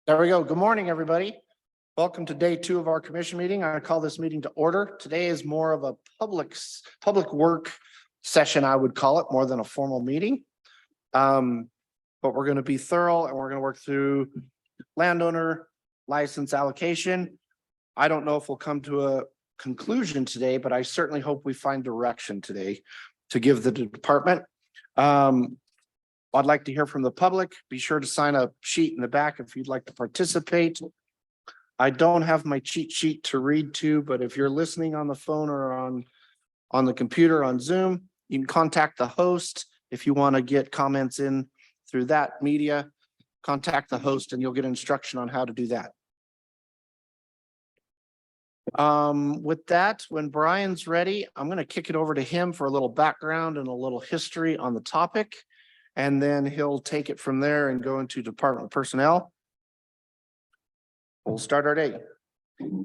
There we go. Good morning, everybody. Welcome to day 2 of our commission meeting. I call this meeting to order. Today is more of a public work session, I would call it, more than a formal meeting. But we're going to be thorough and we're going to work through landowner license allocation. I don't know if we'll come to a conclusion today, but I certainly hope we find direction today to give the department. I'd like to hear from the public. Be sure to sign a sheet in the back if you'd like to participate. I don't have my cheat sheet to read to, but if you're listening on the phone or on the computer on Zoom, you can contact the host. If you want to get comments in through that media, contact the host and you'll get instruction on how to do that. With that, when Brian's ready, I'm going to kick it over to him for a little background and a little history on the topic. And then he'll take it from there and go into department personnel. We'll start our day.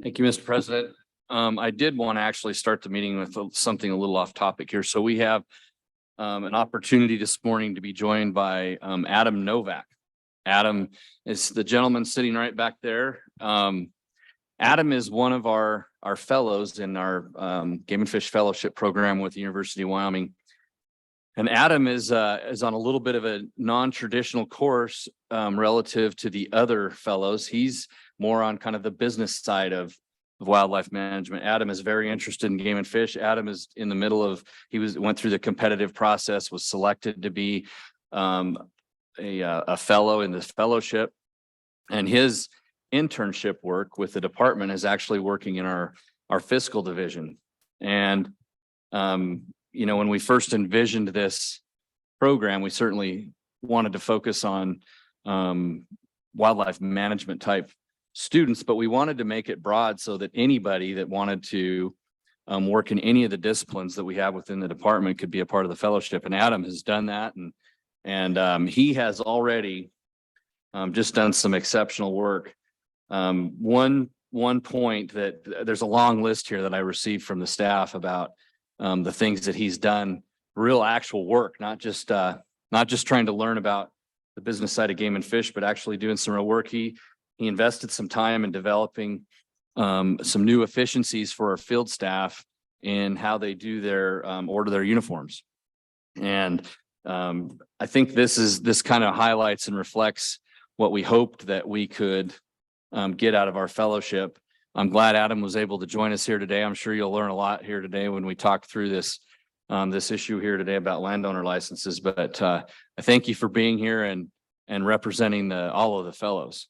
Thank you, Mr. President. I did want to actually start the meeting with something a little off topic here. So we have an opportunity this morning to be joined by Adam Novak. Adam is the gentleman sitting right back there. Adam is one of our fellows in our Game and Fish Fellowship program with the University of Wyoming. And Adam is on a little bit of a non-traditional course relative to the other fellows. He's more on kind of the business side of wildlife management. Adam is very interested in game and fish. Adam is in the middle of, went through the competitive process, was selected to be a fellow in this fellowship. And his internship work with the department is actually working in our fiscal division. And you know, when we first envisioned this program, we certainly wanted to focus on wildlife management type students, but we wanted to make it broad so that anybody that wanted to work in any of the disciplines that we have within the department could be a part of the fellowship. And Adam has done that, and he has already just done some exceptional work. One point that there's a long list here that I received from the staff about the things that he's done, real actual work, not just trying to learn about the business side of game and fish, but actually doing some real work. He invested some time in developing some new efficiencies for our field staff in how they do their order their uniforms. And I think this kind of highlights and reflects what we hoped that we could get out of our fellowship. I'm glad Adam was able to join us here today. I'm sure you'll learn a lot here today when we talk through this issue here today about landowner licenses. But I thank you for being here and representing all of the fellows.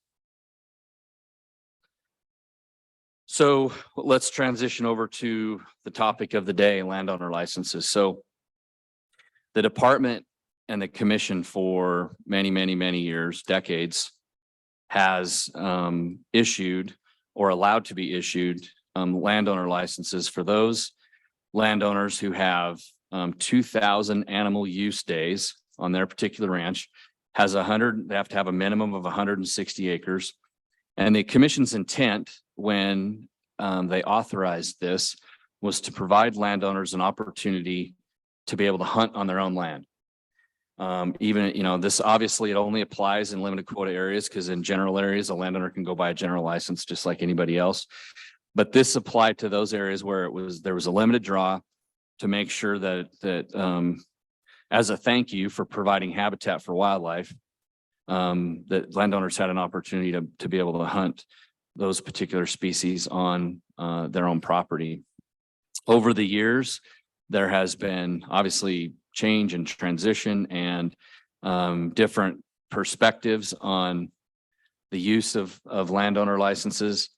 So let's transition over to the topic of the day, landowner licenses. So the department and the commission for many years, decades, has issued or allowed to be issued landowner licenses for those landowners who have 2,000 animal use days on their particular ranch. They have to have a minimum of 160 acres. And the commission's intent when they authorized this was to provide landowners an opportunity to be able to hunt on their own land. Even, you know, this obviously it only applies in limited quota areas, because in general areas, a landowner can go buy a general license just like anybody else. But this applied to those areas where there was a limited draw to make sure that as a thank you for providing habitat for wildlife, that landowners had an opportunity to be able to hunt those particular species on their own property. Over the years, there has been obviously change and transition and different perspectives on the use of landowner licenses.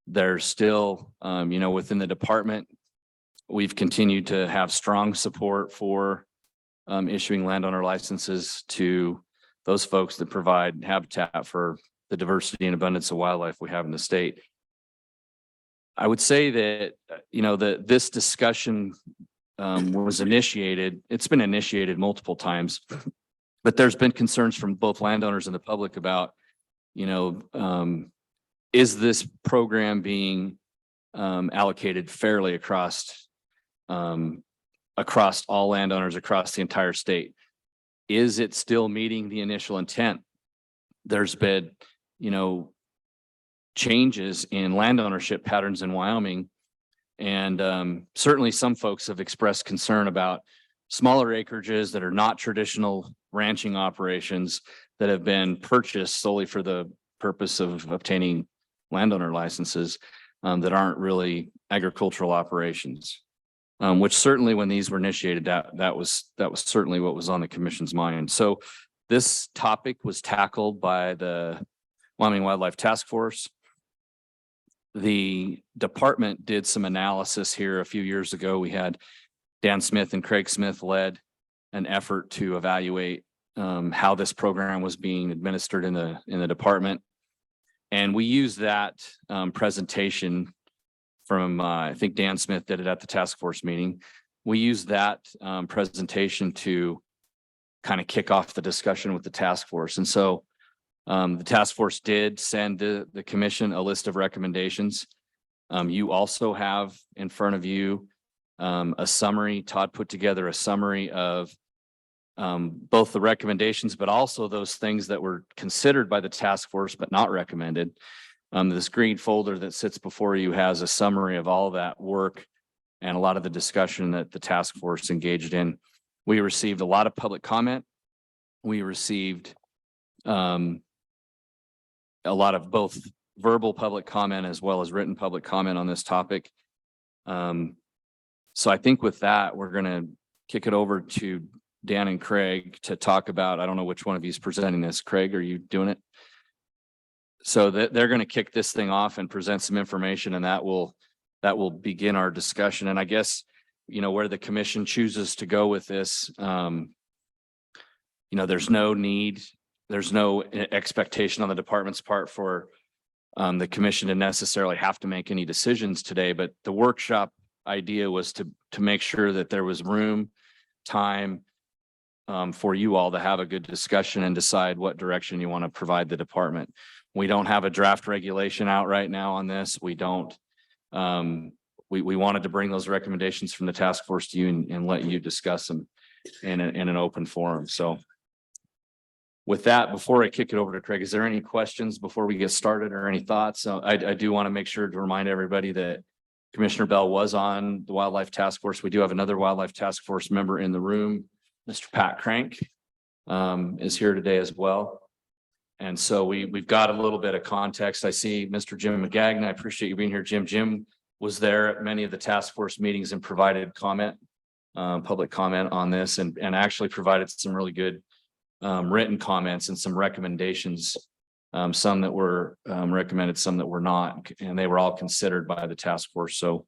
There's still, you know, within the department, we've continued to have strong support for issuing landowner licenses to those folks that provide habitat for the diversity and abundance of wildlife we have in the state. I would say that, you know, this discussion was initiated. It's been initiated multiple times, but there's been concerns from both landowners and the public about, you know, is this program being allocated fairly across all landowners across the entire state? Is it still meeting the initial intent? There's been, you know, changes in land ownership patterns in Wyoming. And certainly some folks have expressed concern about smaller acreages that are not traditional ranching operations that have been purchased solely for the purpose of obtaining landowner licenses that aren't really agricultural operations. Which certainly when these were initiated, that was certainly what was on the commission's mind. So this topic was tackled by the Wyoming Wildlife Task Force. The department did some analysis here a few years ago. We had Dan Smith and Craig Smith led an effort to evaluate how this program was being administered in the department. And we used that presentation from, I think Dan Smith did it at the task force meeting. We used that presentation to kind of kick off the discussion with the task force. And so the task force did send the commission a list of recommendations. You also have in front of you a summary. Todd put together a summary of both the recommendations, but also those things that were considered by the task force but not recommended. This green folder that sits before you has a summary of all that work and a lot of the discussion that the task force engaged in. We received a lot of public comment. We received a lot of both verbal public comment as well as written public comment on this topic. So I think with that, we're going to kick it over to Dan and Craig to talk about, I don't know which one of you is presenting this. Craig, are you doing it? So they're going to kick this thing off and present some information, and that will begin our discussion. And I guess, where the commission chooses to go with this, there's no need, there's no expectation on the department's part for the commission to necessarily have to make any decisions today. But the workshop idea was to make sure that there was room, time for you all to have a good discussion and decide what direction you want to provide the department. We don't have a draft regulation out right now on this. We don't. We wanted to bring those recommendations from the task force to you and let you discuss them in an open forum. So with that, before I kick it over to Craig, is there any questions before we get started or any thoughts? So I do want to make sure to remind everybody that Commissioner Bell was on the Wildlife Task Force. We do have another Wildlife Task Force member in the room. Mr. Pat Crank is here today as well. And so we've got a little bit of context. I see Mr. Jim McGagnon. I appreciate you being here, Jim. Jim was there at many of the task force meetings and provided public comment on this, and actually provided some really good written comments and some recommendations, some that were recommended, some that were not, and they were all considered by the task force. So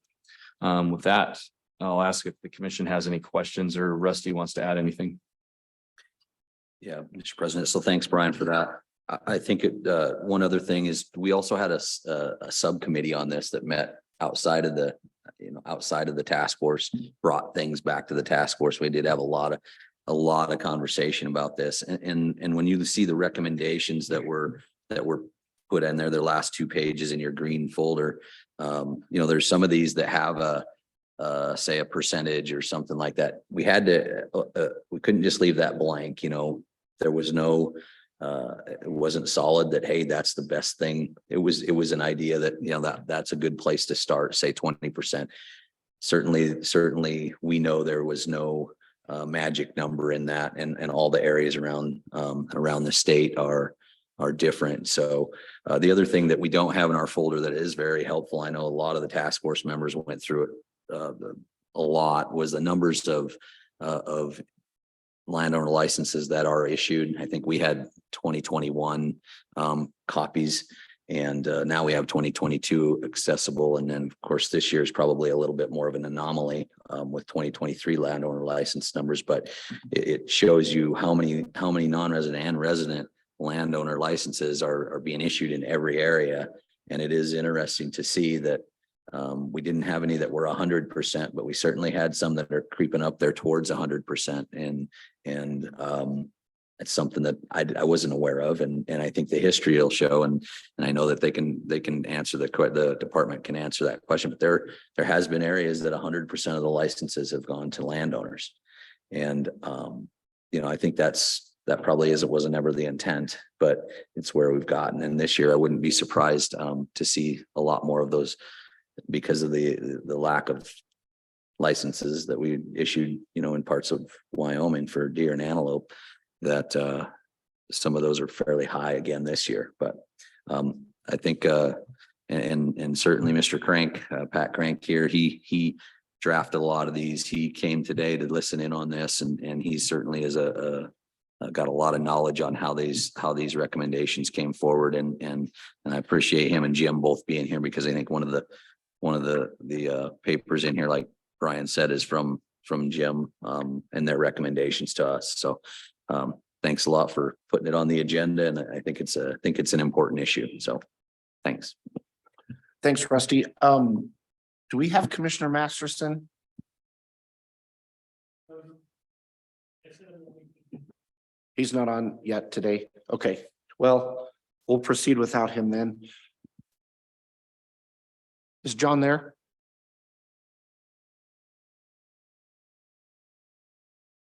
with that, I'll ask if the commission has any questions or Rusty wants to add anything. Yeah, Mr. President. So thanks, Brian, for that. I think one other thing is we also had a subcommittee on this that met outside of the task force, brought things back to the task force. We did have a lot of conversation about this. And when you see the recommendations that were put in there, the last 2 pages in your green folder, there's some of these that have say a percentage or something like that. We had to, we couldn't just leave that blank. There was no, it wasn't solid that, hey, that's the best thing. It was an idea that, that's a good place to start, say 20%. Certainly we know there was no magic number in that, and all the areas around the state are different. So the other thing that we don't have in our folder that is very helpful, I know a lot of the task force members went through it a lot, was the numbers of landowner licenses that are issued. I think we had 2021 copies, and now we have 2022 accessible. And then of course this year is probably a little bit more of an anomaly with 2023 landowner license numbers, but it shows you how many non-resident and resident landowner licenses are being issued in every area. And it is interesting to see that we didn't have any that were 100%, but we certainly had some that are creeping up there towards 100%. And it's something that I wasn't aware of. And I think the history will show, and I know that they can answer the department can answer that question, but there has been areas that 100% of the licenses have gone to landowners. And, I think that's that probably wasn't ever the intent, but it's where we've gotten. And this year, I wouldn't be surprised to see a lot more of those because of the lack of licenses that we issued, in parts of Wyoming for deer and antelope, that some of those are fairly high again this year. But I think and certainly Mr. Crank, Pat Crank here, he drafted a lot of these. He came today to listen in on this, and he certainly is got a lot of knowledge on how these recommendations came forward, and I appreciate him and Jim both being here, because I think one of the papers in here, like Brian said, is from Jim and their recommendations to us. So thanks a lot for putting it on the agenda, and I think it's an important issue. So thanks. Thanks, Rusty. Do we have Commissioner Masterson? He's not on yet today. Okay, well, we'll proceed without him then. Is John there?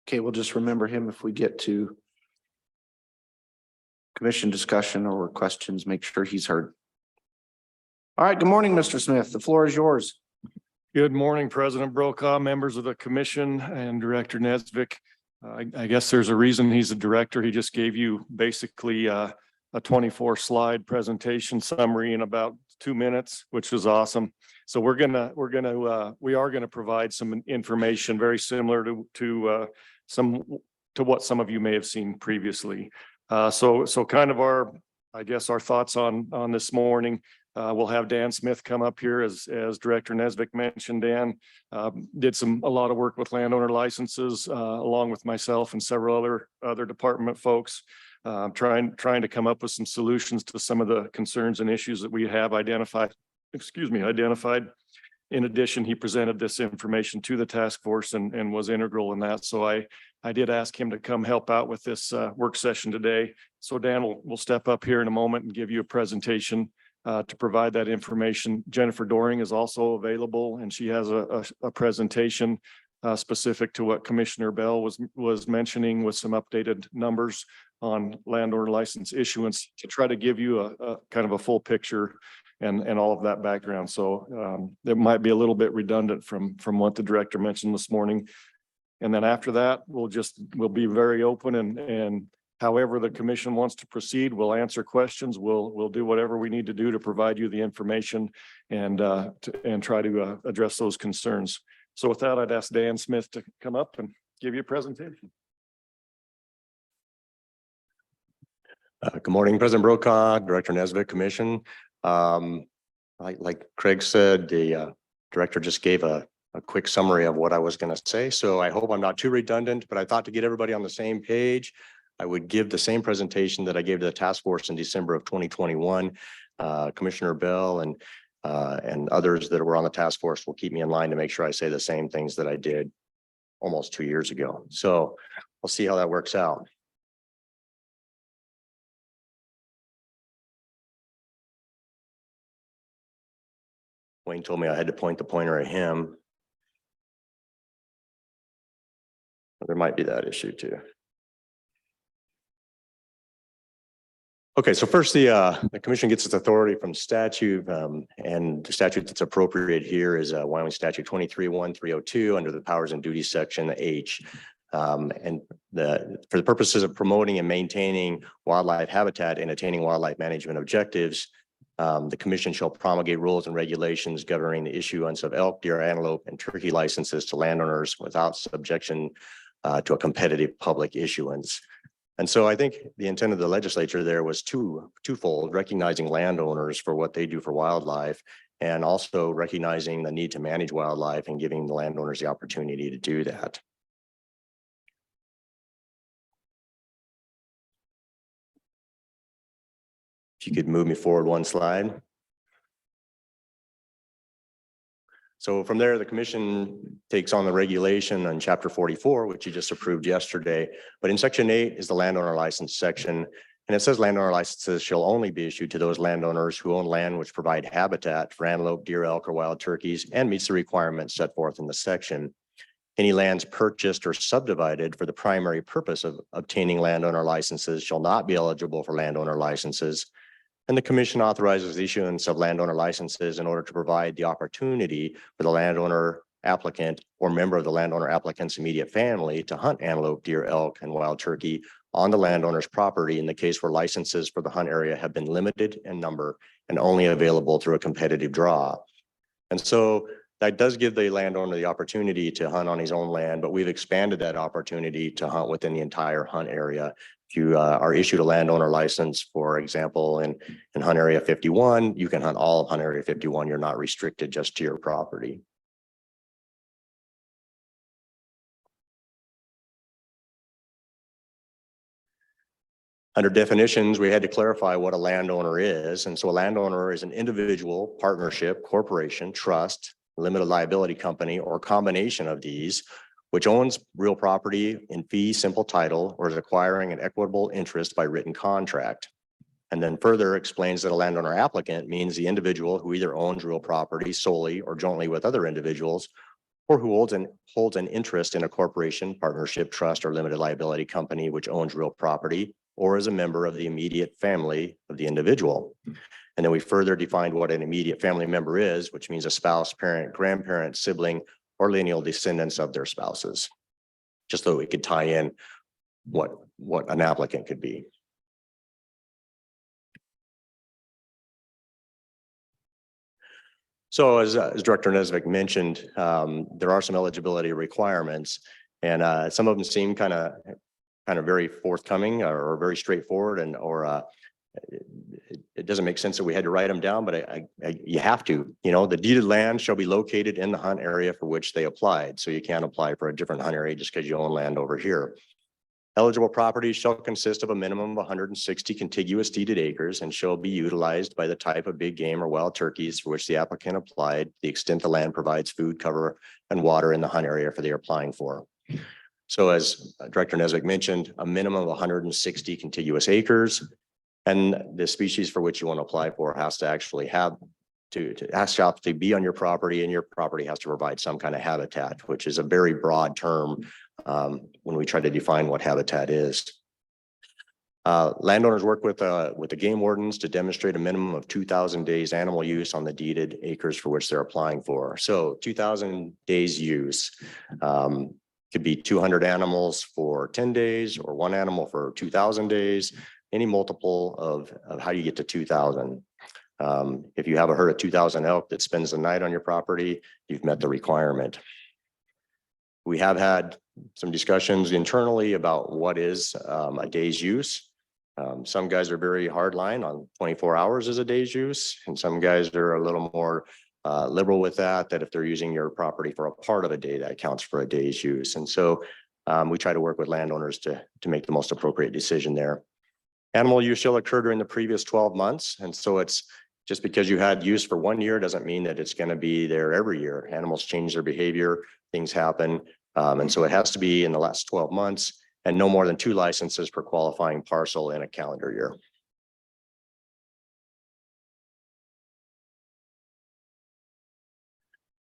Okay, we'll just remember him if we get to commission discussion or questions, make sure he's heard. All right, good morning, Mr. Smith. The floor is yours. Good morning, President Brokaw, members of the commission, and Director Nesvik. I guess there's a reason he's a director. He just gave you basically a 24-slide presentation summary in about 2 minutes, which is awesome. So we are gonna provide some information very similar to what some of you may have seen previously. So kind of our thoughts on this morning. We'll have Dan Smith come up here, as Director Nesvik mentioned. Dan did a lot of work with landowner licenses, along with myself and several other department folks, trying to come up with some solutions to some of the concerns and issues that we have identified. In addition, he presented this information to the task force and was integral in that. So I did ask him to come help out with this work session today. So Dan will step up here in a moment and give you a presentation to provide that information. Jennifer Doring is also available, and she has a presentation specific to what Commissioner Bell was mentioning, with some updated numbers on landowner license issuance, to try to give you a kind of a full picture and all of that background. So it might be a little bit redundant from what the director mentioned this morning. And then after that, we'll be very open, and however the commission wants to proceed, we'll answer questions. We'll do whatever we need to do to provide you the information and try to address those concerns. So with that, I'd ask Dan Smith to come up and give you a presentation. Good morning, President Brokaw, Director Nesvik, Commission. Like Craig said, the director just gave a quick summary of what I was going to say. So I hope I'm not too redundant, but I thought to get everybody on the same page, I would give the same presentation that I gave to the task force in December of 2021. Commissioner Bell and others that were on the task force will keep me in line to make sure I say the same things that I did almost 2 years ago. So we'll see how that works out. Wayne told me I had to point the pointer at him. There might be that issue too. Okay, so first the commission gets its authority from statute, and the statute that's appropriate here is Wyoming Statute 23-1302 under the powers and duties section H. And for the purposes of promoting and maintaining wildlife habitat and attaining wildlife management objectives, the commission shall promulgate rules and regulations governing the issuance of elk, deer, antelope, and turkey licenses to landowners without subjection to a competitive public issuance. And so I think the intent of the legislature there was twofold: recognizing landowners for what they do for wildlife, and also recognizing the need to manage wildlife and giving the landowners the opportunity to do that. If you could move me forward one slide. So from there, the commission takes on the regulation on chapter 44, which you just approved yesterday. But in section 8 is the landowner license section. And it says landowner licenses shall only be issued to those landowners who own land which provide habitat for antelope, deer, elk, or wild turkeys, and meets the requirements set forth in the section. Any lands purchased or subdivided for the primary purpose of obtaining landowner licenses shall not be eligible for landowner licenses. And the commission authorizes the issuance of landowner licenses in order to provide the opportunity for the landowner applicant or member of the landowner applicant's immediate family to hunt antelope, deer, elk, and wild turkey on the landowner's property in the case where licenses for the hunt area have been limited in number and only available through a competitive draw. And so that does give the landowner the opportunity to hunt on his own land, but we've expanded that opportunity to hunt within the entire hunt area. If you are issued a landowner license, for example, in Hunt Area 51, you can hunt all of Hunt Area 51. You're not restricted just to your property. Under definitions, we had to clarify what a landowner is. And so a landowner is an individual, partnership, corporation, trust, limited liability company, or combination of these, which owns real property in fee simple title or is acquiring an equitable interest by written contract. And then further explains that a landowner applicant means the individual who either owns real property solely or jointly with other individuals, or who holds an interest in a corporation, partnership, trust, or limited liability company which owns real property, or is a member of the immediate family of the individual. And then we further defined what an immediate family member is, which means a spouse, parent, grandparent, sibling, or lineal descendants of their spouses, just so we could tie in what an applicant could be. So as Director Nesvik mentioned, there are some eligibility requirements, and some of them seem kind of very forthcoming or very straightforward, and it doesn't make sense that we had to write them down, but you have to. You know, the deeded land shall be located in the hunt area for which they applied. So you can't apply for a different hunt area just because you own land over here. Eligible properties shall consist of a minimum of 160 contiguous deeded acres and shall be utilized by the type of big game or wild turkeys for which the applicant applied, to the extent the land provides food, cover, and water in the hunt area for they are applying for. So as Director Nesvik mentioned, a minimum of 160 contiguous acres, and the species for which you want to apply for has to actually have to be on your property, and your property has to provide some kind of habitat, which is a very broad term when we try to define what habitat is. Landowners work with the game wardens to demonstrate a minimum of 2,000 days animal use on the deeded acres for which they're applying for. So 2,000 days use could be 200 animals for 10 days or one animal for 2,000 days, any multiple of how you get to 2,000. If you have a herd of 2,000 elk that spends the night on your property, you've met the requirement. We have had some discussions internally about what is a day's use. Some guys are very hard line on 24 hours as a day's use, and some guys are a little more liberal with that if they're using your property for a part of a day, that counts for a day's use. And so we try to work with landowners to make the most appropriate decision there. Animal use shall occur during the previous 12 months. And so it's just because you had use for 1 year doesn't mean that it's going to be there every year. Animals change their behavior, things happen. And so it has to be in the last 12 months and no more than 2 licenses per qualifying parcel in a calendar year.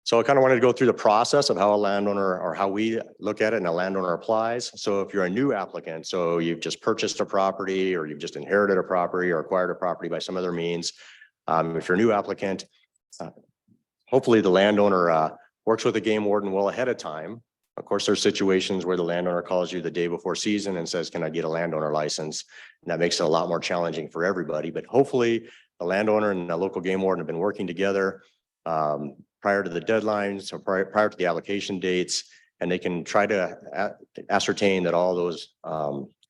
So I kind of wanted to go through the process of how a landowner, or how we look at it and a landowner applies. So if you're a new applicant, so you've just purchased a property or you've just inherited a property or acquired a property by some other means. If you're a new applicant, hopefully the landowner works with the game warden well ahead of time. Of course, there's situations where the landowner calls you the day before season and says, can I get a landowner license? And that makes it a lot more challenging for everybody. But hopefully the landowner and the local game warden have been working together prior to the deadlines, so prior to the application dates, and they can try to ascertain that all those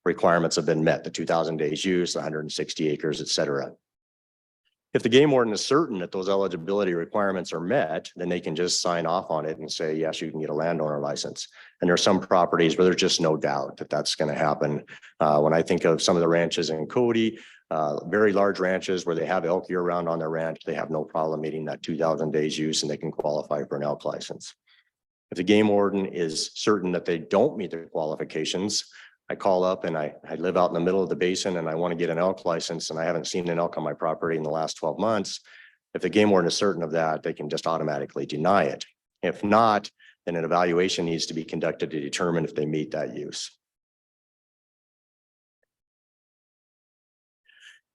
requirements have been met, the 2,000 days use, 160 acres, et cetera. If the game warden is certain that those eligibility requirements are met, then they can just sign off on it and say, yes, you can get a landowner license. And there are some properties where there's just no doubt that that's going to happen. When I think of some of the ranches in Cody, very large ranches where they have elk year round on their ranch, they have no problem meeting that 2,000 days use and they can qualify for an elk license. If the game warden is certain that they don't meet the qualifications, I call up and I live out in the middle of the basin and I want to get an elk license and I haven't seen an elk on my property in the last 12 months. If the game warden is certain of that, they can just automatically deny it. If not, then an evaluation needs to be conducted to determine if they meet that use.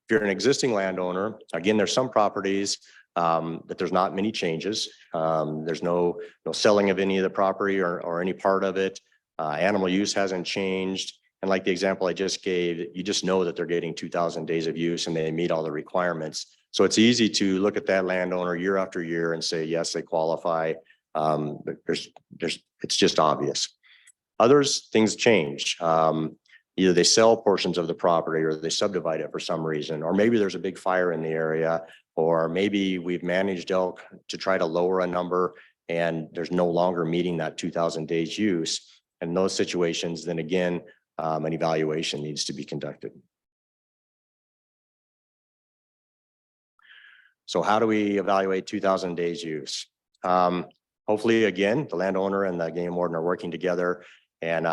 If you're an existing landowner, again, there's some properties that there's not many changes. There's no selling of any of the property or any part of it. Animal use hasn't changed. And like the example I just gave, you just know that they're getting 2,000 days of use and they meet all the requirements. So it's easy to look at that landowner year after year and say, yes, they qualify. It's just obvious. Others, things change. Either they sell portions of the property or they subdivide it for some reason, or maybe there's a big fire in the area, or maybe we've managed elk to try to lower a number and there's no longer meeting that 2,000 days use. In those situations, then again, an evaluation needs to be conducted. So how do we evaluate 2,000 days use? Hopefully, again, the landowner and the game warden are working together and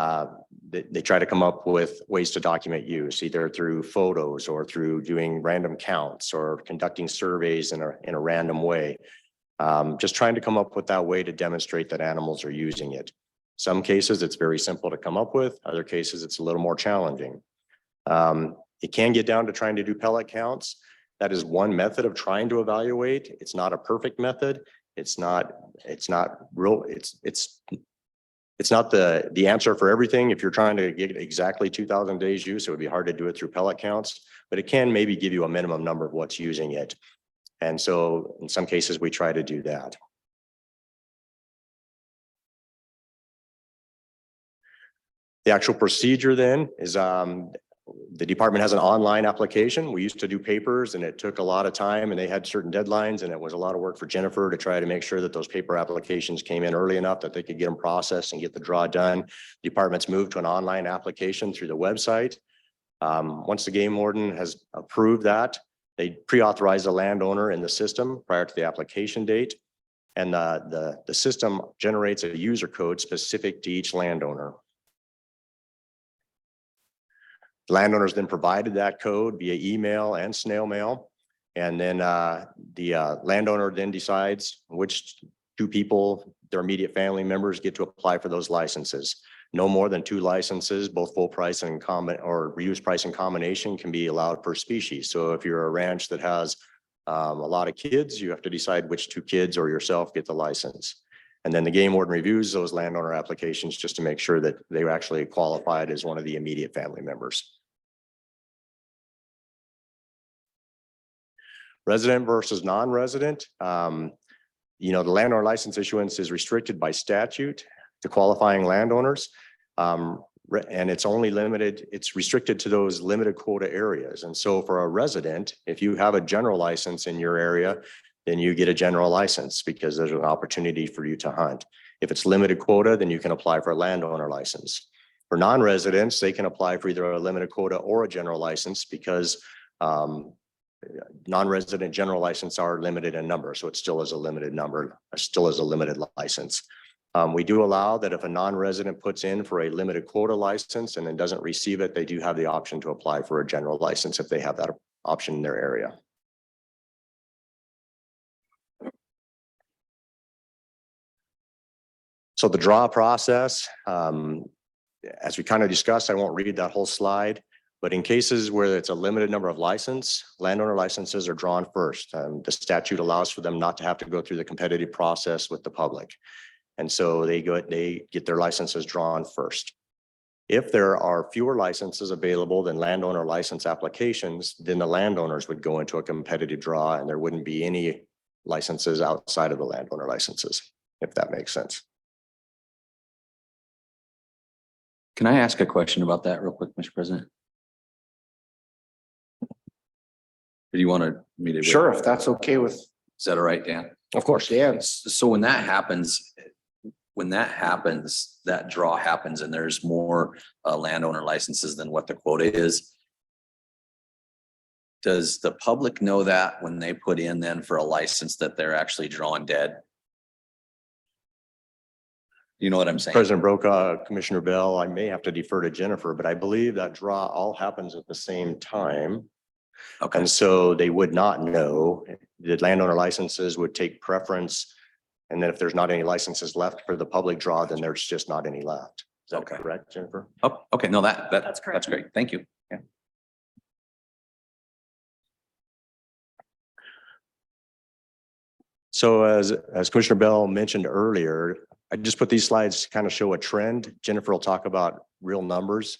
they try to come up with ways to document use, either through photos or through doing random counts or conducting surveys in a random way. Just trying to come up with that way to demonstrate that animals are using it. Some cases it's very simple to come up with, other cases it's a little more challenging. It can get down to trying to do pellet counts. That is one method of trying to evaluate. It's not a perfect method. It's not the answer for everything. If you're trying to get exactly 2,000 days use, it would be hard to do it through pellet counts, but it can maybe give you a minimum number of what's using it. And so in some cases we try to do that. The actual procedure then is the department has an online application. We used to do papers and it took a lot of time and they had certain deadlines and it was a lot of work for Jennifer to try to make sure that those paper applications came in early enough that they could get them processed and get the draw done. Department's moved to an online application through the website. Once the game warden has approved that, they pre-authorize the landowner in the system prior to the application date. And the system generates a user code specific to each landowner. The landowners then provided that code via email and snail mail. And then the landowner then decides which two people, their immediate family members, get to apply for those licenses. No more than 2 licenses, both full price and or reduced price and combination, can be allowed per species. So if you're a ranch that has a lot of kids, you have to decide which 2 kids or yourself get the license. And then the game warden reviews those landowner applications just to make sure that they were actually qualified as one of the immediate family members. Resident versus non-resident. You know, the landowner license issuance is restricted by statute to qualifying landowners. And it's only limited, it's restricted to those limited quota areas. And so for a resident, if you have a general license in your area, then you get a general license because there's an opportunity for you to hunt. If it's limited quota, then you can apply for a landowner license. For non-residents, they can apply for either a limited quota or a general license because non-resident general license are limited in number. So it still is a limited number, still is a limited license. We do allow that if a non-resident puts in for a limited quota license and then doesn't receive it, they do have the option to apply for a general license if they have that option in their area. So the draw process, as we kind of discussed, I won't read that whole slide, but in cases where it's a limited number of license, landowner licenses are drawn first. The statute allows for them not to have to go through the competitive process with the public. And so they get their licenses drawn first. If there are fewer licenses available than landowner license applications, then the landowners would go into a competitive draw and there wouldn't be any licenses outside of the landowner licenses, if that makes sense. Can I ask a question about that real quick, Mr. President? Do you want me to? Sure, if that's okay with, Is that all right, Dan? of course, Dan. So when that happens, that draw happens and there's more landowner licenses than what the quota is. Does the public know that when they put in then for a license that they're actually drawing dead? You know what I'm saying? President Brokaw, Commissioner Bell, I may have to defer to Jennifer, but I believe that draw all happens at the same time. Okay. And so they would not know that landowner licenses would take preference And then if there's not any licenses left for the public draw, then there's just not any left. Is that Okay. correct, Jennifer? Oh, okay, no, that's correct. That's great. Thank you. Yeah. So as Commissioner Bell mentioned earlier, I just put these slides to kind of show a trend. Jennifer will talk about real numbers.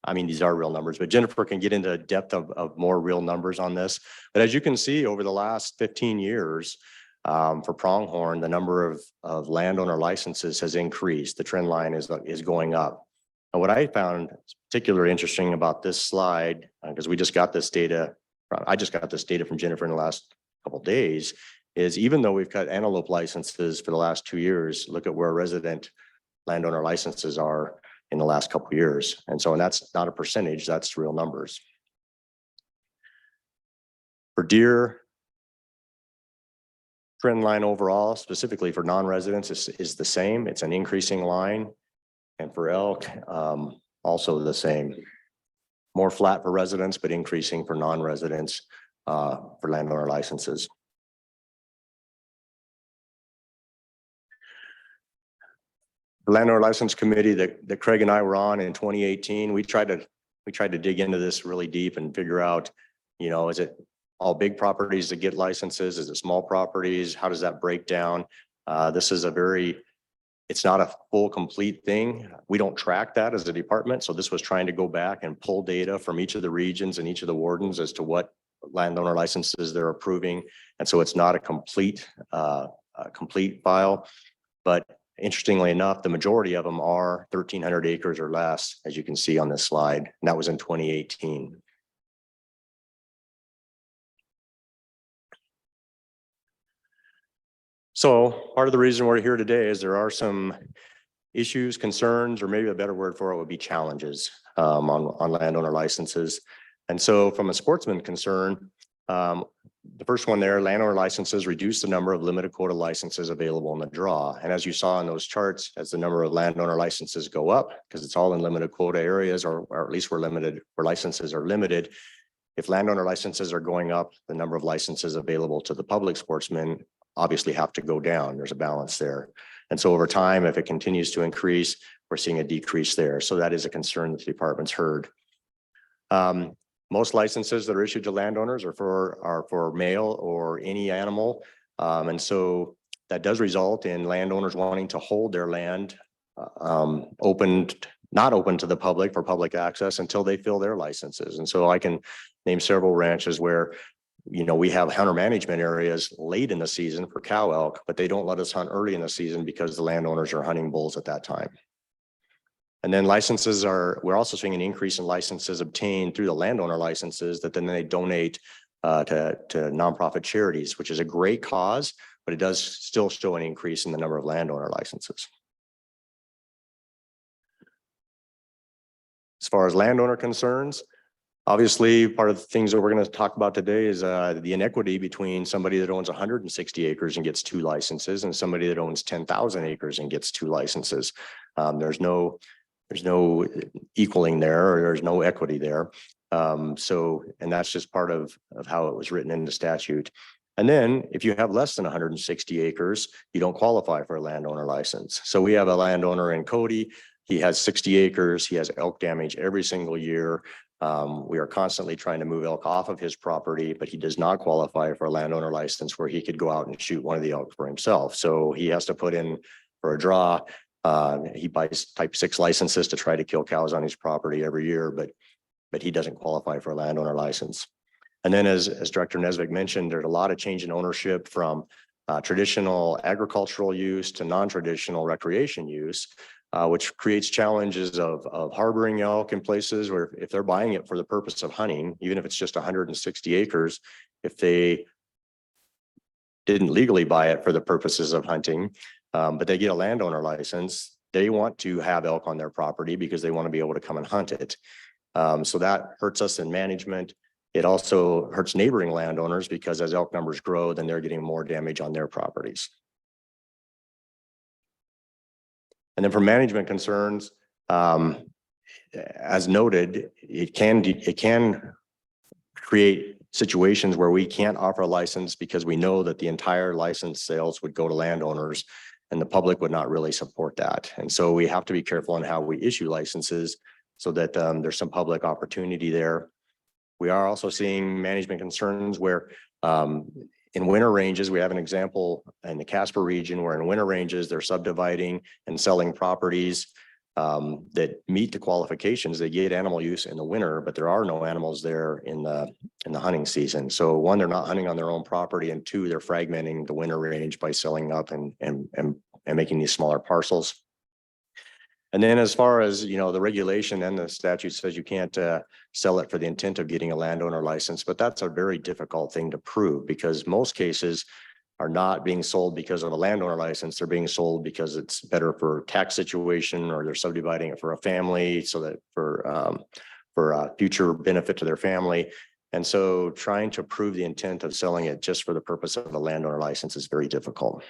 I mean, these are real numbers, but Jennifer can get into depth of more real numbers on this. But as you can see, over the last 15 years, for pronghorn, the number of landowner licenses has increased. The trend line is going up. And what I found particularly interesting about this slide, because we just got this data, I just got this data from Jennifer in the last couple of days, is even though we've cut antelope licenses for the last 2 years, look at where resident landowner licenses are in the last couple of years. And that's not a percentage, that's real numbers. For deer, trend line overall, specifically for non-residents is the same. It's an increasing line. And for elk, also the same. More flat for residents, but increasing for non-residents for landowner licenses. The landowner license committee that Craig and I were on in 2018, we tried to dig into this really deep and figure out, is it all big properties that get licenses? Is it small properties? How does that break down? This is it's not a full complete thing. We don't track that as a department. So this was trying to go back and pull data from each of the regions and each of the wardens as to what landowner licenses they're approving. And so it's not a complete file, but interestingly enough, the majority of them are 1,300 acres or less, as you can see on this slide, and that was in 2018. So part of the reason we're here today is there are some issues, concerns, or maybe a better word for it would be challenges on landowner licenses. And so from a sportsman concern, the first one there, landowner licenses reduce the number of limited quota licenses available in the draw. And as you saw in those charts, as the number of landowner licenses go up, because it's all in limited quota areas, or at least where licenses are limited. If landowner licenses are going up, the number of licenses available to the public sportsmen obviously have to go down. There's a balance there. And so over time, if it continues to increase, we're seeing a decrease there. So that is a concern that the department's heard. Most licenses that are issued to landowners are for male or any animal. And so that does result in landowners wanting to hold their land not open to the public for public access until they fill their licenses. And so I can name several ranches where, we have hunter management areas late in the season for cow elk, but they don't let us hunt early in the season because the landowners are hunting bulls at that time. And then we're also seeing an increase in licenses obtained through the landowner licenses that then they donate to nonprofit charities, which is a great cause, but it does still show an increase in the number of landowner licenses. As far as landowner concerns, obviously, part of the things that we're going to talk about today is the inequity between somebody that owns 160 acres and gets 2 licenses and somebody that owns 10,000 acres and gets 2 licenses. There's no equaling there, or there's no equity there. And that's just part of how it was written in the statute. And then if you have less than 160 acres, you don't qualify for a landowner license. So we have a landowner in Cody. He has 60 acres. He has elk damage every single year. We are constantly trying to move elk off of his property, but he does not qualify for a landowner license where he could go out and shoot one of the elk for himself. So he has to put in for a draw. He buys type 6 licenses to try to kill cows on his property every year, but he doesn't qualify for a landowner license. And then as Director Nesvik mentioned, there's a lot of change in ownership from traditional agricultural use to non-traditional recreation use, which creates challenges of harboring elk in places where if they're buying it for the purpose of hunting, even if it's just 160 acres, if they didn't legally buy it for the purposes of hunting, but they get a landowner license, they want to have elk on their property because they want to be able to come and hunt it. So that hurts us in management. It also hurts neighboring landowners because as elk numbers grow, then they're getting more damage on their properties. And then for management concerns, as noted, it can create situations where we can't offer a license because we know that the entire license sales would go to landowners and the public would not really support that. And so we have to be careful on how we issue licenses so that there's some public opportunity there. We are also seeing management concerns where in winter ranges, we have an example in the Casper region where in winter ranges, they're subdividing and selling properties that meet the qualifications. They get animal use in the winter, but there are no animals there in the hunting season. So one, they're not hunting on their own property, and two, they're fragmenting the winter range by selling up and making these smaller parcels. And then as far as, you know, the regulation and the statute says you can't sell it for the intent of getting a landowner license, but that's a very difficult thing to prove because most cases are not being sold because of a landowner license. They're being sold because it's better for tax situation, or they're subdividing it for a family so that for future benefit to their family. And so trying to prove the intent of selling it just for the purpose of a landowner license is very difficult.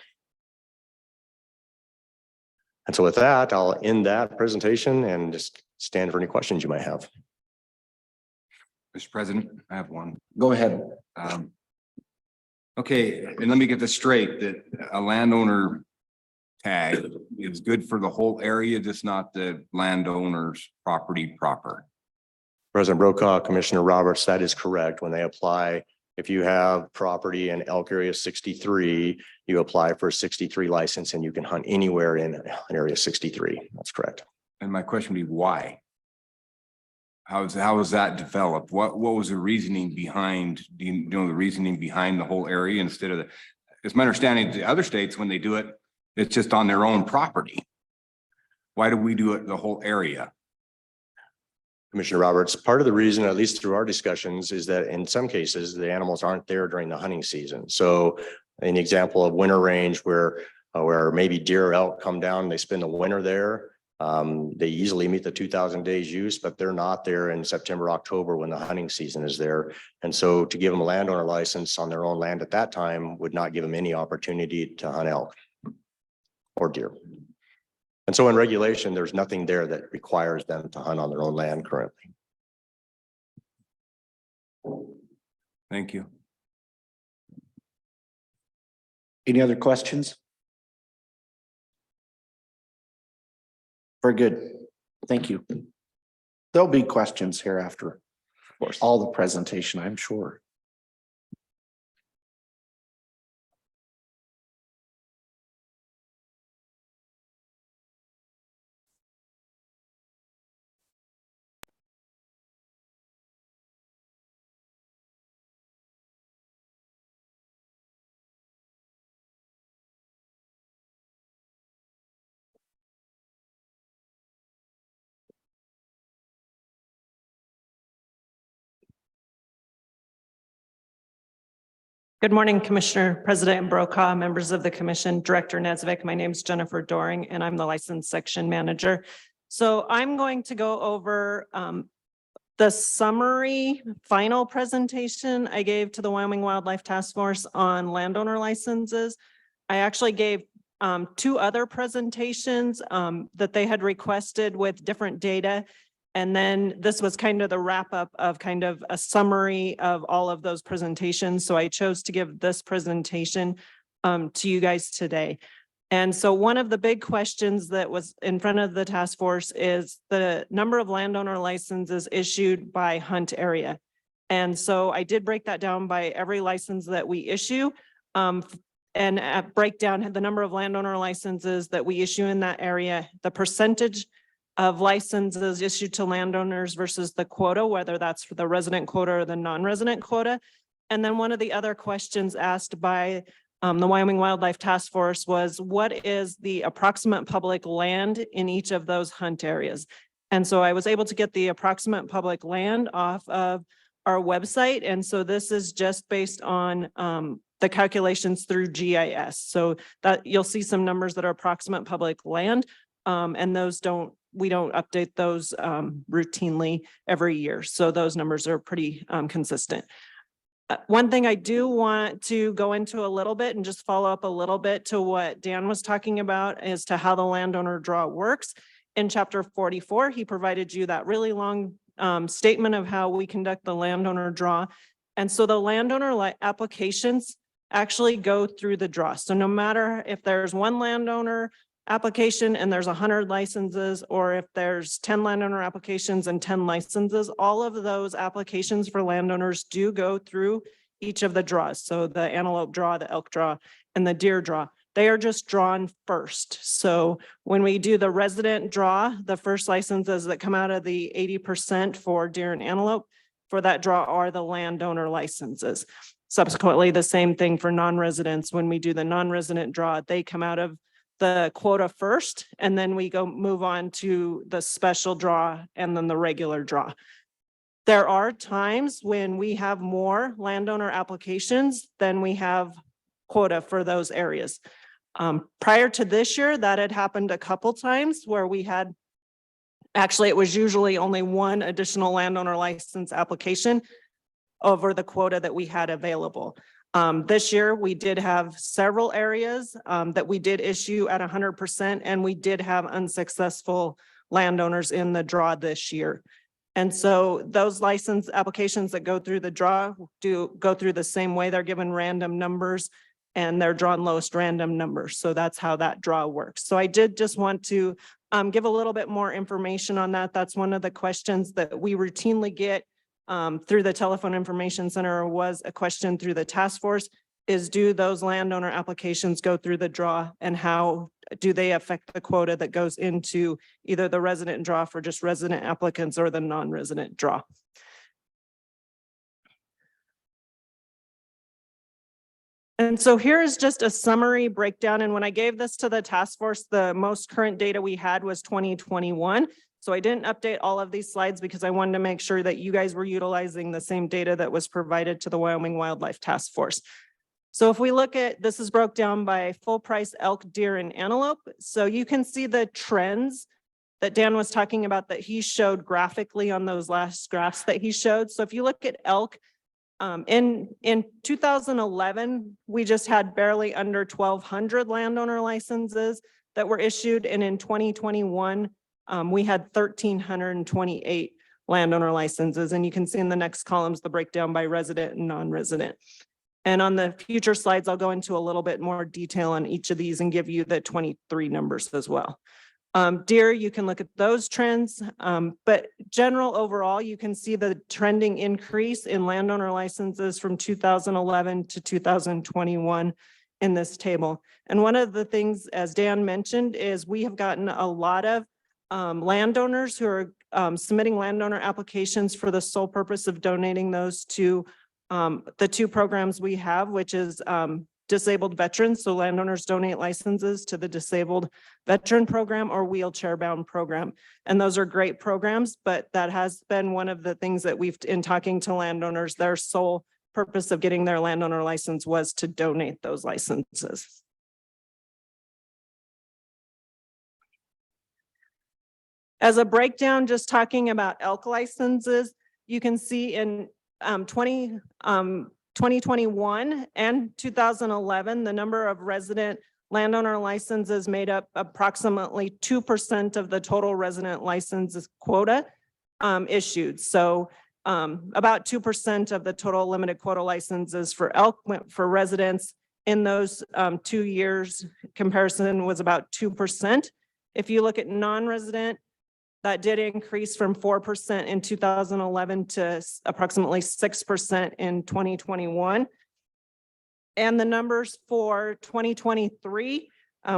And so with that, I'll end that presentation and just stand for any questions you might have. Mr. President, I have one. Go ahead. Okay, and let me get this straight, that a landowner tag is good for the whole area, just not the landowner's property proper. President Brokaw, Commissioner Roberts, that is correct. When they apply, if you have property in Elk Area 63, you apply for a 63 license and you can hunt anywhere in Area 63. That's correct. And my question would be why? How was that developed? What was the reasoning behind, do you know the reasoning behind the whole area instead of the, it's my understanding the other states, when they do it, it's just on their own property. Why do we do it the whole area? Commissioner Roberts, part of the reason, at least through our discussions, is that in some cases, the animals aren't there during the hunting season. So an example of winter range where maybe deer or elk come down, they spend the winter there. They easily meet the 2,000 days use, but they're not there in September, October when the hunting season is there. And so to give them a landowner license on their own land at that time would not give them any opportunity to hunt elk or deer. And so in regulation, there's nothing there that requires them to hunt on their own land currently. Thank you. Any other questions? Very good. Thank you. There'll be questions here after all the presentation, I'm sure. Good morning, Commissioner, President Brokaw, members of the commission, Director Nesvik. My name is Jennifer Doring, and I'm the License Section Manager. So I'm going to go over the summary final presentation I gave to the Wyoming Wildlife Task Force on landowner licenses. I actually gave two other presentations that they had requested with different data. And then this was kind of the wrap up of kind of a summary of all of those presentations. So I chose to give this presentation to you guys today. And so one of the big questions that was in front of the task force is the number of landowner licenses issued by hunt area. And so I did break that down by every license that we issue and break down the number of landowner licenses that we issue in that area, the percentage of licenses issued to landowners versus the quota, whether that's for the resident quota or the non-resident quota. And then one of the other questions asked by the Wyoming Wildlife Task Force was, what is the approximate public land in each of those hunt areas? And so I was able to get the approximate public land off of our website. And so this is just based on the calculations through GIS. So that you'll see some numbers that are approximate public land, and those we don't update those routinely every year. So those numbers are pretty consistent. One thing I do want to go into a little bit and just follow up a little bit to what Dan was talking about as to how the landowner draw works. In chapter 44, he provided you that really long statement of how we conduct the landowner draw. And so the landowner applications actually go through the draw. So no matter if there's one landowner application and there's 100 licenses, or if there's 10 landowner applications and 10 licenses, all of those applications for landowners do go through each of the draws. So the antelope draw, the elk draw, and the deer draw. They are just drawn first. So when we do the resident draw, the first licenses that come out of the 80% for deer and antelope for that draw are the landowner licenses. Subsequently, the same thing for non-residents. When we do the non-resident draw, they come out of the quota first, and then we move on to the special draw and then the regular draw. There are times when we have more landowner applications than we have quota for those areas. Prior to this year, that had happened a couple times where we had, actually, it was usually only one additional landowner license application over the quota that we had available. This year, we did have several areas that we did issue at 100%, and we did have unsuccessful landowners in the draw this year. And so those license applications that go through the draw do go through the same way. They're given random numbers and they're drawn lowest random numbers. So that's how that draw works. So I did just want to give a little bit more information on that. That's one of the questions that we routinely get through the telephone information center, was a question through the task force, is do those landowner applications go through the draw, and how do they affect the quota that goes into either the resident draw for just resident applicants or the non-resident draw. And so here is just a summary breakdown. And when I gave this to the task force, the most current data we had was 2021. So I didn't update all of these slides because I wanted to make sure that you guys were utilizing the same data that was provided to the Wyoming Wildlife Task Force. So if we look at, this is broke down by full price elk, deer, and antelope. So you can see the trends that Dan was talking about that he showed graphically on those last graphs that he showed. So if you look at elk, in 2011, we just had barely under 1,200 landowner licenses that were issued. And in 2021, we had 1,328 landowner licenses. And you can see in the next columns, the breakdown by resident and non-resident. And on the future slides, I'll go into a little bit more detail on each of these and give you the 23 numbers as well. Deer, you can look at those trends, but general overall, you can see the trending increase in landowner licenses from 2011 to 2021 in this table. And one of the things, as Dan mentioned, is we have gotten a lot of landowners who are submitting landowner applications for the sole purpose of donating those to the two programs we have, which is disabled veterans. So landowners donate licenses to the disabled veteran program or wheelchair bound program. And those are great programs, but that has been one of the things that we've, in talking to landowners, their sole purpose of getting their landowner license was to donate those licenses. As a breakdown, just talking about elk licenses, you can see in 2021 and 2011, the number of resident landowner licenses made up approximately 2% of the total resident licenses quota issued. So about 2% of the total limited quota licenses for elk went for residents in those 2 years. Comparison was about 2%. If you look at non-resident, that did increase from 4% in 2011 to approximately 6% in 2021. And the numbers for 2023,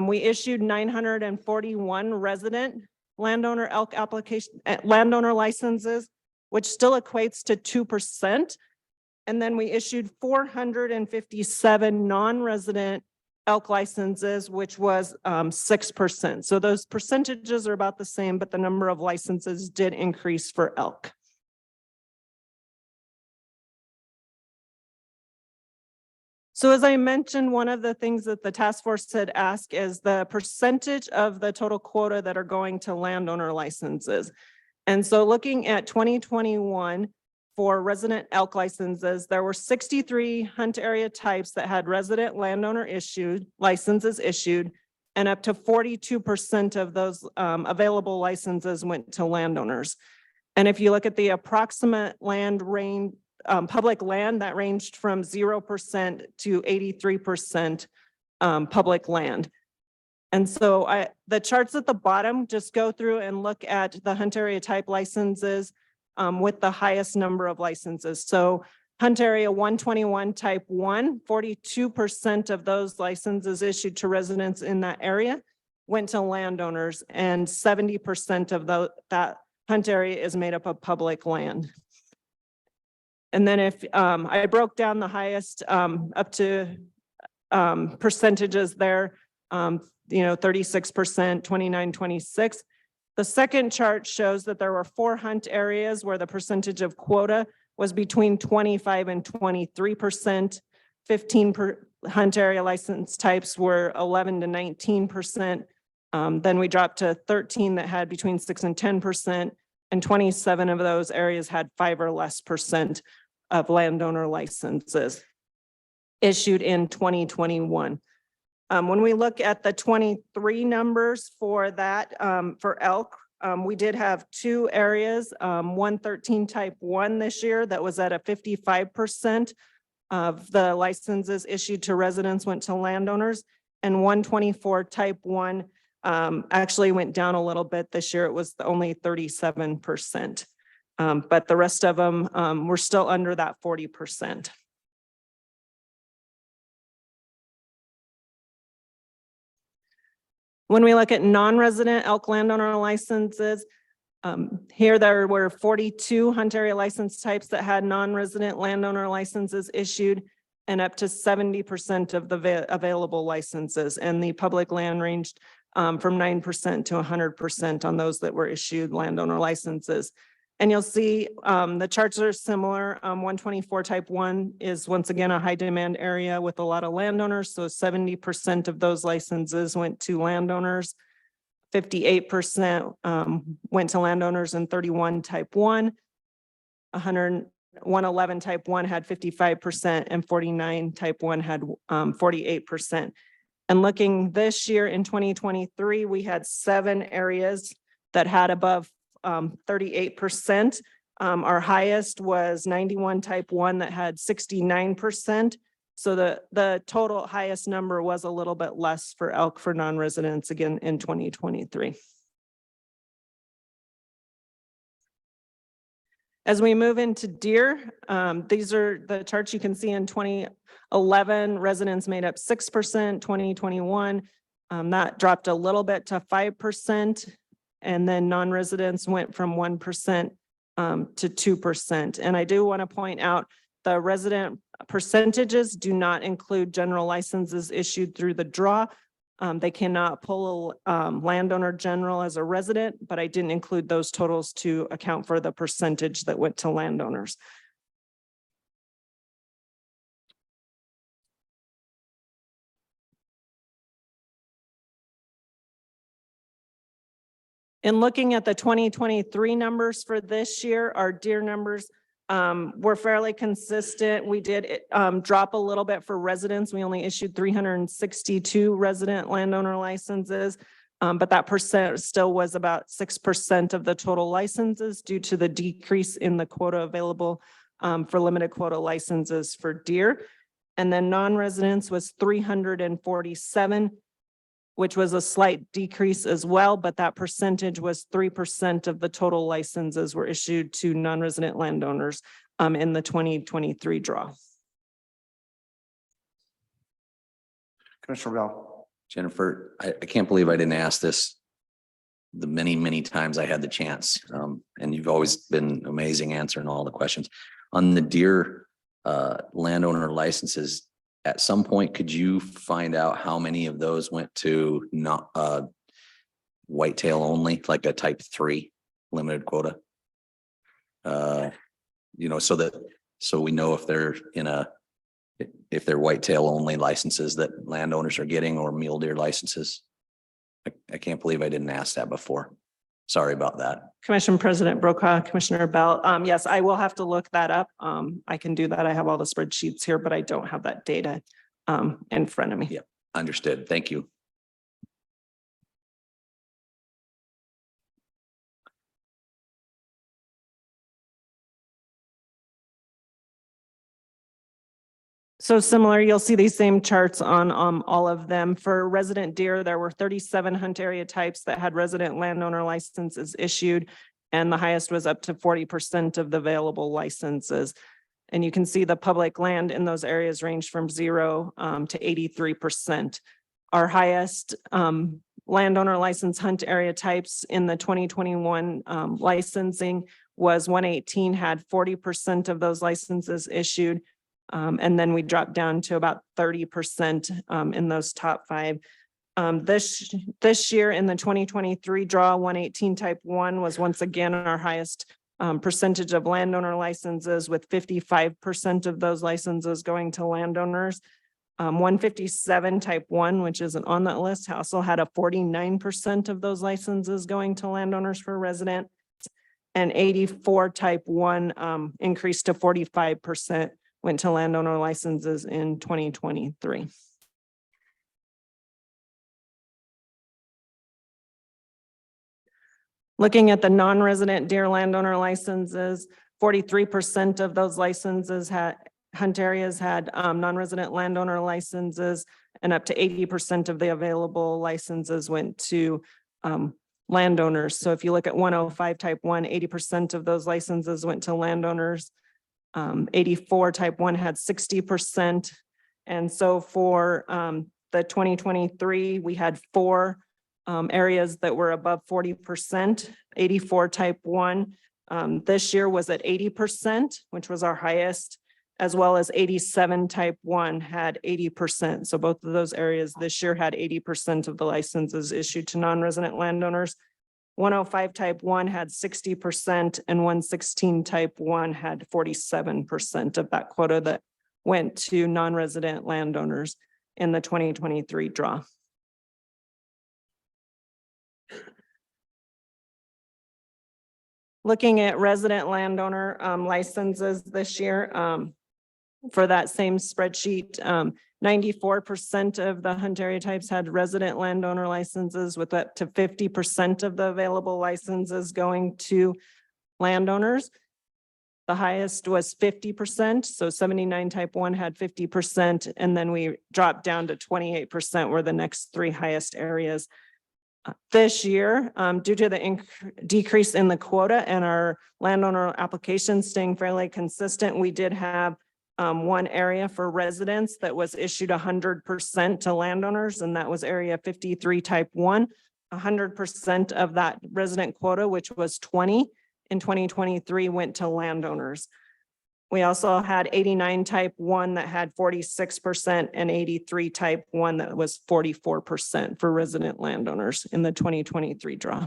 we issued 941 resident landowner elk landowner licenses, which still equates to 2%. And then we issued 457 non-resident elk licenses, which was 6%. So those percentages are about the same, but the number of licenses did increase for elk. So as I mentioned, one of the things that the task force had asked is the percentage of the total quota that are going to landowner licenses. And so looking at 2021, for resident elk licenses, there were 63 hunt area types that had resident landowner licenses issued, and up to 42% of those available licenses went to landowners. And if you look at the approximate land range public land that ranged from 0% to 83% public land. And so the charts at the bottom just go through and look at the hunt area type licenses with the highest number of licenses. So hunt area 121 type 1, 42% of those licenses issued to residents in that area went to landowners, and 70% of that hunt area is made up of public land. And then if I broke down the highest up to percentages there, 36%, 29, 26. The second chart shows that there were 4 hunt areas where the percentage of quota was between 25 and 23%. 15 hunt area license types were 11 to 19%. Then we dropped to 13 that had between 6 and 10%, and 27 of those areas had 5 or less percent of landowner licenses issued in 2021. When we look at the 23 numbers for that, for elk, we did have 2 areas, 113 type 1 this year that was at a 55% of the licenses issued to residents went to landowners, and 124 type 1 actually went down a little bit this year. It was only 37%, but the rest of them were still under that 40%. When we look at non-resident elk landowner licenses, here there were 42 hunt area license types that had non-resident landowner licenses issued, and up to 70% of the available licenses. And the public land ranged from 9% to 100% on those that were issued landowner licenses. And you'll see the charts are similar. 124 type 1 is once again a high demand area with a lot of landowners. So 70% of those licenses went to landowners. 58% went to landowners in 31 type 1. 111 type 1 had 55%, and 49 type 1 had 48%. And looking this year in 2023, we had 7 areas that had above 38%. Our highest was 91 type 1 that had 69%. So the total highest number was a little bit less for elk for non-residents again in 2023. As we move into deer, these are the charts you can see. In 2011, residents made up 6%, 2021, that dropped a little bit to 5%. And then non-residents went from 1% to 2%. And I do want to point out the resident percentages do not include general licenses issued through the draw. They cannot pull a landowner general as a resident, but I didn't include those totals to account for the percentage that went to landowners. In looking at the 2023 numbers for this year, our deer numbers were fairly consistent. We did drop a little bit for residents. We only issued 362 resident landowner licenses, but that percent still was about 6% of the total licenses due to the decrease in the quota available for limited quota licenses for deer. And then non-residents was 347, which was a slight decrease as well, but that percentage was 3% of the total licenses were issued to non-resident landowners in the 2023 draw. Commissioner Bell. Jennifer, I can't believe I didn't ask this the many, many times I had the chance. And you've always been amazing answering all the questions. On the deer landowner licenses, at some point, could you find out how many of those went to not whitetail only, like a type 3 limited quota? So we know if they're if they're whitetail only licenses that landowners are getting, or mule deer licenses. I can't believe I didn't ask that before. Sorry about that. Commission President Brokaw, Commissioner Bell. Yes, I will have to look that up. I can do that. I have all the spreadsheets here, but I don't have that data in front of me. Yep, understood. Thank you. So similar, you'll see these same charts on all of them. For resident deer, there were 37 hunt area types that had resident landowner licenses issued, and the highest was up to 40% of the available licenses. And you can see the public land in those areas ranged from 0 to 83%. Our highest landowner license hunt area types in the 2021 licensing was 118, had 40% of those licenses issued. And then we dropped down to about 30% in those top 5. This year in the 2023 draw, 118 type 1 was once again our highest percentage of landowner licenses, with 55% of those licenses going to landowners. 157 type 1, which isn't on that list, also had a 49% of those licenses going to landowners for resident. And 84 type 1 increased to 45%. Went to landowner licenses in 2023. Looking at the non-resident deer landowner licenses, 43% of those licenses had hunt areas had non-resident landowner licenses, and up to 80% of the available licenses went to landowners. So if you look at 105 type 1, 80% of those licenses went to landowners. 84 type 1 had 60%. And so for the 2023, we had 4 areas that were above 40%. 84 type 1 this year was at 80%, which was our highest, as well as 87 type 1 had 80%. So both of those areas this year had 80% of the licenses issued to non-resident landowners. 105 type 1 had 60%, and 116 type 1 had 47% of that quota that went to non-resident landowners in the 2023 draw. Looking at resident landowner licenses this year, for that same spreadsheet, 94% of the hunt area types had resident landowner licenses, with up to 50% of the available licenses going to landowners. The highest was 50%, so 79 type 1 had 50%, and then we dropped down to 28% were the next 3 highest areas. This year, due to the decrease in the quota and our landowner applications staying fairly consistent, we did have 1 area for residents that was issued 100% to landowners, and that was area 53 type 1. 100% of that resident quota, which was 20 in 2023, went to landowners. We also had 89 type 1 that had 46%, and 83 type 1 that was 44% for resident landowners in the 2023 draw.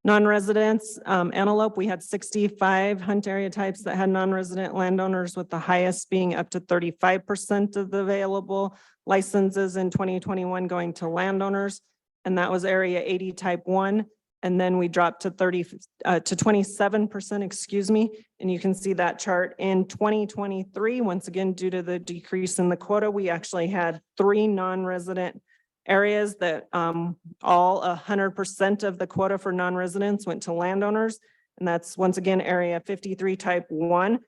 Non-residents, antelope, we had 65 hunt area types that had non-resident landowners, with the highest being up to 35% of the available licenses in 2021 going to landowners. And that was area 80 type 1. And then we dropped to 27%, excuse me. And you can see that chart in 2023, once again, due to the decrease in the quota, we actually had 3 non-resident areas that all 100% of the quota for non-residents went to landowners. And that's once again, area 53 type 1,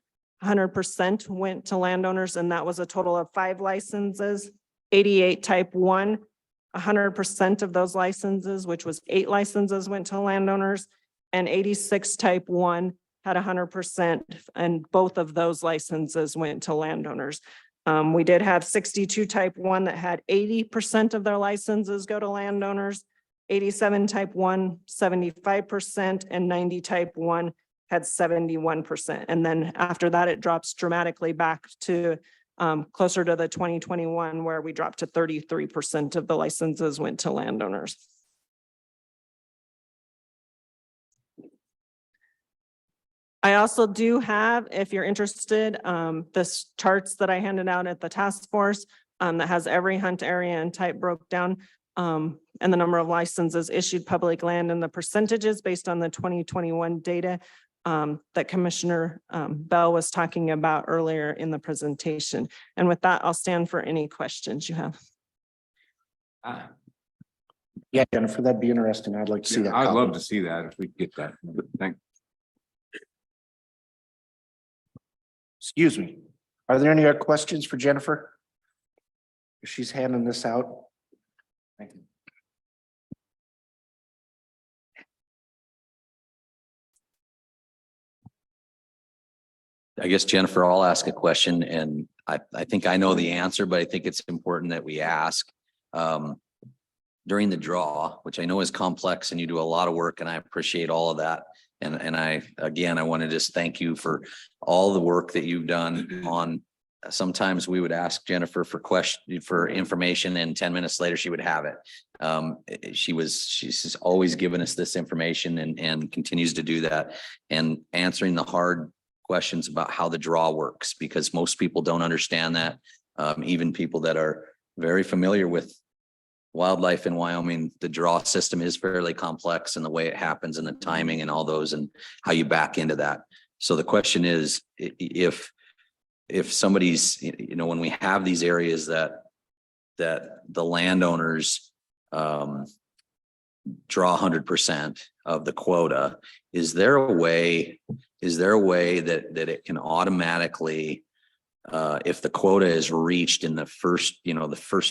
100% went to landowners. And that was a total of 5 licenses. 88 type 1, 100% of those licenses, which was 8 licenses, went to landowners. And 86 type 1 had 100%, and both of those licenses went to landowners. We did have 62 type 1 that had 80% of their licenses go to landowners, 87 type 1, 75%, and 90 type 1 had 71%. And then after that, it drops dramatically back to closer to the 2021, where we dropped to 33% of the licenses went to landowners. I also do have, if you're interested, this charts that I handed out at the task force that has every hunt area and type broke down, and the number of licenses issued public land and the percentages based on the 2021 data that Commissioner Bell was talking about earlier in the presentation. And with that, I'll stand for any questions you have. Yeah, Jennifer, that'd be interesting. I'd like to see that. I'd copy. love to see that if we could get that. Thank Excuse me. Are there any other questions for Jennifer? She's handing this out. Thank you. I guess, Jennifer, I'll ask a question and I think I know the answer, but I think it's important that we ask. During the draw, which I know is complex and you do a lot of work and I appreciate all of that. And I want to just thank you for all the work that you've done on, sometimes we would ask Jennifer for information and 10 minutes later she would have it. She's always given us this information and continues to do that and answering the hard questions about how the draw works, because most people don't understand that. Even people that are very familiar with wildlife in Wyoming, the draw system is fairly complex and the way it happens and the timing and all those and how you back into that. So the question is, if somebody's, when we have these areas that the landowners draw 100% of the quota, is there a way that it can automatically, if the quota is reached in the first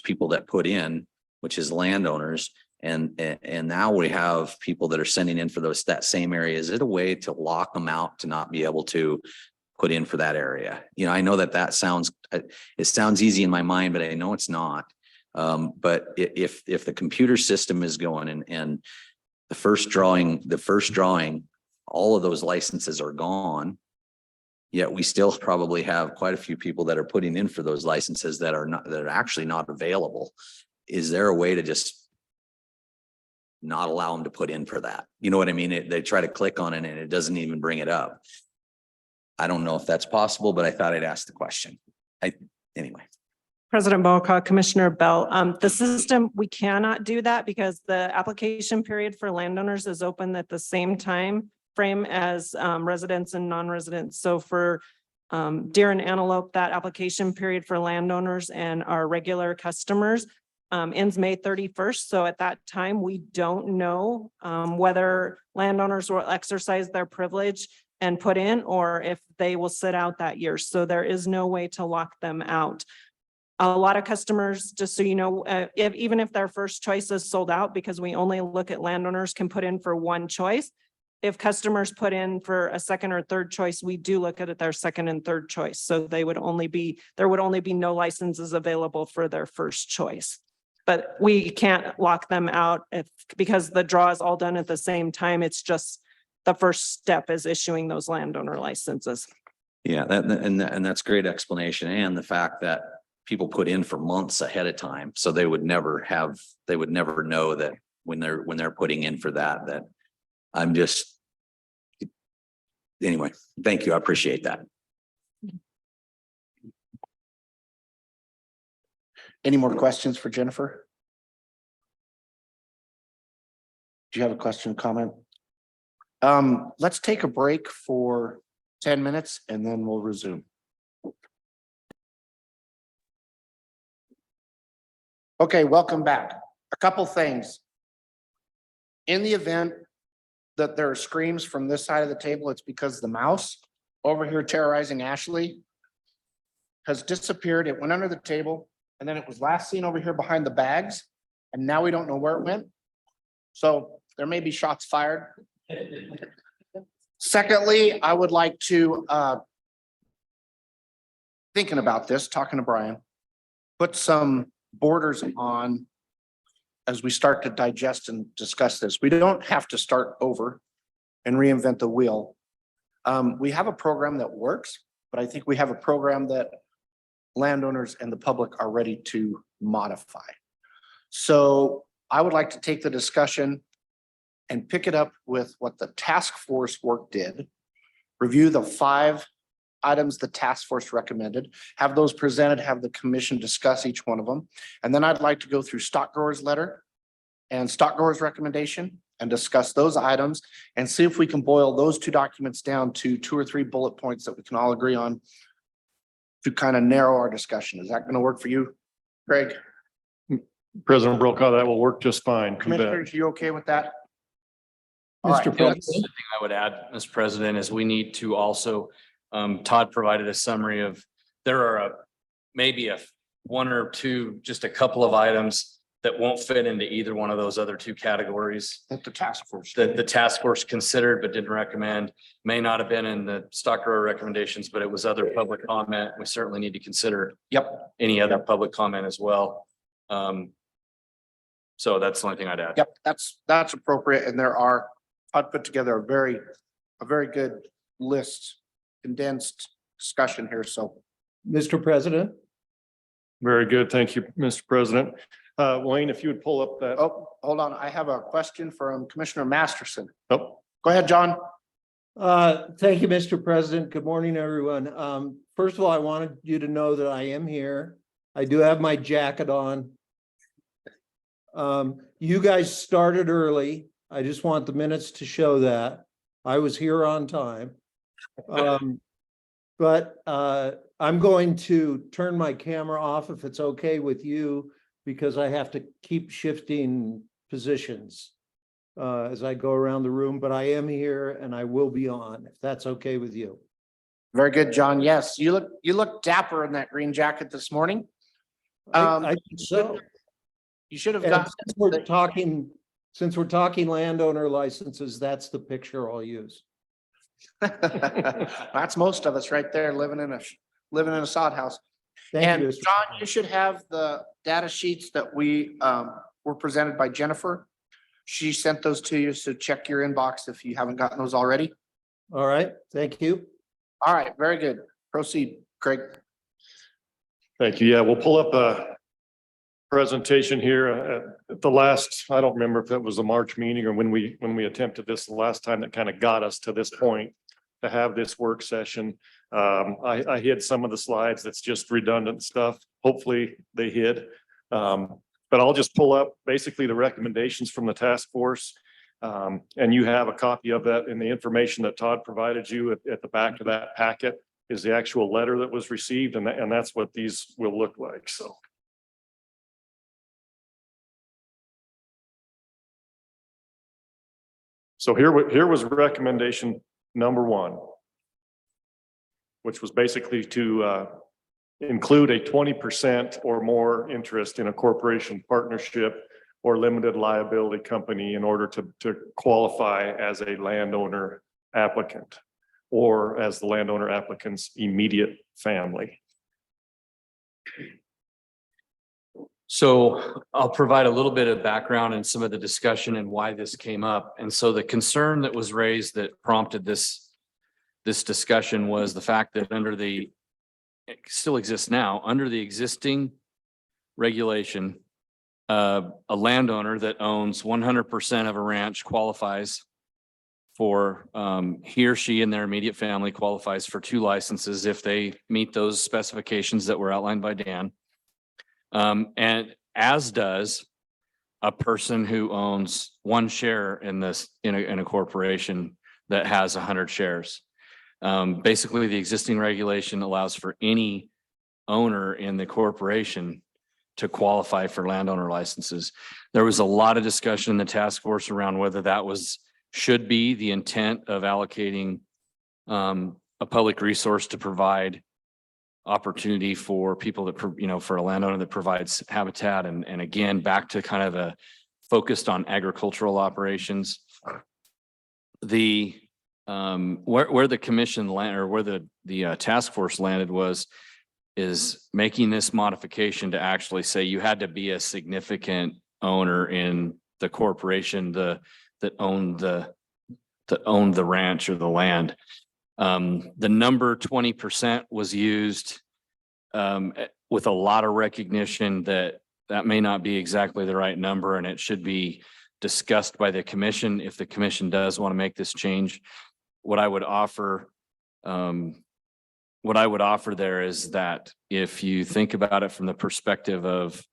people that put in, which is landowners, and now we have people that are sending in for that same area, is it a way to lock them out to not be able to put in for that area? I know that sounds easy in my mind, but I know it's not. But if the computer system is going and the first drawing, all of those licenses are gone, yet we still probably have quite a few people that are putting in for those licenses that are actually not available. Is there a way to just not allow them to put in for that? You know what I mean? They try to click on it and it doesn't even bring it up. I don't know if that's possible, but I thought I'd ask the question. Anyway. President Boca, Commissioner Bell, the system, we cannot do that because the application period for landowners is open at the same time frame as residents and non-residents. So for deer and antelope, that application period for landowners and our regular customers ends May 31st. So at that time, we don't know whether landowners will exercise their privilege and put in, or if they will sit out that year. So there is no way to lock them out. A lot of customers, just so you know, even if their first choice is sold out, because we only look at landowners can put in for one choice. If customers put in for a second or third choice, we do look at their second and third choice. So there would only be no licenses available for their first choice. But we can't lock them out because the draw is all done at the same time. It's just the first step is issuing those landowner licenses. Yeah, and that's great explanation. And the fact that people put in for months ahead of time, so they would never know that when they're putting in for that anyway, thank you. I appreciate that. Any more questions for Jennifer? Do you have a question, comment? Let's take a break for 10 minutes and then we'll resume. Okay, welcome back. A couple things. In the event that there are screams from this side of the table, it's because the mouse over here terrorizing Ashley has disappeared. It went under the table and then it was last seen over here behind the bags. And now we don't know where it went. So there may be shots fired. Secondly, I would like to, thinking about this, talking to Brian, put some borders on as we start to digest and discuss this. We don't have to start over and reinvent the wheel. We have a program that works, but I think we have a program that landowners and the public are ready to modify. So I would like to take the discussion and pick it up with what the task force work did, review the 5 items the task force recommended, have those presented, have the commission discuss each one of them. And then I'd like to go through stock growers letter and stock growers recommendation and discuss those items and see if we can boil those 2 documents down to 2 or 3 bullet points that we can all agree on to kind of narrow our discussion. Is that going to work for you, Craig? President Brokaw, that will work just fine. You bet. Commissioners, you okay with that? All right, The only thing I would add, Mr. President, is we need to also Todd provided a summary of, there are maybe one or two, just a couple of items that won't fit into either one of those other two categories That the task force. that the task force considered but didn't recommend. May not have been in the stock grower recommendations, but it was other public comment. We certainly need to consider any other public comment as well. So that's the only thing I'd add. Yep, that's appropriate. And I'd put together a very good list, condensed discussion here. So Mr. President, Very good. Thank you, Mr. President. Wayne, if you would pull up that. oh, hold on. I have a question from Commissioner Masterson. Oh, Go ahead, John. thank you, Mr. President. Good morning, everyone. First of all, I wanted you to know that I am here. I do have my jacket on. You guys started early. I just want the minutes to show that. I was here on time. But I'm going to turn my camera off if it's okay with you, because I have to keep shifting positions as I go around the room, but I am here and I will be on, if that's okay with you. Very good, John. Yes, you look dapper in that green jacket this morning. I think so. You should have And got. since we're talking landowner licenses, that's the picture I'll use. That's most of us right there living in a sod house. Thank And you. John, you should have the data sheets that we were presented by Jennifer. She sent those to you, so check your inbox if you haven't gotten those already. All right, thank you. All right, very good. Proceed, Craig. thank you. Yeah, we'll pull up a presentation here at the last, I don't remember if that was the March meeting or when we attempted this the last time, that kind of got us to this point to have this work session. I hid some of the slides. That's just redundant stuff. Hopefully they hid. But I'll just pull up basically the recommendations from the task force. And you have a copy of that in the information that Todd provided you at the back of that packet is the actual letter that was received, and that's what these will look like. So here was recommendation number one, which was basically to include a 20% or more interest in a corporation, partnership, or limited liability company in order to qualify as a landowner applicant or as the landowner applicant's immediate family. So I'll provide a little bit of background and some of the discussion and why this came up. And so the concern that was raised that prompted this discussion was the fact that it still exists now, under the existing regulation, a landowner that owns 100% of a ranch qualifies for, he or she and their immediate family qualifies for 2 licenses if they meet those specifications that were outlined by Dan. And as does a person who owns 1 share in a corporation that has 100 shares. Basically, the existing regulation allows for any owner in the corporation to qualify for landowner licenses. There was a lot of discussion in the task force around whether that should be the intent of allocating a public resource to provide opportunity for people that, for a landowner that provides habitat. And again, back to kind of a focused on agricultural operations. Where the commission land or where the task force landed is making this modification to actually say you had to be a significant owner in the corporation that owned the ranch or the land. The number 20% was used with a lot of recognition that may not be exactly the right number, and it should be discussed by the commission if the commission does want to make this change. What I would offer there is that if you think about it from the perspective of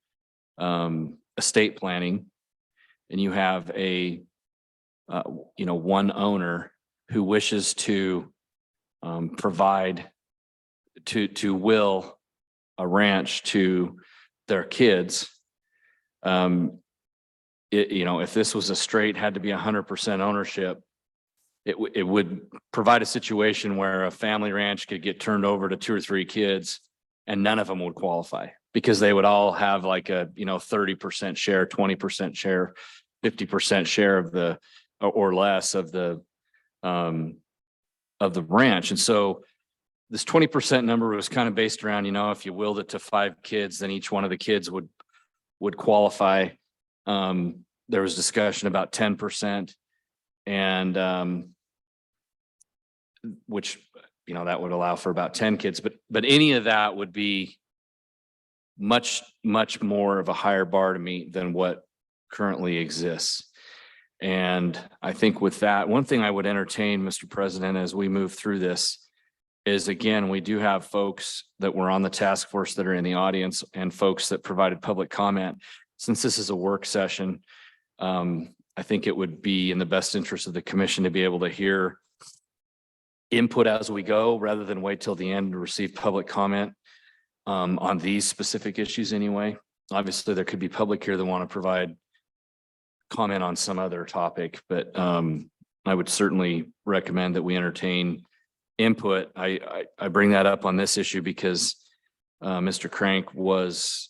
estate planning, and you have one owner who wishes to provide to will a ranch to their kids, if this was a straight had to be 100% ownership, it would provide a situation where a family ranch could get turned over to 2 or 3 kids and none of them would qualify because they would all have like a, 30% share, 20% share, 50% share of the, or less of the ranch. And so this 20% number was kind of based around, if you willed it to 5 kids, then each one of the kids would qualify. There was discussion about 10% and which, that would allow for about 10 kids, but any of that would be much more of a higher bar to meet than what currently exists. And I think with that, one thing I would entertain, Mr. President, as we move through this is, again, we do have folks that were on the task force that are in the audience and folks that provided public comment. Since this is a work session, I think it would be in the best interest of the commission to be able to hear input as we go, rather than wait till the end to receive public comment on these specific issues anyway. Obviously, there could be public here that want to provide comment on some other topic, but I would certainly recommend that we entertain input. I bring that up on this issue because Mr. Crank was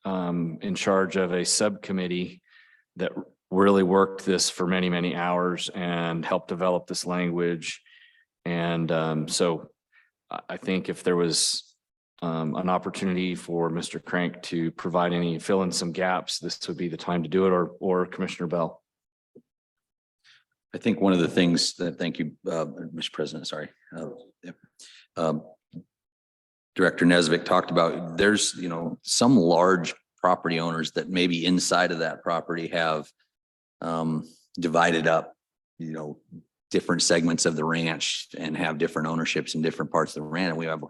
in charge of a subcommittee that really worked this for many, many hours and helped develop this language. And so I think if there was an opportunity for Mr. Crank to provide fill in some gaps, this would be the time to do it, or Commissioner Bell. I think one of the things that, thank you, Mr. President, sorry. Director Nesvik talked about, there's, some large property owners that maybe inside of that property have divided up, different segments of the ranch and have different ownerships in different parts of the ranch. And we have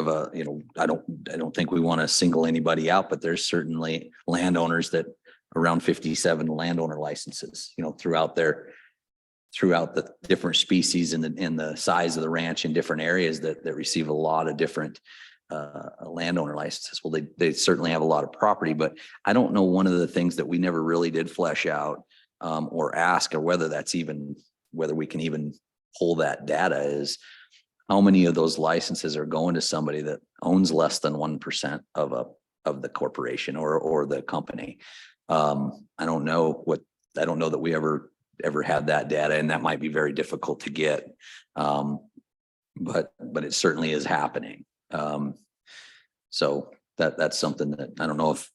a, I don't think we want to single anybody out, but there's certainly landowners that around 57 landowner licenses, throughout the different species and the size of the ranch in different areas that receive a lot of different landowner licenses. Well, they certainly have a lot of property, but I don't know, one of the things that we never really did flesh out or ask, or whether we can even pull that data, is how many of those licenses are going to somebody that owns less than 1% of the corporation or the company. I don't know that we ever had that data, and that might be very difficult to get. But it certainly is happening. So that's something that I don't know if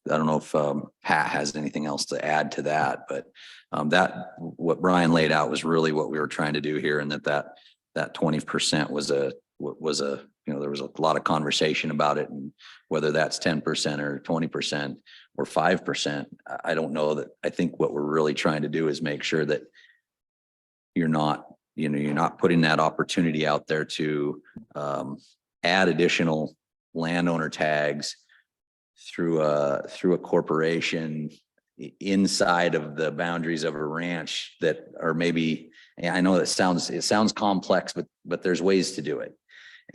Pat has anything else to add to that, but that what Brian laid out was really what we were trying to do here, and that 20% was a there was a lot of conversation about it, and whether that's 10% or 20% or 5%, I don't know. That I think what we're really trying to do is make sure that you're not putting that opportunity out there to add additional landowner tags through a corporation inside of the boundaries of a ranch that are maybe, I know it sounds complex, but there's ways to do it.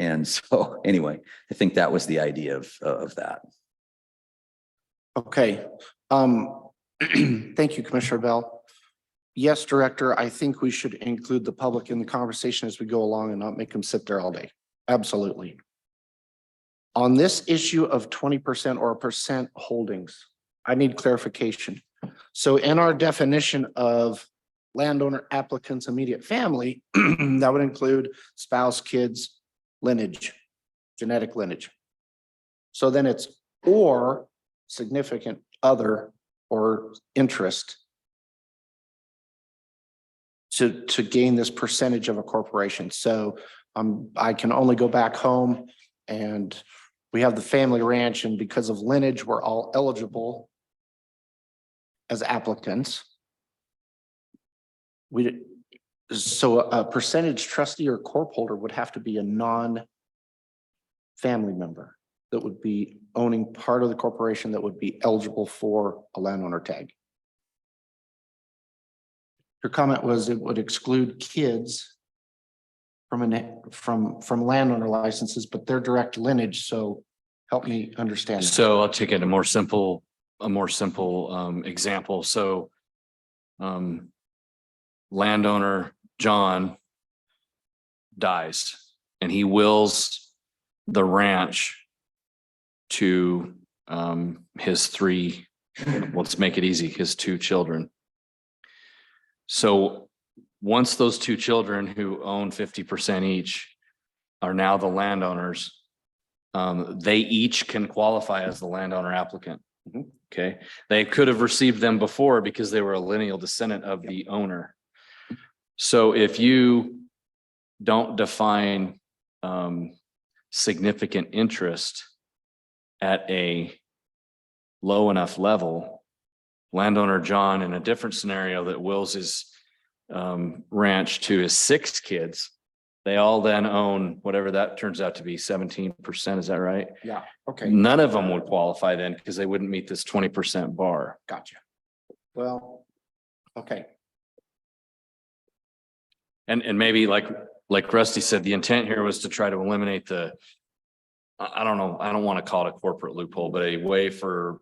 And so anyway, I think that was the idea of that. Okay. Thank you, Commissioner Bell. Yes, Director, I think we should include the public in the conversation as we go along and not make them sit there all day. Absolutely. On this issue of 20% or % holdings, I need clarification. So in our definition of landowner, applicants, immediate family, that would include spouse, kids, lineage, genetic lineage. So then it's or significant other or interest to gain this percentage of a corporation. So I can only go back home and we have the family ranch, and because of lineage, we're all eligible as applicants. So a percentage trustee or corp holder would have to be a non-family member that would be owning part of the corporation that would be eligible for a landowner tag. Your comment was it would exclude kids from landowner licenses, but they're direct lineage. So help me understand that. So I'll take it a more simple example. So landowner John dies and he wills the ranch to his three, let's make it easy, his two children. So once those two children who own 50% each are now the landowners, they each can qualify as the landowner applicant. Okay, they could have received them before because they were a lineal descendant of the owner. So if you don't define significant interest at a low enough level, landowner John, in a different scenario that wills his ranch to his 6 kids, they all then own whatever that turns out to be, 17%. Is that right? Yeah, okay, None of them would qualify then because they wouldn't meet this 20% bar. gotcha. Well, okay, And maybe like Rusty said, the intent here was to try to eliminate I don't know, I don't want to call it a corporate loophole, but a way for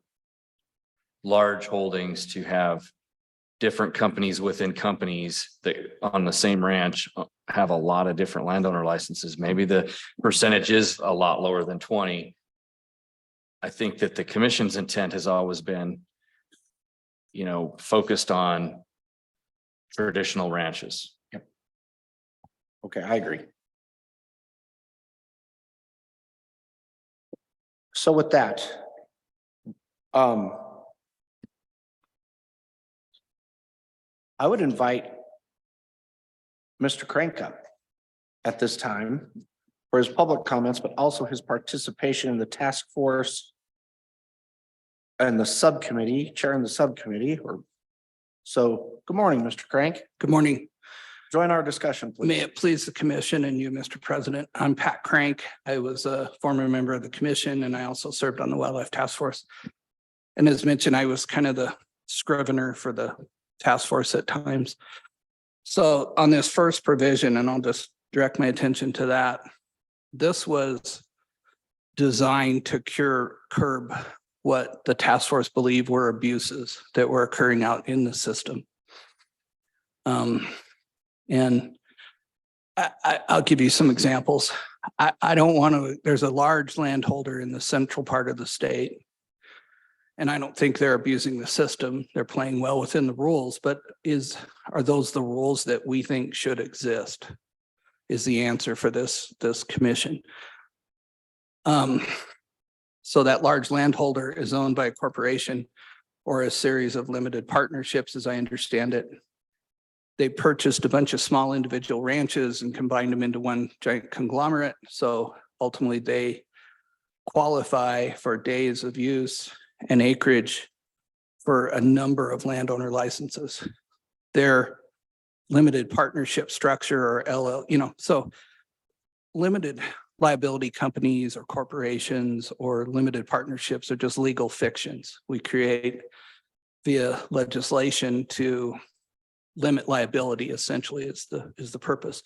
large holdings to have different companies within companies that on the same ranch have a lot of different landowner licenses. Maybe the percentage is a lot lower than 20. I think that the commission's intent has always been, focused on traditional ranches. okay, I agree. So with that, I would invite Mr. Crank up at this time for his public comments, but also his participation in the task force and the subcommittee, chairing the subcommittee. So, good morning, Mr. Crank. Good morning. Join our discussion, May please. it please the commission and you, Mr. President. I'm Pat Crank. I was a former member of the commission and I also served on the Wildlife Task Force. And as mentioned, I was kind of the scrivener for the task force at times. So on this first provision, and I'll just direct my attention to that, this was designed to curb what the task force believed were abuses that were occurring out in the system. And I'll give you some examples. I don't want to, there's a large landholder in the central part of the state. And I don't think they're abusing the system. They're playing well within the rules, but are those the rules that we think should exist? Is the answer for this commission. So that large landholder is owned by a corporation or a series of limited partnerships, as I understand it. They purchased a bunch of small individual ranches and combined them into one giant conglomerate. So ultimately they qualify for days of use and acreage for a number of landowner licenses. Their limited partnership structure or so limited liability companies or corporations or limited partnerships are just legal fictions we create via legislation to limit liability, essentially is the purpose.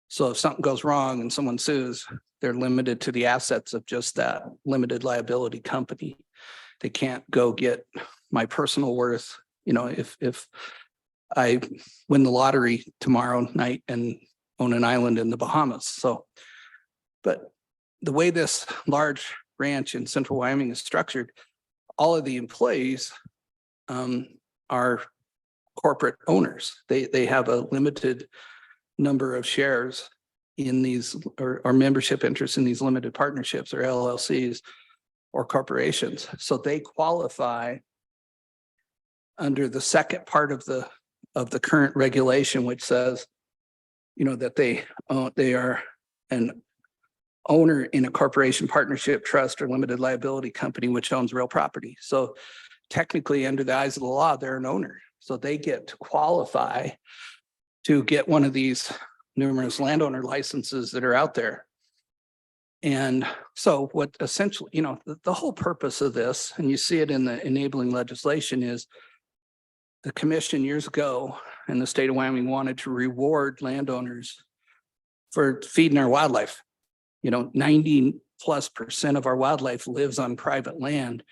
So if something goes wrong and someone sues, they're limited to the assets of just that limited liability company. They can't go get my personal worth, if I win the lottery tomorrow night and own an island in the Bahamas. So, but the way this large ranch in central Wyoming is structured, all of the employees are corporate owners. They have a limited number of shares in these or membership interests in these limited partnerships or LLCs or corporations. So they qualify under the second part of the current regulation, which says, that they are an owner in a corporation, partnership, trust, or limited liability company, which owns real property. So technically, under the eyes of the law, they're an owner. So they get to qualify to get one of these numerous landowner licenses that are out there. And so what essentially, the whole purpose of this, and you see it in the enabling legislation, is the commission years ago in the state of Wyoming wanted to reward landowners for feeding our wildlife. 90+% of our wildlife lives on private land,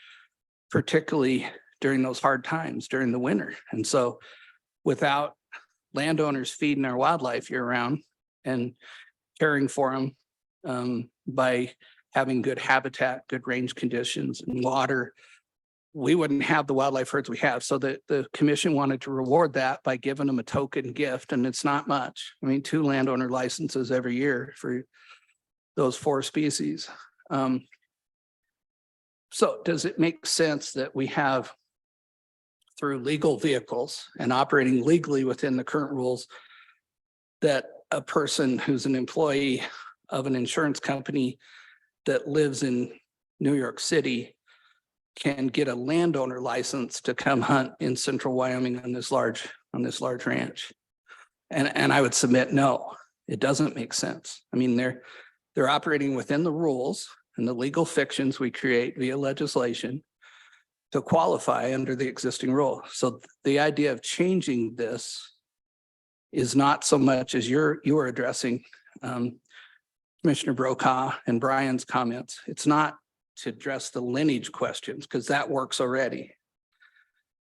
particularly during those hard times during the winter. And so without landowners feeding our wildlife year round and caring for them by having good habitat, good range conditions and water, we wouldn't have the wildlife herds we have. So the commission wanted to reward that by giving them a token gift, and it's not much. I mean, 2 landowner licenses every year for those 4 species. So does it make sense that we have, through legal vehicles and operating legally within the current rules, that a person who's an employee of an insurance company that lives in New York City can get a landowner license to come hunt in central Wyoming on this large ranch? And I would submit, no, it doesn't make sense. I mean, they're operating within the rules and the legal fictions we create via legislation to qualify under the existing rule. So the idea of changing this is not so much as you are addressing Commissioner Brokaw and Brian's comments. It's not to address the lineage questions, because that works already.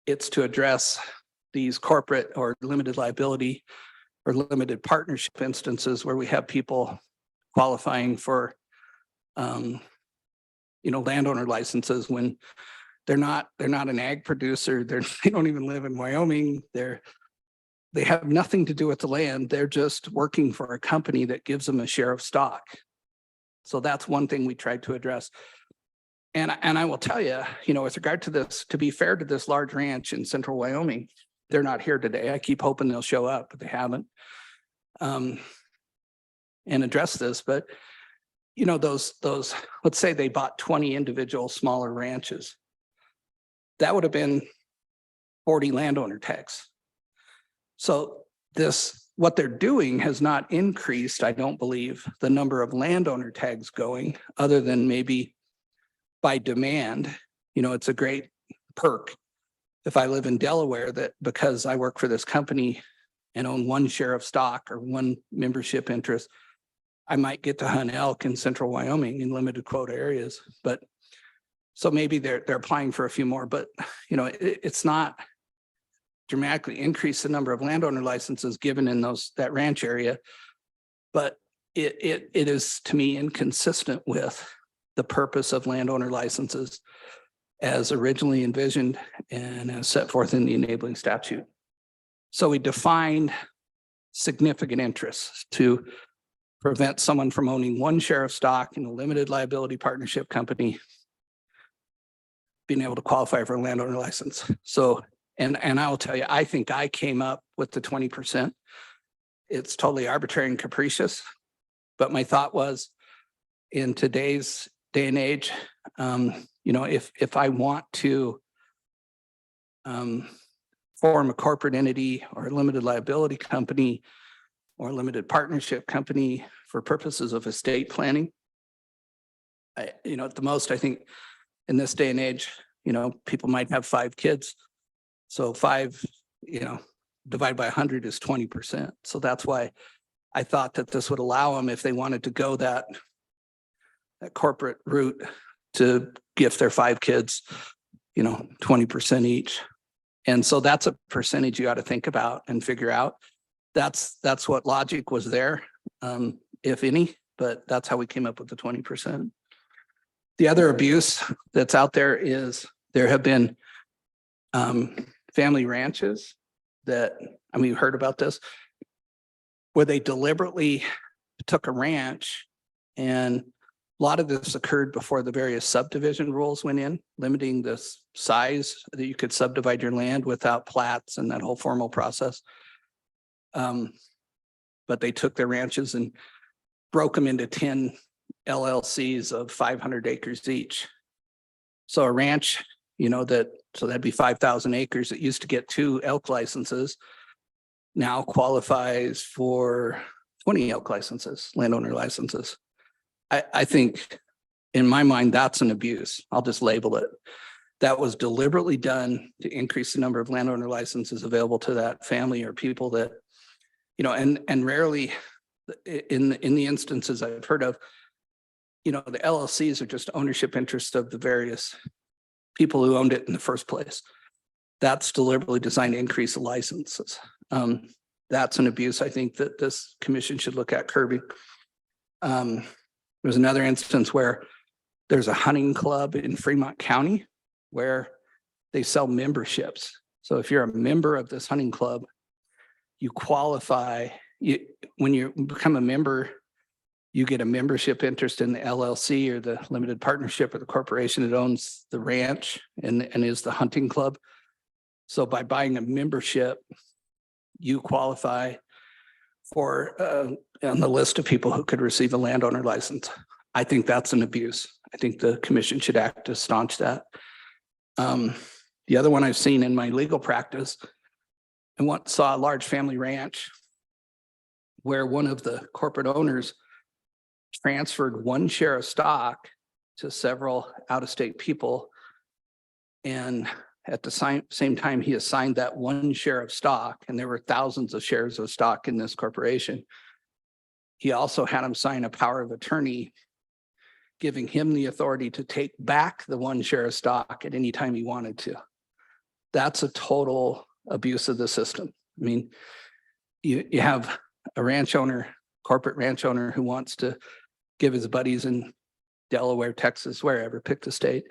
It's to address these corporate or limited liability or limited partnership instances where we have people qualifying for landowner licenses when they're not an ag producer. They don't even live in Wyoming. They have nothing to do with the land. They're just working for a company that gives them a share of stock. So that's one thing we tried to address. And I will tell you, with regard to this, to be fair to this large ranch in central Wyoming, they're not here today. I keep hoping they'll show up, but they haven't. And address this, but those, let's say they bought 20 individual smaller ranches. That would have been 40 landowner tags. So what they're doing has not increased, I don't believe, the number of landowner tags going, other than maybe by demand. It's a great perk if I live in Delaware, that because I work for this company and own 1 share of stock or 1 membership interest, I might get to hunt elk in central Wyoming in limited quota areas. But so maybe they're applying for a few more, but it's not dramatically increase the number of landowner licenses given in that ranch area. But it is, to me, inconsistent with the purpose of landowner licenses as originally envisioned and as set forth in the enabling statute. So we defined significant interests to prevent someone from owning 1 share of stock in a limited liability partnership company being able to qualify for a landowner license. So, and I will tell you, I think I came up with the 20%. It's totally arbitrary and capricious, but my thought was, in today's day and age, if I want to form a corporate entity or a limited liability company or a limited partnership company for purposes of estate planning, at the most, I think in this day and age, people might have 5 kids. So 5, divided by 100 is 20%. So that's why I thought that this would allow them, if they wanted to go that corporate route, to gift their 5 kids, 20% each. And so that's a percentage you ought to think about and figure out. That's what logic was there, if any, but that's how we came up with the 20%. The other abuse that's out there is there have been family ranches that, you heard about this, where they deliberately took a ranch, and a lot of this occurred before the various subdivision rules went in, limiting the size that you could subdivide your land without plats and that whole formal process. But they took their ranches and broke them into 10 LLCs of 500 acres each. So a ranch, so that'd be 5,000 acres. It used to get 2 elk licenses, now qualifies for 20 elk licenses, landowner licenses. I think, in my mind, that's an abuse. I'll just label it. That was deliberately done to increase the number of landowner licenses available to that family or people that, and rarely in the instances I've heard of, the LLCs are just ownership interest of the various people who owned it in the first place. That's deliberately designed to increase the licenses. That's an abuse I think that this commission should look at curbing. There's another instance where there's a hunting club in Fremont County where they sell memberships. So if you're a member of this hunting club, you qualify, when you become a member, you get a membership interest in the LLC or the limited partnership or the corporation that owns the ranch and is the hunting club. So by buying a membership, you qualify for on the list of people who could receive a landowner license. I think that's an abuse. I think the commission should act to staunch that. The other one I've seen in my legal practice, I once saw a large family ranch where one of the corporate owners transferred one share of stock to several out-of-state people. And at the same time, he assigned that one share of stock, and there were thousands of shares of stock in this corporation. He also had him sign a power of attorney, giving him the authority to take back the one share of stock at any time he wanted to. That's a total abuse of the system. I mean, you have a ranch owner, corporate ranch owner who wants to give his buddies in Delaware, Texas, wherever, pick the state,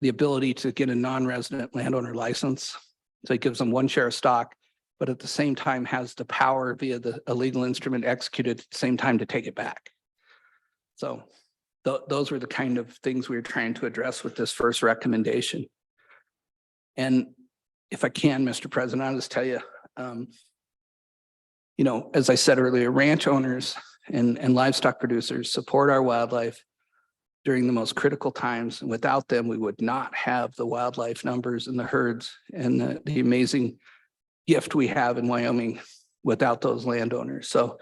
the ability to get a non-resident landowner license. So he gives them one share of stock, but at the same time has the power via the illegal instrument executed at the same time to take it back. So those were the kind of things we were trying to address with this first recommendation. And if I can, Mr. President, I'll just tell you, as I said earlier, ranch owners and livestock producers support our wildlife during the most critical times. And without them, we would not have the wildlife numbers and the herds and the amazing gift we have in Wyoming without those landowners. So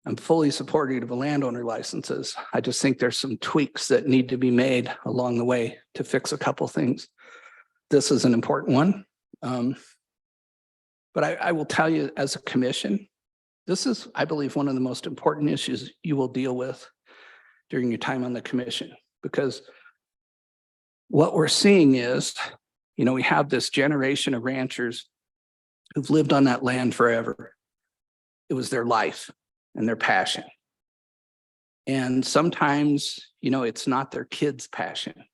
I'm fully supportive of the landowner licenses. I just think there's some tweaks that need to be made along the way to fix a couple things. This is an important one. But I will tell you, as a commission, this is, I believe, one of the most important issues you will deal with during your time on the commission, because what we're seeing is, we have this generation of ranchers who've lived on that land forever. It was their life and their passion. And sometimes, it's not their kids' passion.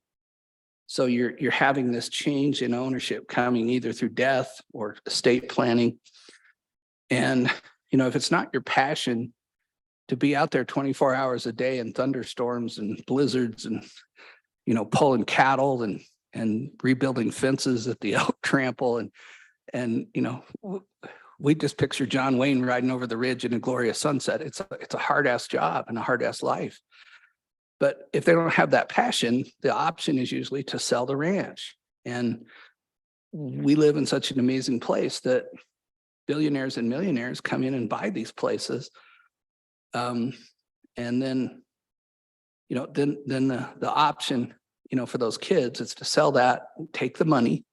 So you're having this change in ownership coming either through death or estate planning. And, if it's not your passion to be out there 24 hours a day in thunderstorms and blizzards and, pulling cattle and rebuilding fences at the elk trample and we just picture John Wayne riding over the ridge in a glorious sunset. It's a hard ass job and a hard ass life. But if they don't have that passion, the option is usually to sell the ranch. And we live in such an amazing place that billionaires and millionaires come in and buy these places. And then, then the option, for those kids is to sell that, take the money.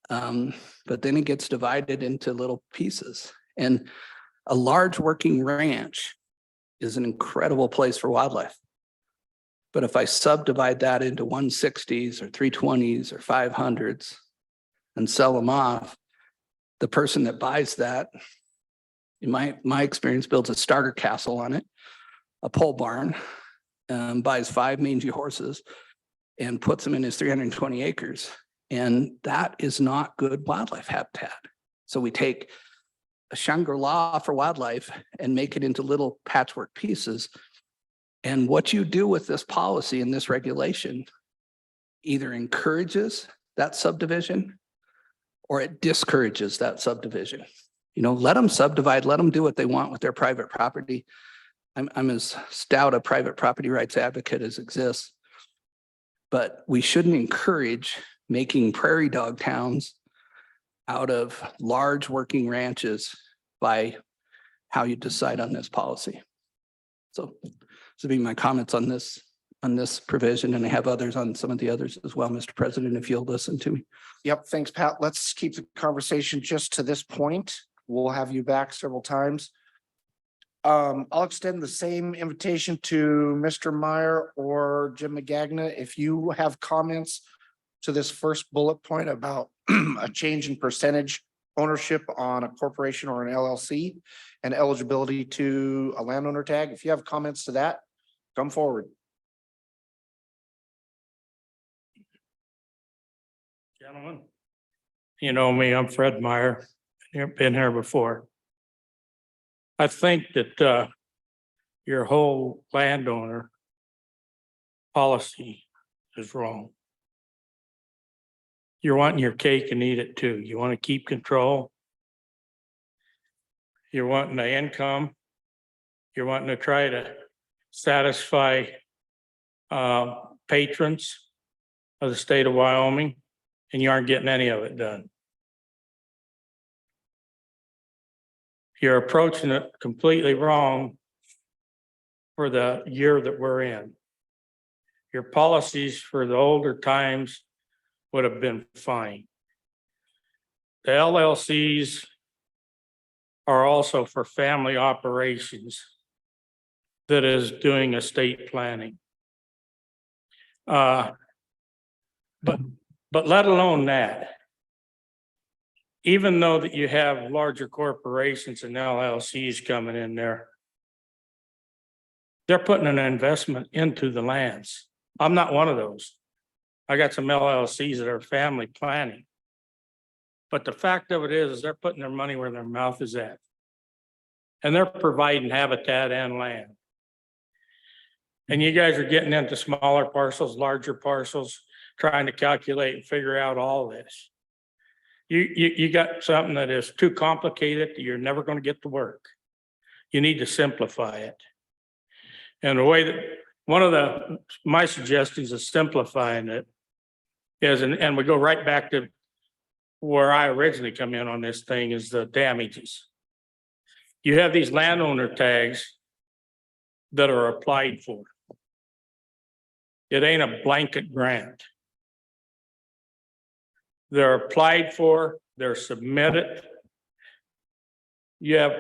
But then it gets divided into little pieces. And a large working ranch is an incredible place for wildlife. But if I subdivide that into 160s or 320s or 500s and sell them off, the person that buys that, in my experience, builds a starter castle on it, a pole barn, buys 5 mangy horses and puts them in his 320 acres. And that is not good wildlife habitat. So we take a Shangri-La for wildlife and make it into little patchwork pieces. And what you do with this policy and this regulation either encourages that subdivision or it discourages that subdivision. Let them subdivide, let them do what they want with their private property. I'm as stout a private property rights advocate as exists, but we shouldn't encourage making prairie dog towns out of large working ranches by how you decide on this policy. So this will be my comments on this provision, and I have others on some of the others as well, Mr. President, if you'll listen to me. Yep, thanks, Pat. Let's keep the conversation just to this point. We'll have you back several times. I'll extend the same invitation to Mr. Meyer or Jim McGagna. If you have comments to this first bullet point about a change in percentage ownership on a corporation or an LLC and eligibility to a landowner tag. If you have comments to that, come forward. Gentlemen, you know me, I'm Fred Meyer. I've been here before. I think that your whole landowner policy is wrong. You're wanting your cake and eat it too. You want to keep control. You're wanting the income. You're wanting to try to satisfy patrons of the state of Wyoming, and you aren't getting any of it done. You're approaching it completely wrong for the year that we're in. Your policies for the older times would have been fine. The LLCs are also for family operations that is doing estate planning. But let alone that, even though that you have larger corporations and LLCs coming in there, they're putting an investment into the lands. I'm not one of those. I got some LLCs that are family planning. But the fact of it is they're putting their money where their mouth is at. And they're providing habitat and land. And you guys are getting into smaller parcels, larger parcels, trying to calculate and figure out all this. You got something that is too complicated that you're never going to get to work. You need to simplify it. And the way that one of my suggestions of simplifying it is, and we go right back to where I originally come in on this thing, is the damages. You have these landowner tags that are applied for. It ain't a blanket grant. They're applied for, they're submitted. You have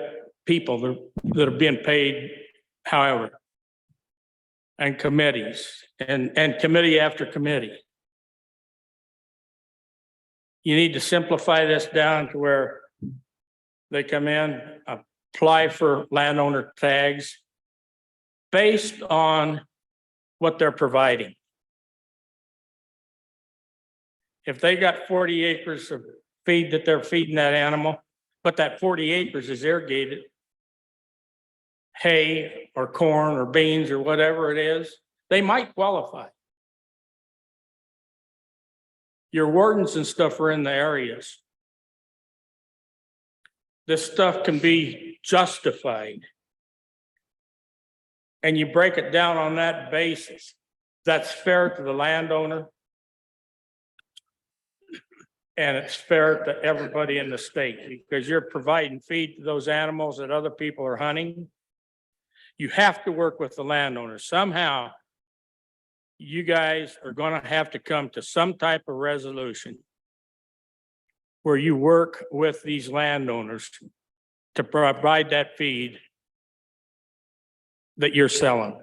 people that are being paid however, and committees and committee after committee. You need to simplify this down to where they come in, apply for landowner tags based on what they're providing. If they got 40 acres of feed that they're feeding that animal, but that 40 acres is irrigated, hay or corn or beans or whatever it is, they might qualify. Your wardens and stuff are in the areas. This stuff can be justified. And you break it down on that basis. That's fair to the landowner. And it's fair to everybody in the state because you're providing feed to those animals that other people are hunting. You have to work with the landowner. Somehow, you guys are going to have to come to some type of resolution where you work with these landowners to provide that feed that you're selling.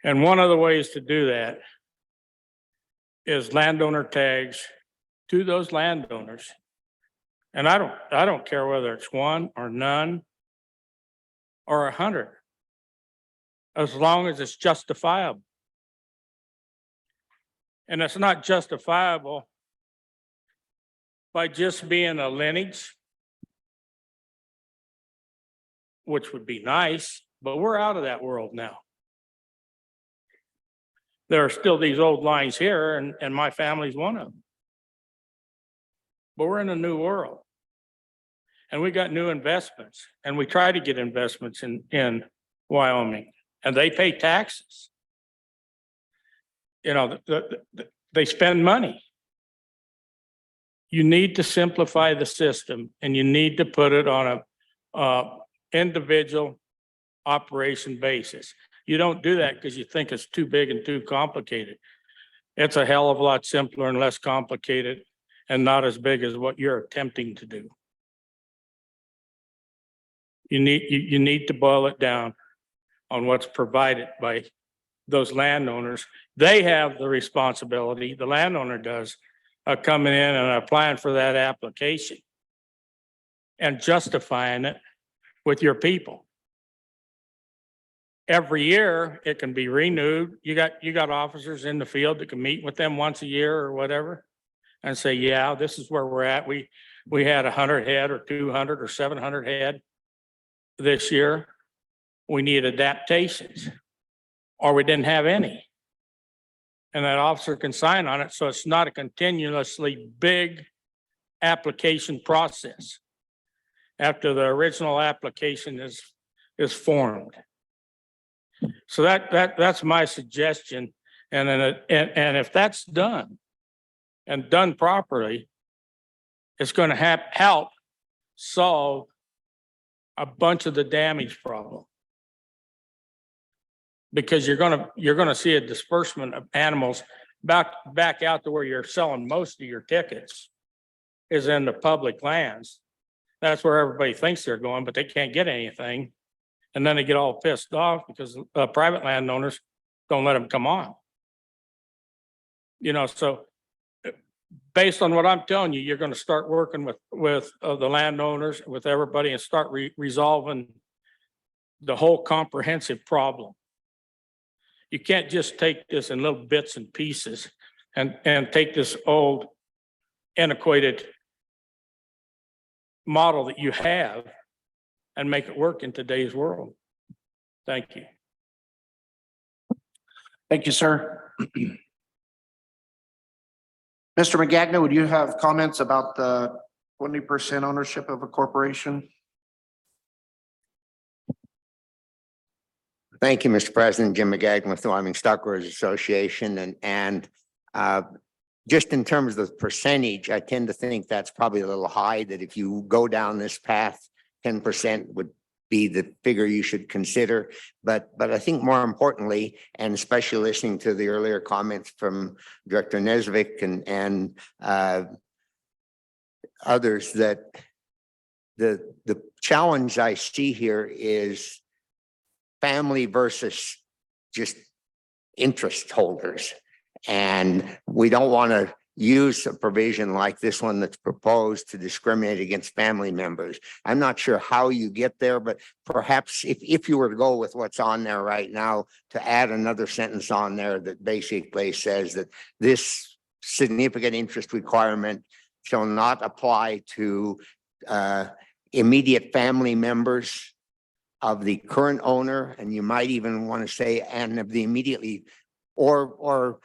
And one of the ways to do that is landowner tags to those landowners. And I don't care whether it's one or none or 100, as long as it's justifiable. And it's not justifiable by just being a lineage, which would be nice, but we're out of that world now. There are still these old lines here, and my family's one of them. But we're in a new world. And we got new investments, and we try to get investments in Wyoming, and they pay taxes. You know, they spend money. You need to simplify the system, and you need to put it on a individual operation basis. You don't do that because you think it's too big and too complicated. It's a hell of a lot simpler and less complicated and not as big as what you're attempting to do. You need to boil it down on what's provided by those landowners. They have the responsibility, the landowner does, coming in and applying for that application and justifying it with your people. Every year, it can be renewed. You got officers in the field that can meet with them once a year or whatever and say, yeah, this is where we're at. We had 100 head or 200 or 700 head this year. We need adaptations, or we didn't have any. And that officer can sign on it, so it's not a continuously big application process after the original application is formed. So that's my suggestion. And then, and if that's done and done properly, it's going to help solve a bunch of the damage problem. Because you're gonna see a disbursement of animals back out to where you're selling most of your tickets is in the public lands. That's where everybody thinks they're going, but they can't get anything. And then they get all pissed off because private landowners don't let them come on. You know, so based on what I'm telling you, you're gonna start working with the landowners, with everybody, and start resolving the whole comprehensive problem. You can't just take this in little bits and pieces and take this old antiquated model that you have and make it work in today's world. Thank you. Thank you, sir. Mr. McGagnon, would you have comments about the 20% ownership of a corporation? Thank you, Mr. President. Jim McGagnon with the Wyoming Stockgrowers Association. And just in terms of the percentage, I tend to think that's probably a little high, that if you go down this path, 10% would be the figure you should consider. But I think more importantly, and especially listening to the earlier comments from Director Nesvik and others, that the challenge I see here is family versus just interest holders. And we don't want to use a provision like this one that's proposed to discriminate against family members. I'm not sure how you get there, but perhaps if you were to go with what's on there right now, to add another sentence on there that basically says that this significant interest requirement shall not apply to immediate family members of the current owner, and you might even want to say, and of the immediately or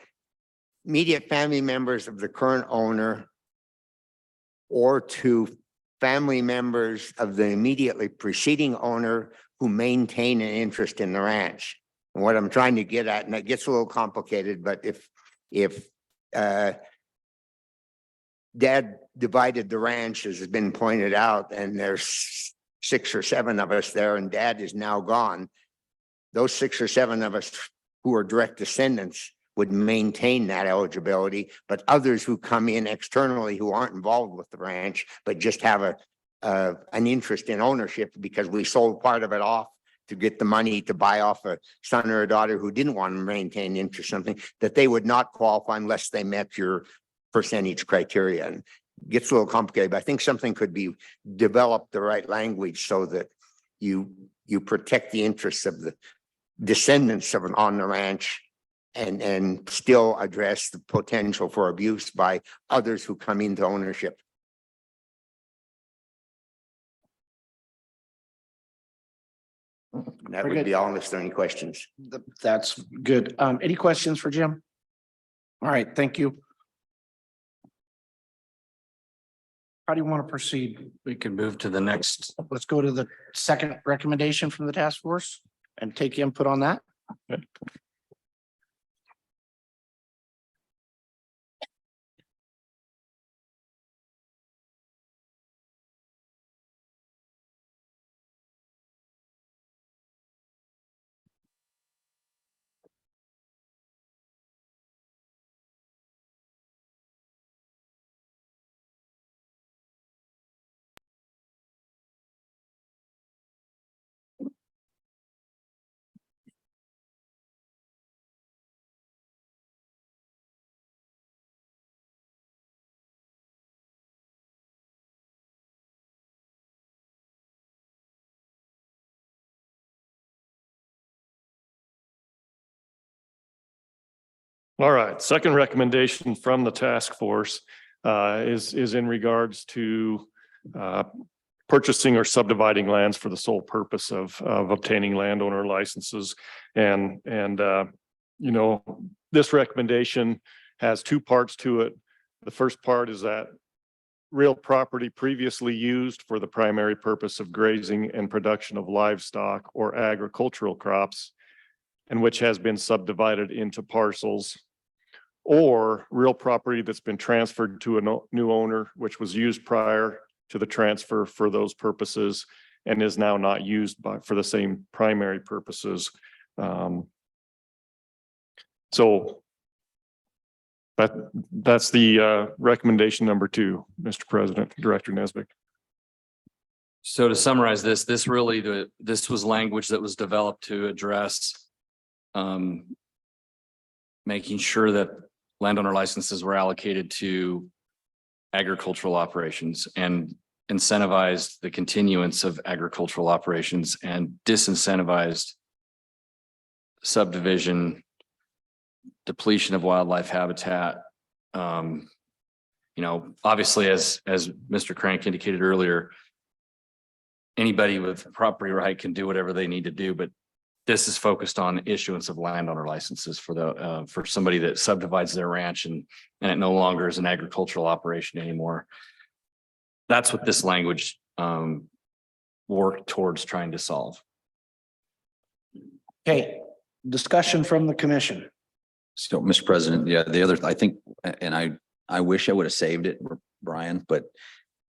immediate family members of the current owner, or to family members of the immediately preceding owner who maintain an interest in the ranch. And what I'm trying to get at, and it gets a little complicated, but if Dad divided the ranch, as has been pointed out, and there's 6 or 7 of us there, and Dad is now gone, those 6 or 7 of us who are direct descendants would maintain that eligibility, but others who come in externally who aren't involved with the ranch, but just have an interest in ownership because we sold part of it off to get the money to buy off a son or a daughter who didn't want to maintain interest, something that they would not qualify unless they met your percentage criteria. And it gets a little complicated, but I think something could be developed, the right language, so that you protect the interests of the descendants of on the ranch and still address the potential for abuse by others who come into ownership. That Very would good. be all unless there are any questions. That's good. Any questions for Jim? All right, thank you. How do you want to proceed? We can move to the next. Let's go to the second recommendation from the task force and take input on that. All right, second recommendation from the task force is in regards to purchasing or subdividing lands for the sole purpose of obtaining landowner licenses. And you know, this recommendation has two parts to it. The first part is that real property previously used for the primary purpose of grazing and production of livestock or agricultural crops, and which has been subdivided into parcels, or real property that's been transferred to a new owner, which was used prior to the transfer for those purposes and is now not used for the same primary purposes. So that's the recommendation number 2, Mr. President, Director Nesbitt. So to summarize this was language that was developed to address making sure that landowner licenses were allocated to agricultural operations and incentivized the continuance of agricultural operations and disincentivized subdivision, depletion of wildlife habitat. You know, obviously, as Mr. Crank indicated earlier, anybody with property right can do whatever they need to do, but this is focused on issuance of landowner licenses for the for somebody that subdivides their ranch and it no longer is an agricultural operation anymore. That's what this language worked towards trying to solve. Okay, discussion from the commission. So, Mr. President, yeah, the other, I think, and I wish I would have saved it, Brian, but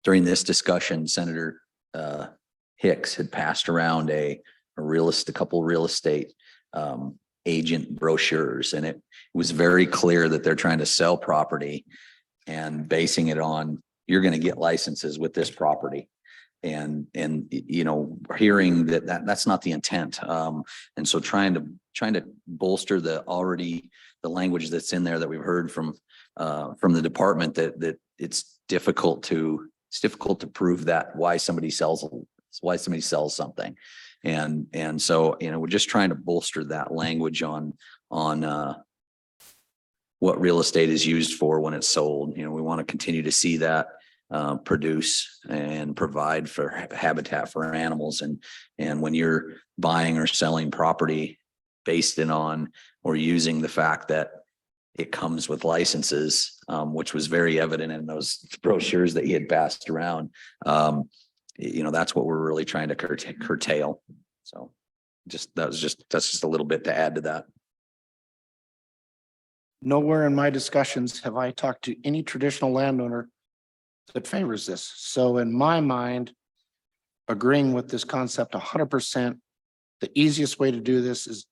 during this discussion, Senator Hicks had passed around a couple real estate agent brochures, and it was very clear that they're trying to sell property and basing it on, you're going to get licenses with this property. And you know, hearing that's not the intent. And so trying to bolster the language that's in there that we've heard from the department that it's difficult to prove that why somebody sells something. And so, you know, we're just trying to bolster that language on what real estate is used for when it's sold. You know, we want to continue to see that produce and provide for habitat for animals. And when you're buying or selling property based on or using the fact that it comes with licenses, which was very evident in those brochures that he had passed around, you know, that's what we're really trying to curtail. So that's just a little bit to add to that. Nowhere in my discussions have I talked to any traditional landowner that favors this. So in my mind, agreeing with this concept 100%, the easiest way to do this is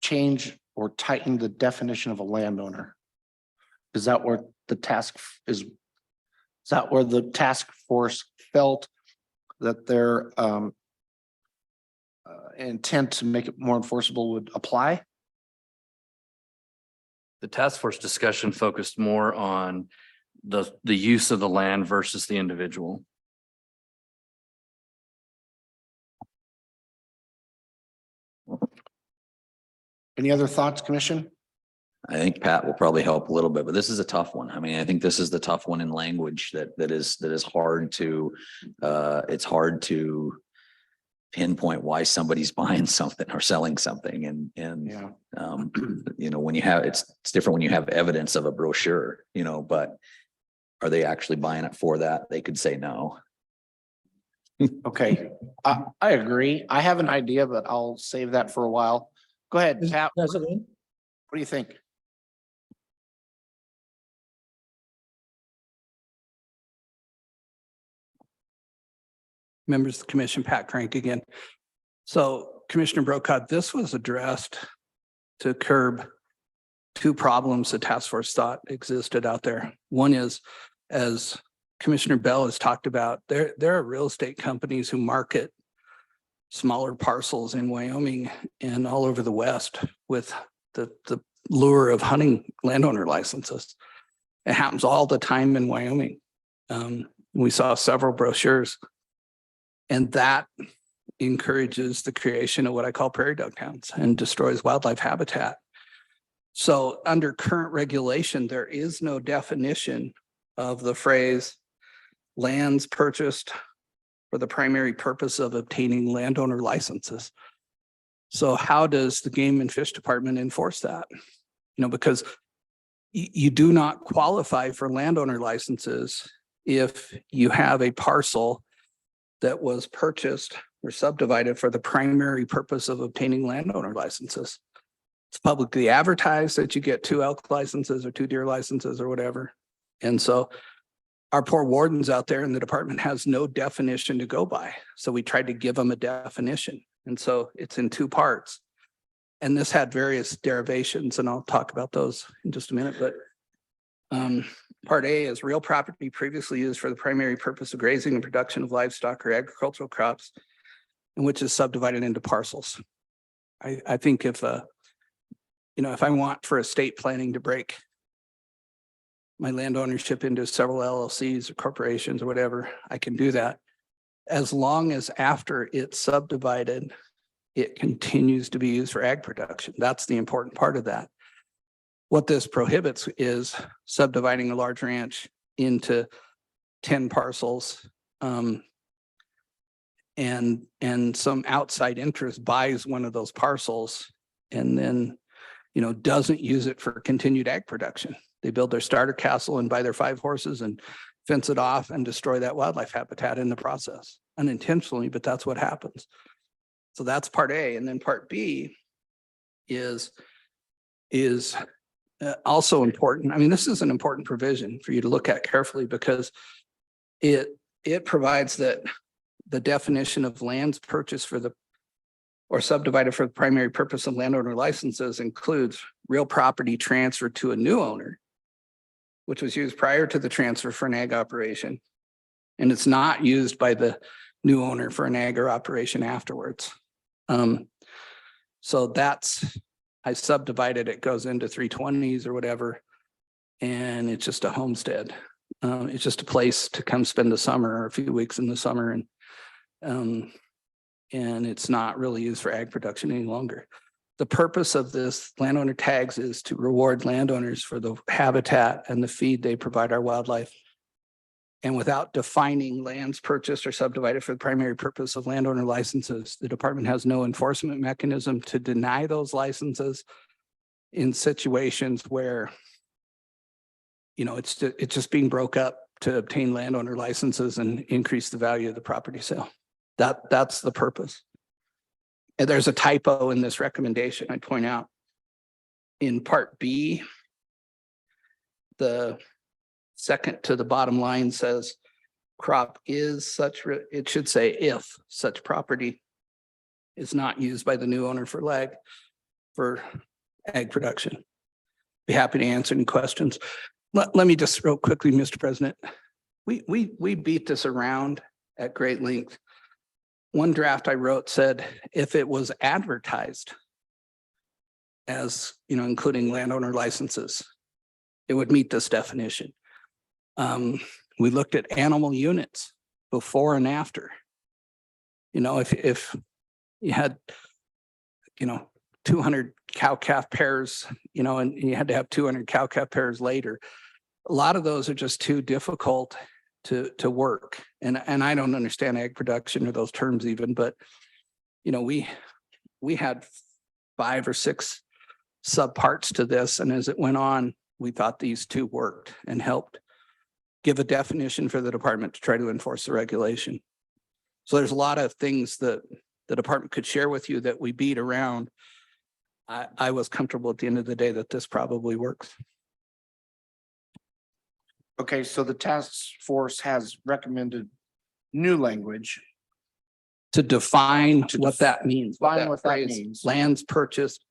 change or tighten the definition of a landowner. Is that where the task is? Is that where the task force felt that their intent to make it more enforceable would apply? The task force discussion focused more on the use of the land versus the individual. Any other thoughts, Commission? I think Pat will probably help a little bit, but this is a tough one. I mean, I think this is the tough one in language that is hard to it's hard to pinpoint why somebody's buying something or selling something. Yeah. You know, when you have, it's different when you have evidence of a brochure, you know, but are they actually buying it for that? They could say no. Okay, I agree. I have an idea, but I'll save that for a while. Go ahead, Pat. What President, do you think? Members of the commission, Pat Crank again. So Commissioner Brokaw, this was addressed to curb two problems the task force thought existed out there. One is, as Commissioner Bell has talked about, there are real estate companies who market smaller parcels in Wyoming and all over the West with the lure of hunting landowner licenses. It happens all the time in Wyoming. We saw several brochures, and that encourages the creation of what I call prairie dog towns and destroys wildlife habitat. So under current regulation, there is no definition of the phrase lands purchased for the primary purpose of obtaining landowner licenses. So how does the Game and Fish Department enforce that? You know, because you do not qualify for landowner licenses if you have a parcel that was purchased or subdivided for the primary purpose of obtaining landowner licenses. It's publicly advertised that you get 2 elk licenses or 2 deer licenses or whatever. And so our poor wardens out there in the department has no definition to go by. So we tried to give them a definition. And so it's in 2 parts. And this had various derivations, and I'll talk about those in just a minute, but part A is real property previously used for the primary purpose of grazing and production of livestock or agricultural crops, and which is subdivided into parcels. I think if if I want for estate planning to break my land ownership into several LLCs or corporations or whatever, I can do that. As long as after it's subdivided, it continues to be used for ag production. That's the important part of that. What this prohibits is subdividing a large ranch into 10 parcels. And some outside interest buys one of those parcels and then, doesn't use it for continued ag production. They build their starter castle and buy their 5 horses and fence it off and destroy that wildlife habitat in the process unintentionally, but that's what happens. So that's part A. And then part B is also important. I mean, this is an important provision for you to look at carefully because it provides that the definition of lands purchased for the or subdivided for the primary purpose of landowner licenses includes real property transferred to a new owner, which was used prior to the transfer for an ag operation. And it's not used by the new owner for an ag or operation afterwards. So I subdivided, it goes into 320s or whatever. And it's just a homestead. It's just a place to come spend the summer or a few weeks in the summer. And it's not really used for ag production any longer. The purpose of this landowner tags is to reward landowners for the habitat and the feed they provide our wildlife. And without defining lands purchased or subdivided for the primary purpose of landowner licenses, the department has no enforcement mechanism to deny those licenses in situations where, it's just being broke up to obtain landowner licenses and increase the value of the property sale. That's the purpose. And there's a typo in this recommendation, I'd point out. In part B, the second to the bottom line says crop is such, it should say if such property is not used by the new owner for ag production. Be happy to answer any questions. Let me just real quickly, Mr. President, we beat this around at great length. One draft I wrote said if it was advertised as, including landowner licenses, it would meet this definition. We looked at animal units before and after. If you had, 200 cow-calf pairs, and you had to have 200 cow-calf pairs later, a lot of those are just too difficult to work. And I don't understand ag production or those terms even, but, we had 5 or 6 subparts to this. And as it went on, we thought these 2 worked and helped give a definition for the department to try to enforce the regulation. So there's a lot of things that the department could share with you that we beat around. I was comfortable at the end of the day that this probably works. Okay, so the task force has recommended new language. To define what that means. Define what that phrase, means. Lands purchased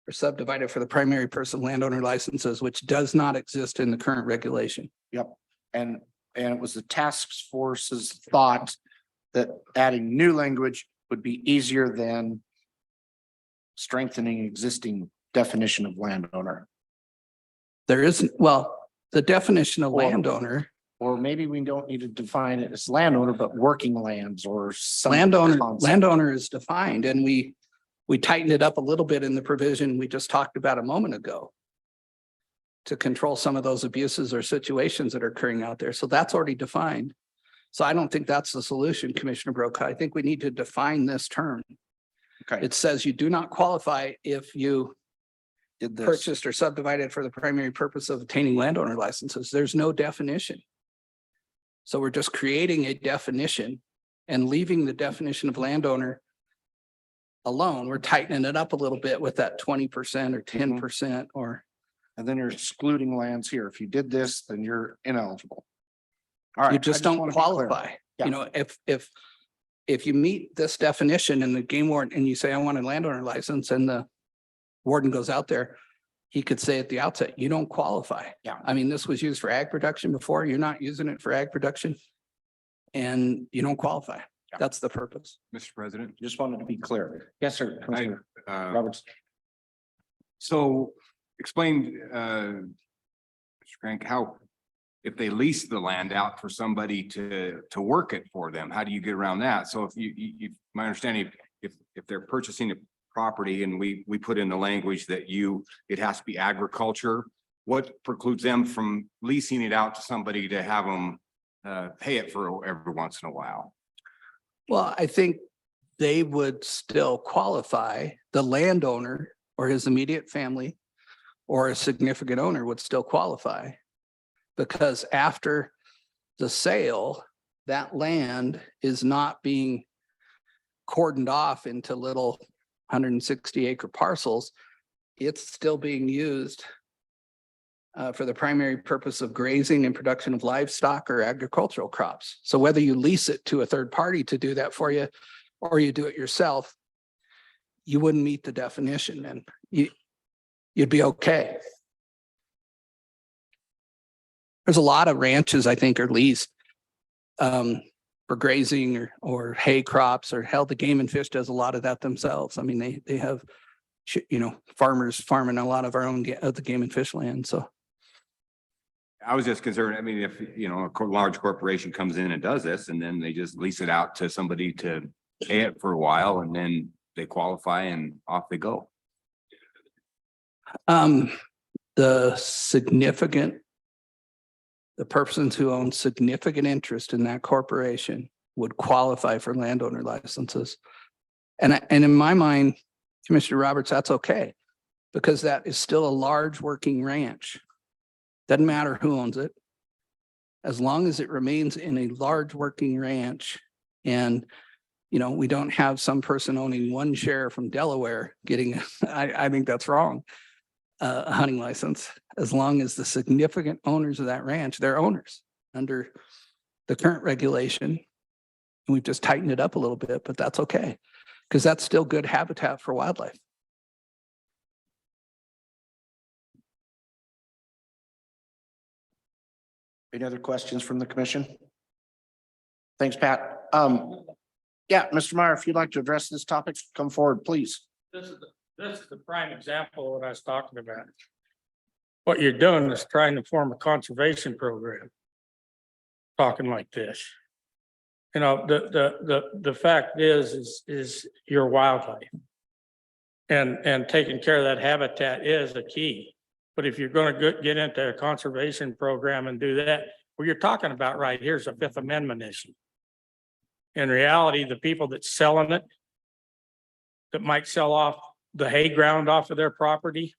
or subdivided for the primary purpose of landowner licenses, which does not exist in the current regulation. Yep. And it was the task force's thought that adding new language would be easier than strengthening existing definition of landowner. There isn't, the definition of landowner, Or maybe we don't need to define it as landowner, but working lands or some. landowner concept. is defined, and we We tightened it up a little bit in the provision we just talked about a moment ago to control some of those abuses or situations that are occurring out there. So that's already defined. So I don't think that's the solution, Commissioner Brokaw. I think we need to define this term. Okay. It says you do not qualify if you Did this. purchased or subdivided for the primary purpose of obtaining landowner licenses. There's no definition. So we're just creating a definition and leaving the definition of landowner alone. We're tightening it up a little bit with that 20% or 10% or. And then you're excluding lands here. If you did this, then you're ineligible. All right. You I just wanna don't be clear. qualify. Yeah. You know, if you meet this definition in the game warden and you say, I want a landowner license, and the warden goes out there, he could say at the outset, you don't qualify. Yeah. I mean, this was used for ag production before. You're not using it for ag production. And you don't qualify. Yeah. That's the purpose. Mr. President. Just wanted to be clear. Yes, sir. Commissioner Roberts. So explain, Mr. Crank, how, if they lease the land out for somebody to work it for them, how do you get around that? So if you, my understanding, if they're purchasing a property and we put in the language that it has to be agriculture, what precludes them from leasing it out to somebody to have them pay it for every once in a while? Well, I think they would still qualify. The landowner or his immediate family or a significant owner would still qualify. Because after the sale, that land is not being cordoned off into little 160 acre parcels. It's still being used for the primary purpose of grazing and production of livestock or agricultural crops. So whether you lease it to a third party to do that for you, or you do it yourself, you wouldn't meet the definition, and you'd be okay. There's a lot of ranches I think are leased for grazing or hay crops, or hell, the Game and Fish does a lot of that themselves. I mean, they have, farmers farming a lot of our own of the Game and Fish land. So I was just concerned, I mean, if, a large corporation comes in and does this, and then they just lease it out to somebody to pay it for a while, and then they qualify and off they go. The persons who own significant interest in that corporation would qualify for landowner licenses. And in my mind, Commissioner Roberts, that's okay, because that is still a large working ranch. Doesn't matter who owns it. As long as it remains in a large working ranch, and we don't have some person owning one share from Delaware getting, I think that's wrong, a hunting license. As long as the significant owners of that ranch, they're owners under the current regulation. And we've just tightened it up a little bit, but that's okay, because that's still good habitat for wildlife. Any other questions from the commission? Thanks, Pat. Yeah, Mr. Meyer, if you'd like to address this topic, come forward, please. This is the prime example of what I was talking about. What you're doing is trying to form a conservation program. Talking like this. The fact is your wildlife. And taking care of that habitat is a key. But if you're going to get into a conservation program and do that, what you're talking about right here is a Fifth Amendment issue. In reality, the people that's selling it, that might sell off the hay ground off of their property.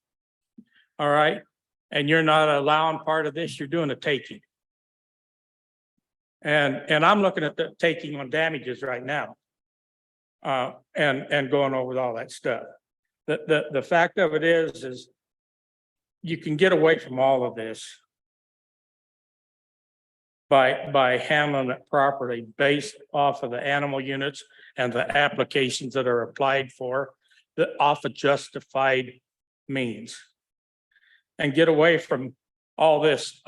All right. And you're not allowing part of this, you're doing a taking. And I'm looking at the taking on damages right now. And going over all that stuff. The fact of it is you can get away from all of this by handling it properly based off of the animal units and the applications that are applied for, off of justified means. And get away from all this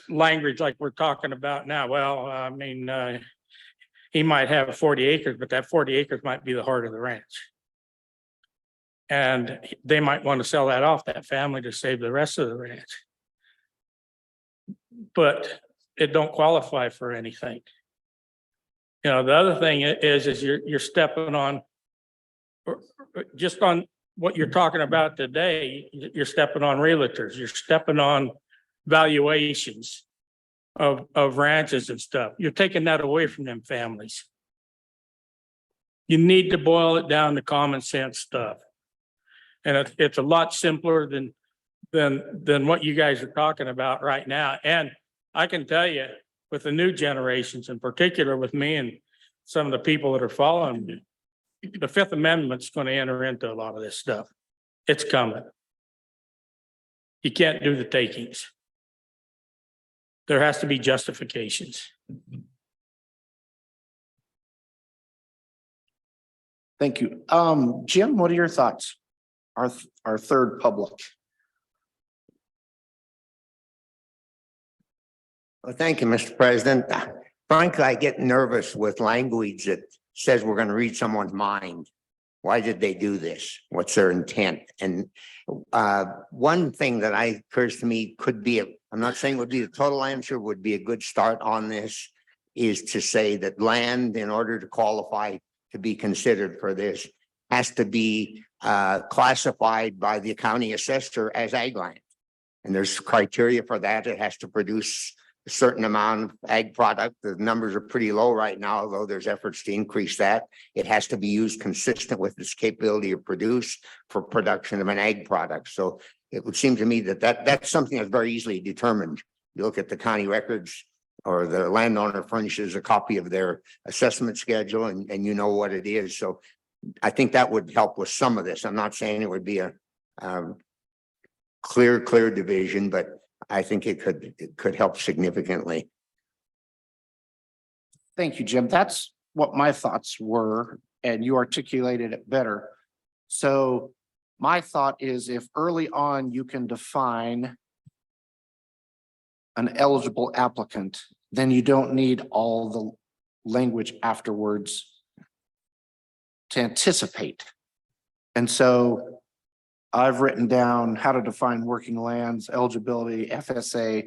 language like we're talking about now. Well, I mean, he might have 40 acres, but that 40 acres might be the heart of the ranch. And they might want to sell that off, that family, to save the rest of the ranch. But it don't qualify for anything. The other thing is you're stepping on just on what you're talking about today, you're stepping on realtors, you're stepping on valuations of ranches and stuff. You're taking that away from them families. You need to boil it down to common sense stuff. And it's a lot simpler than what you guys are talking about right now. And I can tell you, with the new generations, in particular with me and some of the people that are following me, the Fifth Amendment's going to enter into a lot of this stuff. It's coming. You can't do the takings. There has to be justifications. Thank you. Jim, what are your thoughts? Our third public. Well, thank you, Mr. President. Frankly, I get nervous with language that says we're going to read someone's mind. Why did they do this? What's their intent? And one thing that occurs to me could be, I'm not saying would be the total answer, would be a good start on this, is to say that land, in order to qualify to be considered for this, has to be classified by the county assessor as ag land. And there's criteria for that. It has to produce a certain amount of ag product. The numbers are pretty low right now, although there's efforts to increase that. It has to be used consistent with its capability to produce for production of an ag product. So it would seem to me that that's something that's very easily determined. You look at the county records, or the landowner furnishes a copy of their assessment schedule, and you know what it is. So I think that would help with some of this. I'm not saying it would be a clear division, but I think it could help significantly. Thank you, Jim. That's what my thoughts were, and you articulated it better. So my thought is, if early on you can define an eligible applicant, then you don't need all the language afterwards to anticipate. And so I've written down how to define working lands, eligibility, FSA.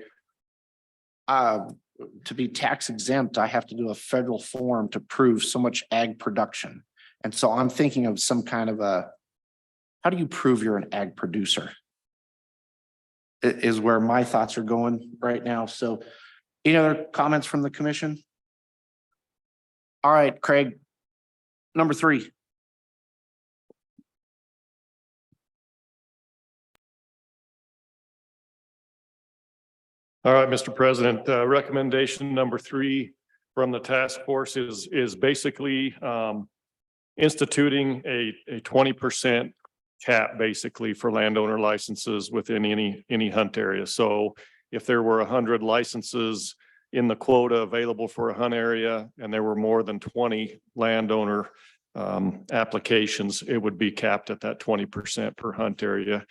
To be tax exempt, I have to do a federal form to prove so much ag production. And so I'm thinking of some kind of how do you prove you're an ag producer? Is where my thoughts are going right now. So any other comments from the commission? All right, Craig, number 3. All right, Mr. President, recommendation number 3 from the task force is basically instituting a 20% cap basically for landowner licenses within any hunt area. So if there were 100 licenses in the quota available for a hunt area, and there were more than 20 landowner applications, it would be capped at that 20% per hunt area.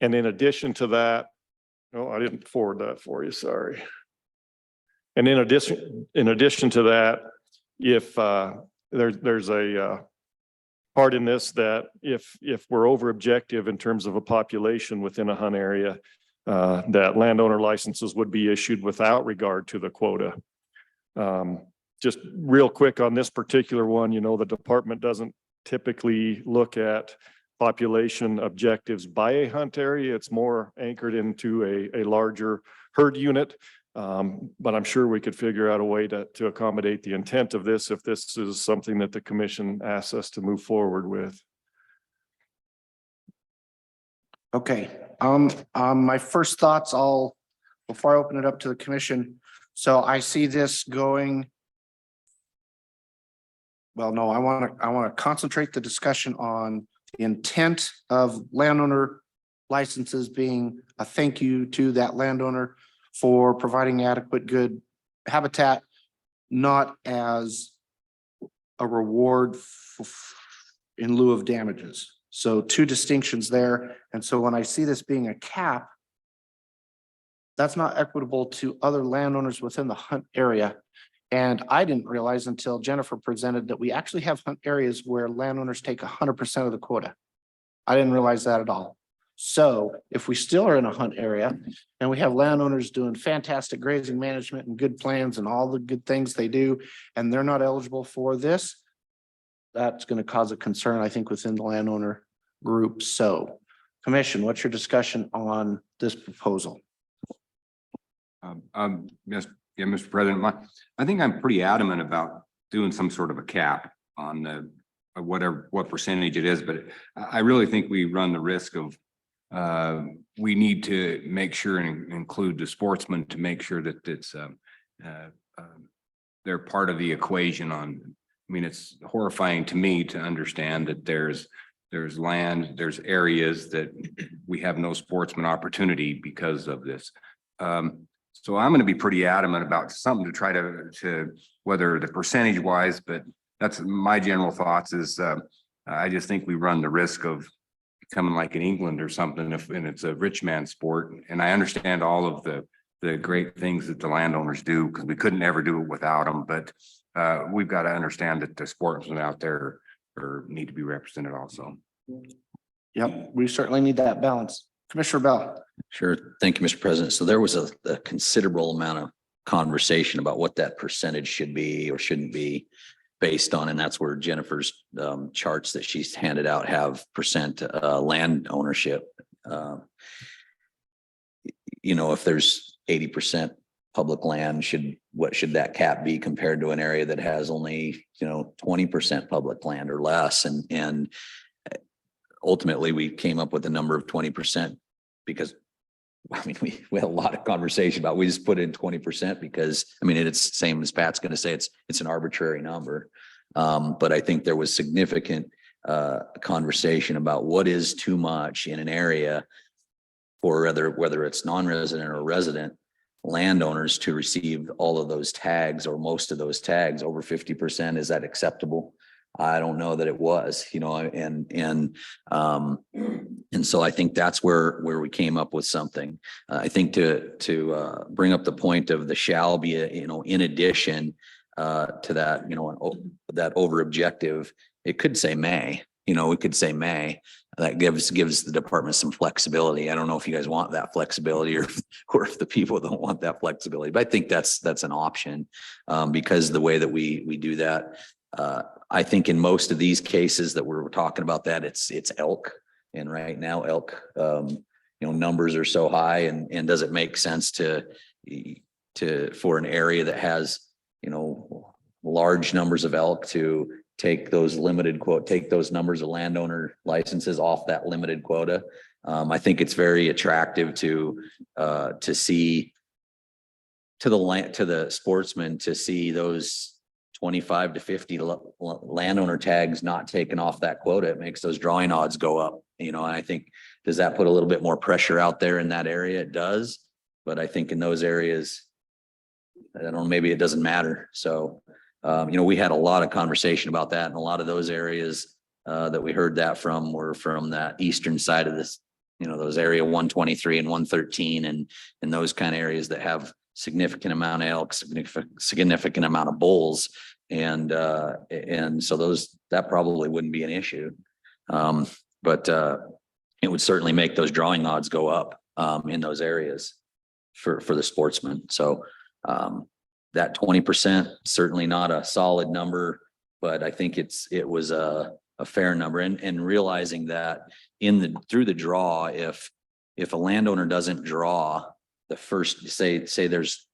And in addition to that, oh, I didn't forward that for you, sorry. And in addition to that, if there's a part in this that if we're over objective in terms of a population within a hunt area, that landowner licenses would be issued without regard to the quota. Just real quick on this particular one, you know, the department doesn't typically look at population objectives by a hunt area. It's more anchored into a larger herd unit. But I'm sure we could figure out a way to accommodate the intent of this if this is something that the commission asks us to move forward with. Okay, my first thoughts, before I open it up to the commission. So I see this going. Well, no, I want to concentrate the discussion on the intent of landowner licenses being a thank you to that landowner for providing adequate good habitat, not as a reward in lieu of damages. So 2 distinctions there. And so when I see this being a cap, that's not equitable to other landowners within the hunt area. And I didn't realize until Jennifer presented that we actually have hunt areas where landowners take 100% of the quota. I didn't realize that at all. So if we still are in a hunt area and we have landowners doing fantastic grazing management and good plans and all the good things they do, and they're not eligible for this, that's going to cause a concern, I think, within the landowner group. So commission, what's your discussion on this proposal? Yes, yeah, Mr. President, I think I'm pretty adamant about doing some sort of a cap on the what percentage it is, but I really think we run the risk of we need to make sure and include the sportsmen to make sure that it's they're part of the equation on. I mean, it's horrifying to me to understand that there's land, there's areas that we have no sportsman opportunity because of this. So I'm going to be pretty adamant about something to try to whether the percentage wise, but that's my general thoughts is I just think we run the risk of becoming like in England or something and it's a rich man sport. And I understand all of the great things that the landowners do because we couldn't ever do it without them. But we've got to understand that the sportsmen out there need to be represented also. Yep, we certainly need that balance. Commissioner Bell. Sure. Thank you, Mr. President. So there was a considerable amount of conversation about what that percentage should be or shouldn't be based on, and that's where Jennifer's charts that she's handed out have percent land ownership. You know, if there's 80% public land, what should that cap be compared to an area that has only, 20% public land or less? And ultimately we came up with a number of 20% because I mean, we had a lot of conversation about, we just put in 20% because, I mean, it's same as Pat's going to say, it's an arbitrary number. But I think there was significant conversation about what is too much in an area for whether it's non-resident or resident landowners to receive all of those tags or most of those tags over 50%. Is that acceptable? I don't know that it was, and so I think that's where we came up with something. I think to bring up the point of the shall be, in addition to that, that over objective, it could say may, it could say may. That gives the department some flexibility. I don't know if you guys want that flexibility or if the people don't want that flexibility, but I think that's an option because the way that we do that. I think in most of these cases that we're talking about that it's elk, and right now elk, numbers are so high, and does it make sense for an area that has, large numbers of elk to take those take those numbers of landowner licenses off that limited quota? I think it's very attractive to see to the sportsmen to see those 25 to 50 landowner tags not taken off that quota. It makes those drawing odds go up, and I think, does that put a little bit more pressure out there in that area? It does, but I think in those areas, I don't know, maybe it doesn't matter. So, we had a lot of conversation about that, and a lot of those areas that we heard that from were from that eastern side of this, those area 123 and 113 and those kind of areas that have significant amount of elk, significant amount of bulls. And so that probably wouldn't be an issue. But it would certainly make those drawing odds go up in those areas for the sportsmen. So that 20%, certainly not a solid number, but I think it was a fair number, and realizing that through the draw, if a landowner doesn't draw the first, say there's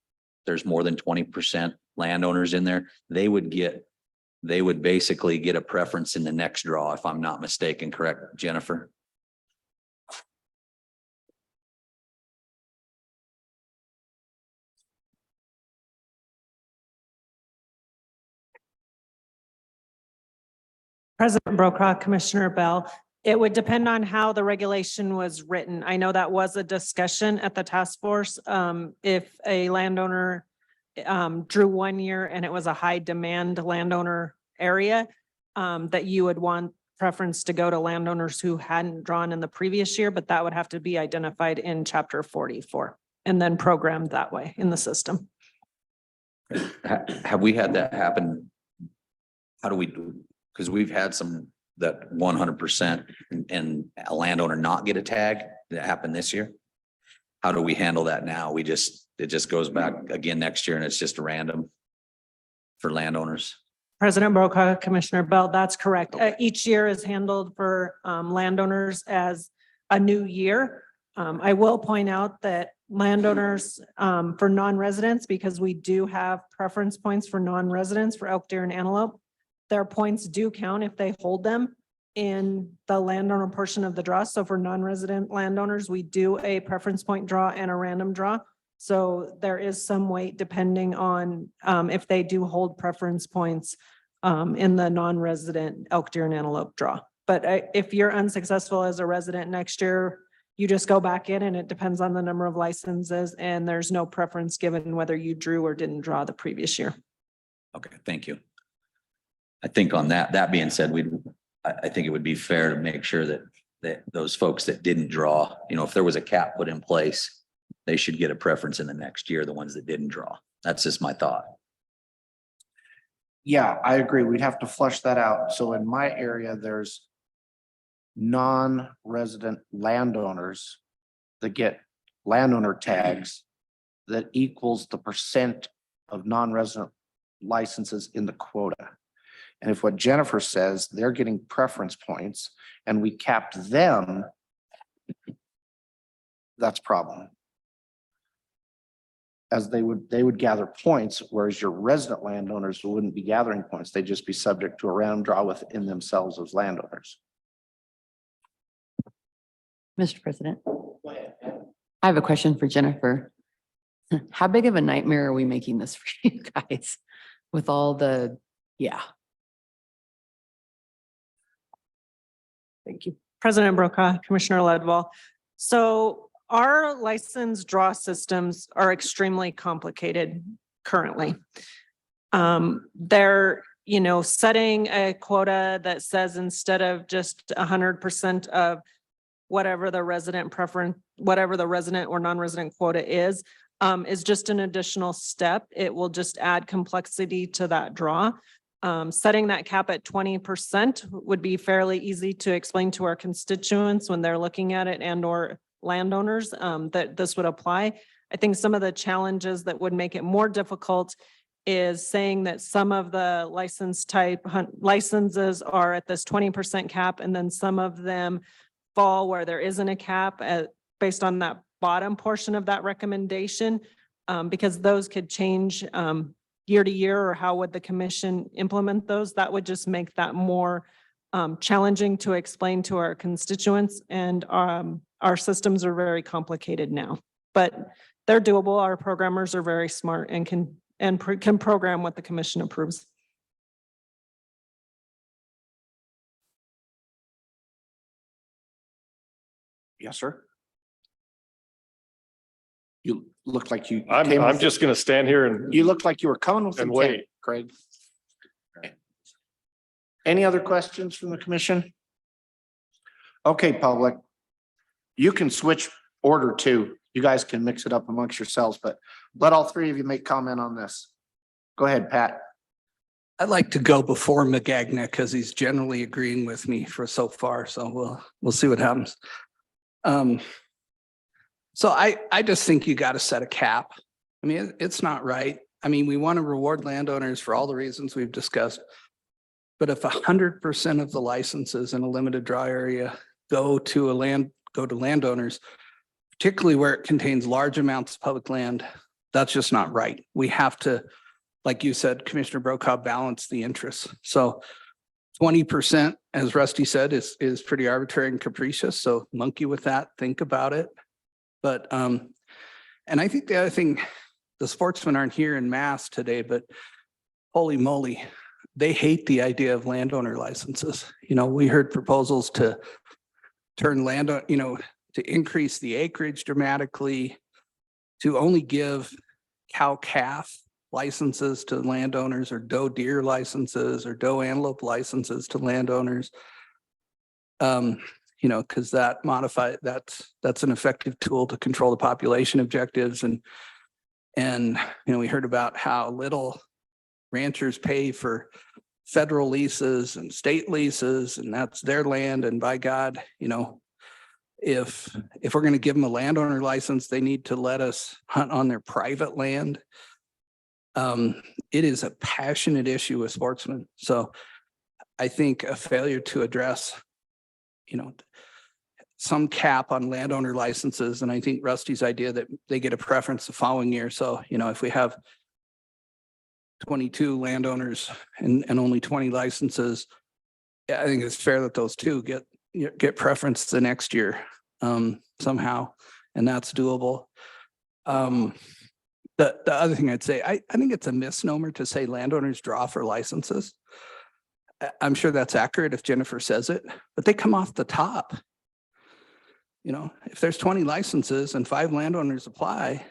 more than 20% landowners in there, they would basically get a preference in the next draw, if I'm not mistaken. Correct, Jennifer? President Brokaw, Commissioner Bell, it would depend on how the regulation was written. I know that was a discussion at the task force. If a landowner drew 1 year and it was a high demand landowner area, that you would want preference to go to landowners who hadn't drawn in the previous year, but that would have to be identified in chapter 44 and then programmed that way in the system. Have we had that happen? How do we do? Because we've had some that 100% and a landowner not get a tag that happened this year. How do we handle that now? It just goes back again next year and it's just random for landowners. President Brokaw, Commissioner Bell, that's correct. Each year is handled for landowners as a new year. I will point out that landowners for non-residents, because we do have preference points for non-residents for elk, deer, and antelope, their points do count if they hold them in the landowner portion of the draw. So for non-resident landowners, we do a preference point draw and a random draw. So there is some weight depending on if they do hold preference points in the non-resident elk, deer, and antelope draw. But if you're unsuccessful as a resident next year, you just go back in and it depends on the number of licenses and there's no preference given whether you drew or didn't draw the previous year. Okay, thank you. I think on that being said, I think it would be fair to make sure that those folks that didn't draw, if there was a cap put in place, they should get a preference in the next year, the ones that didn't draw. That's just my thought. Yeah, I agree. We'd have to flush that out. So in my area, there's non-resident landowners that get landowner tags that equals the percent of non-resident licenses in the quota. And if what Jennifer says, they're getting preference points and we capped them, that's a problem. As they would gather points, whereas your resident landowners wouldn't be gathering points. They'd just be subject to a random draw within themselves as landowners. Mr. President, I have a question for Jennifer. How big of a nightmare are we making this for you guys with all the, yeah. Thank you. President Brokaw, Commissioner Ledwell. So our license draw systems are extremely complicated currently. They're, setting a quota that says instead of just 100% of whatever the resident preference, whatever the resident or non-resident quota is just an additional step. It will just add complexity to that draw. Setting that cap at 20% would be fairly easy to explain to our constituents when they're looking at it and or landowners that this would apply. I think some of the challenges that would make it more difficult is saying that some of the license type licenses are at this 20% cap and then some of them fall where there isn't a cap based on that bottom portion of that recommendation, because those could change year to year, or how would the commission implement those? That would just make that more challenging to explain to our constituents, and our systems are very complicated now, but they're doable. Our programmers are very smart and can program what the commission approves. Yes, sir. You look like you. I'm just going to stand here and You look like you were coming with and intent, wait. Craig. Any other questions from the commission? Okay, public. You can switch order too. You guys can mix it up amongst yourselves, but let all three of you make comment on this. Go ahead, Pat. I'd like to go before McGagna because he's generally agreeing with me for so far. So we'll see what happens. So I just think you got to set a cap. I mean, it's not right. I mean, we want to reward landowners for all the reasons we've discussed. But if 100% of the licenses in a limited draw area go to landowners, particularly where it contains large amounts of public land, that's just not right. We have to, like you said, Commissioner Brokaw, balance the interests. So 20%, as Rusty said, is pretty arbitrary and capricious. So monkey with that, think about it. But, and I think the other thing, the sportsmen aren't here in mass today, but holy moly, they hate the idea of landowner licenses. We heard proposals to turn to increase the acreage dramatically, to only give cow calf licenses to landowners, or doe deer licenses, or doe antelope licenses to landowners. Because that's an effective tool to control the population objectives. And we heard about how little ranchers pay for federal leases and state leases, and that's their land. And by God, if we're going to give them a landowner license, they need to let us hunt on their private land. It is a passionate issue with sportsmen. So I think a failure to address, some cap on landowner licenses. And I think Rusty's idea that they get a preference the following year. So, if we have 22 landowners and only 20 licenses, I think it's fair that those two get preference the next year somehow, and that's doable. The other thing I'd say, I think it's a misnomer to say landowners draw for licenses. I'm sure that's accurate if Jennifer says it, but they come off the top. If there's 20 licenses and 5 landowners apply,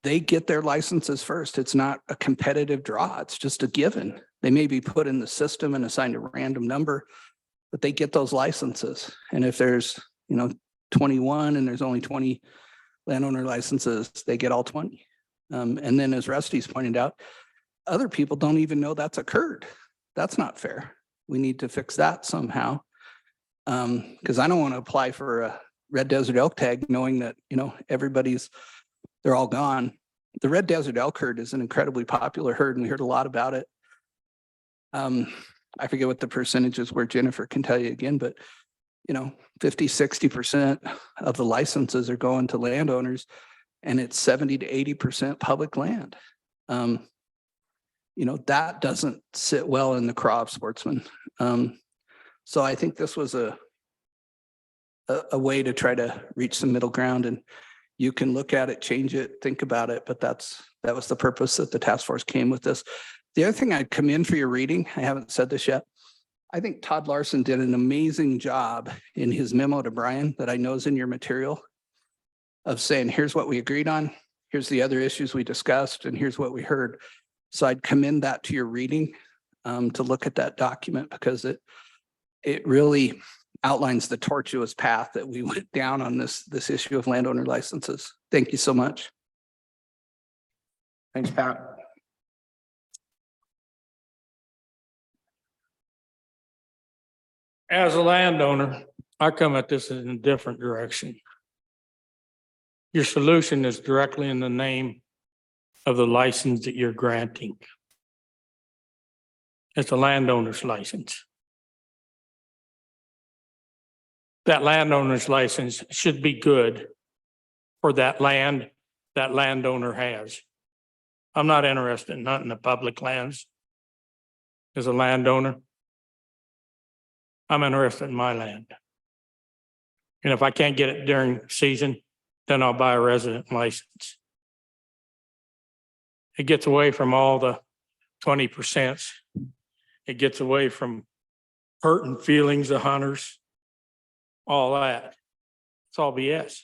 they get their licenses first. It's not a competitive draw. It's just a given. They may be put in the system and assigned a random number, but they get those licenses. And if there's, 21 and there's only 20 landowner licenses, they get all 20. And then as Rusty's pointed out, other people don't even know that's occurred. That's not fair. We need to fix that somehow. Because I don't want to apply for a red desert elk tag knowing that, they're all gone. The red desert elk herd is an incredibly popular herd, and we heard a lot about it. I forget what the percentages were, Jennifer can tell you again, but 50-60% of the licenses are going to landowners, and it's 70 to 80% public land. That doesn't sit well in the craw of sportsmen. So I think this was a way to try to reach some middle ground, and you can look at it, change it, think about it, but that was the purpose that the task force came with this. The other thing I'd commend for your reading, I haven't said this yet. I think Todd Larson did an amazing job in his memo to Brian that I know is in your material of saying, here's what we agreed on, here's the other issues we discussed, and here's what we heard. So I'd commend that to your reading to look at that document, because it really outlines the tortuous path that we went down on this issue of landowner licenses. Thank you so much. Thanks, Pat. As a landowner, I come at this in a different direction. Your solution is directly in the name of the license that you're granting. It's a landowner's license. That landowner's license should be good for that land that landowner has. I'm not interested in hunting the public lands as a landowner. I'm interested in my land. And if I can't get it during season, then I'll buy a resident license. It gets away from all the 20%. It gets away from hurting feelings of hunters, all that. It's all BS.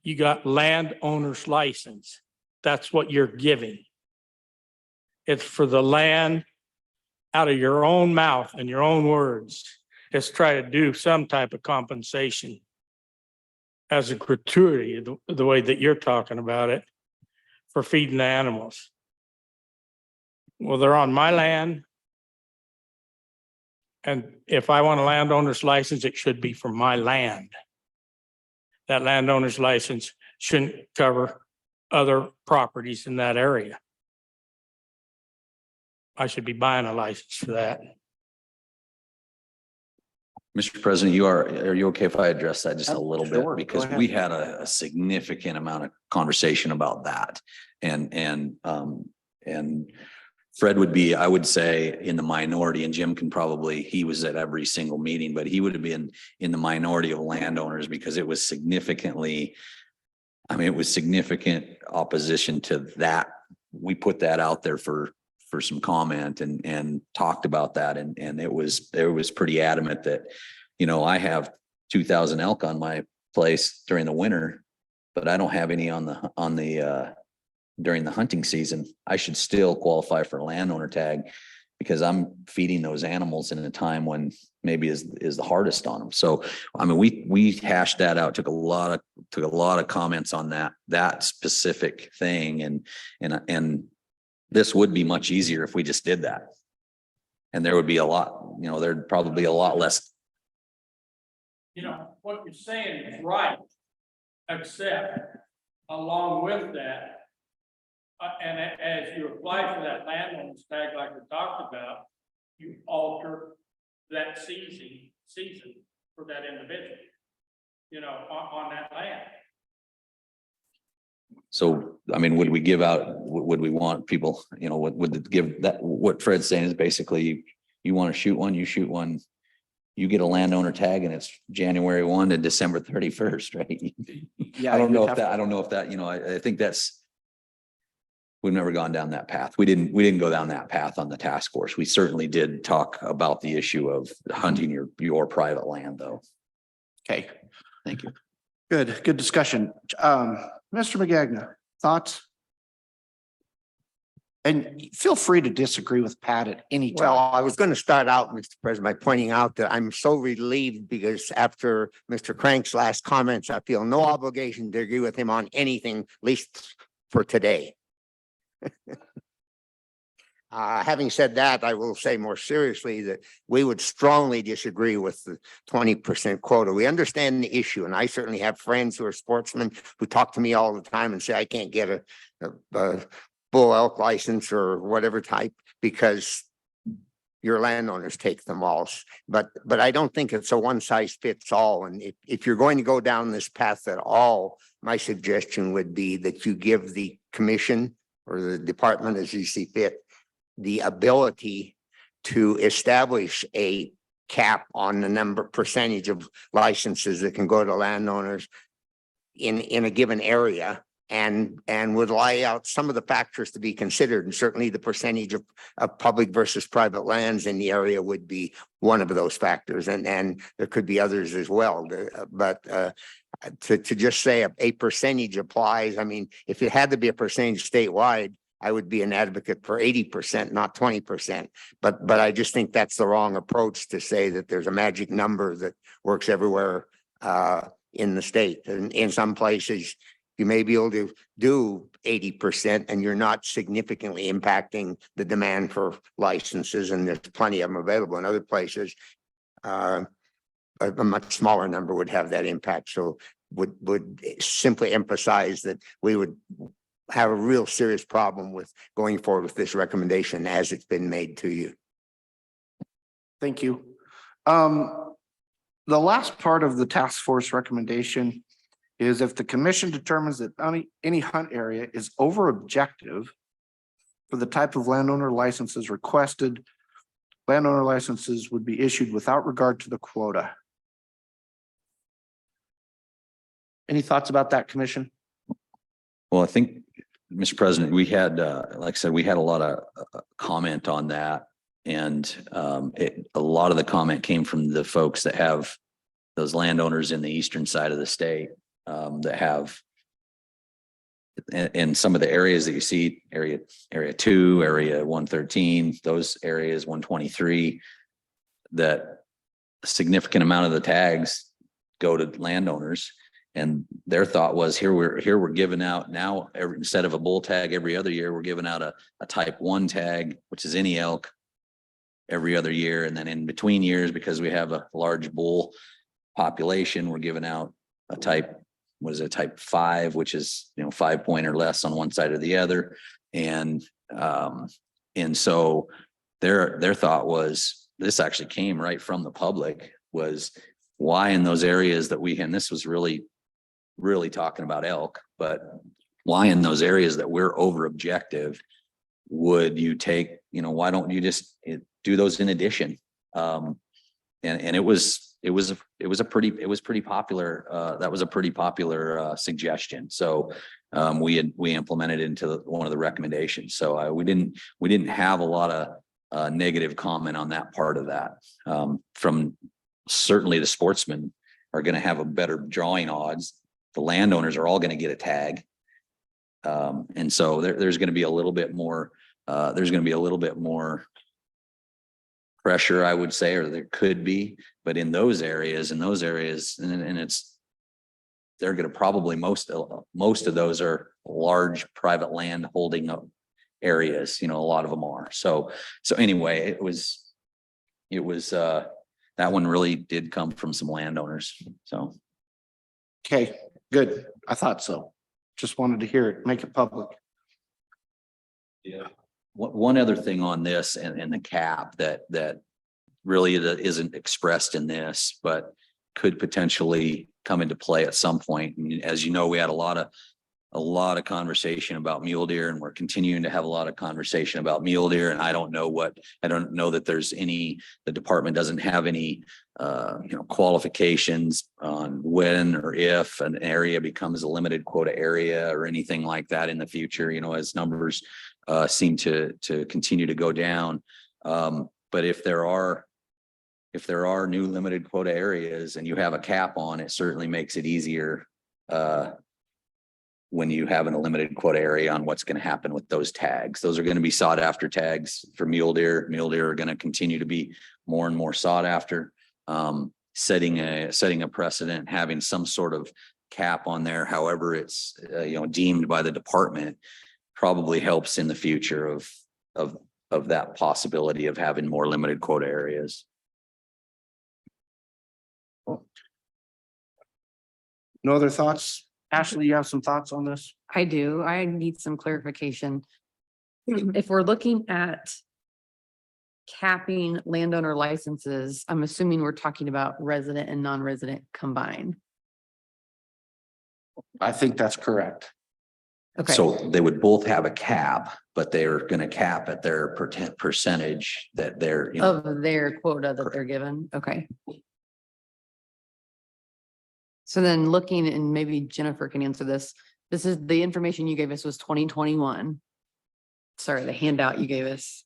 You got landowner's license. That's what you're giving. It's for the land out of your own mouth and your own words. It's try to do some type of compensation as a gratuity, the way that you're talking about it, for feeding the animals. Well, they're on my land. And if I want a landowner's license, it should be for my land. That landowner's license shouldn't cover other properties in that area. I should be buying a license for that. Mr. President, are you okay if I address that just a little Sure, go bit? Because ahead. we had a significant amount of conversation about that. And Fred would be, I would say, in the minority, and Jim can probably, he was at every single meeting, but he would have been in the minority of landowners, because it was significant opposition to that. We put that out there for some comment and talked about that. And it was pretty adamant that, I have 2,000 elk on my place during the winter, but I don't have any during the hunting season. I should still qualify for a landowner tag, because I'm feeding those animals in a time when maybe is the hardest on them. So, we hashed that out, took a lot of comments on that specific thing. And this would be much easier if we just did that. And there would be there'd probably be a lot less. What you're saying is right, except along with that, And as you apply for that landowner's tag like we talked about, you alter that season for that individual, you know, on that land. So, I mean, would we give out, would we want people, you know, would it give that, what Fred's saying is basically, you want to shoot one, you shoot one. You get a landowner tag and it's January 1 to December 31st, right? Yeah. I don't you'd know have if to- that, I don't know if that, you know, I think that's. We've never gone down that path. We didn't go down that path on the task force. We certainly did talk about the issue of hunting your private land, though. Okay, Thank you. good discussion. Mr. McGagna, thoughts? And feel free to disagree with Pat at any time. Well, I was going to start out, Mr. President, by pointing out that I'm so relieved because after Mr. Crank's last comments, I feel no obligation to agree with him on anything, at least for today. Having said that, I will say more seriously that we would strongly disagree with the 20% quota. We understand the issue, and I certainly have friends who are sportsmen who talk to me all the time and say, I can't get a bull elk license or whatever type because your landowners take them all. But I don't think it's a one size fits all. And if you're going to go down this path at all, my suggestion would be that you give the commission or the department, as you see fit, the ability to establish a cap on the percentage of licenses that can go to landowners in a given area and would lay out some of the factors to be considered. And certainly the percentage of public versus private lands in the area would be one of those factors. And there could be others as well. But to just say a percentage applies, I mean, if it had to be a percentage statewide, I would be an advocate for 80%, not 20%. But I just think that's the wrong approach to say that there's a magic number that works everywhere in the state. And in some places, you may be able to do 80% and you're not significantly impacting the demand for licenses, and there's plenty of them available. In other places, a much smaller number would have that impact. So would simply emphasize that we would have a real serious problem with going forward with this recommendation as it's been made to you. Thank you. The last part of the task force recommendation is if the commission determines that any hunt area is over objective for the type of landowner licenses requested, landowner licenses would be issued without regard to the quota. Any thoughts about that, commission? Well, I think, Mr. President, we had, like I said, we had a lot of comment on that. And a lot of the comment came from the folks that have those landowners in the eastern side of the state that have in some of the areas that you see, area 2, area 113, those areas 123, that a significant amount of the tags go to landowners. And their thought was here we're giving out now, instead of a bull tag every other year, we're giving out a type 1 tag, which is any elk, every other year. And then in between years, because we have a large bull population, we're giving out a type 5, which is 5 point or less on one side or the other. And so their thought was, this actually came right from the public, was why in those areas that and this was really talking about elk, but why in those areas that we're over objective would you take, why don't you just do those in addition? And it was pretty popular. That was a pretty popular suggestion. So we implemented into one of the recommendations. So we didn't have a lot of negative comment on that part of that. From certainly the sportsmen are going to have a better drawing odds. The landowners are all going to get a tag. And so there's going to be a little bit more, pressure, I would say, or there could be, but in those areas, and they're going to probably, most of those are large private land holding areas, a lot of them are. So anyway, it was that one really did come from some landowners. So. Okay, good. I thought so. Just wanted to hear it, make it public. One other thing on this and the cap that really isn't expressed in this, but could potentially come into play at some point. And as you know, we had a lot of conversation about mule deer, and we're continuing to have a lot of conversation about mule deer. And I don't know that there's the department doesn't have any qualifications on when or if an area becomes a limited quota area or anything like that in the future, as numbers seem to continue to go down. But if there are new limited quota areas and you have a cap on, it certainly makes it easier when you have a limited quota area on what's going to happen with those tags. Those are going to be sought after tags for mule deer. Mule deer are going to continue to be more and more sought after. Setting a precedent, having some sort of cap on there, however it's deemed by the department, probably helps in the future of that possibility of having more limited quota areas. No other thoughts? Ashley, you have some thoughts on this? I do. I need some clarification. If we're looking at capping landowner licenses, I'm assuming we're talking about resident and non-resident combined. I think that's correct. Okay. So they would both have a cap, but they're going to cap at their percentage that they're, Of their quota that they're given. Okay. So then looking, and maybe Jennifer can answer this. This is the information you gave us was 2021. Sorry, the handout you gave us.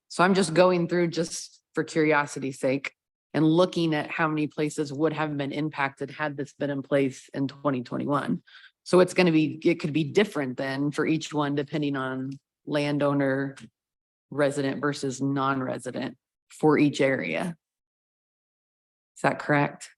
So I'm just going through just for curiosity's sake and looking at how many places would have been impacted had this been in place in 2021. So it could be different then for each one, depending on landowner, resident versus non-resident for each area. Is that correct?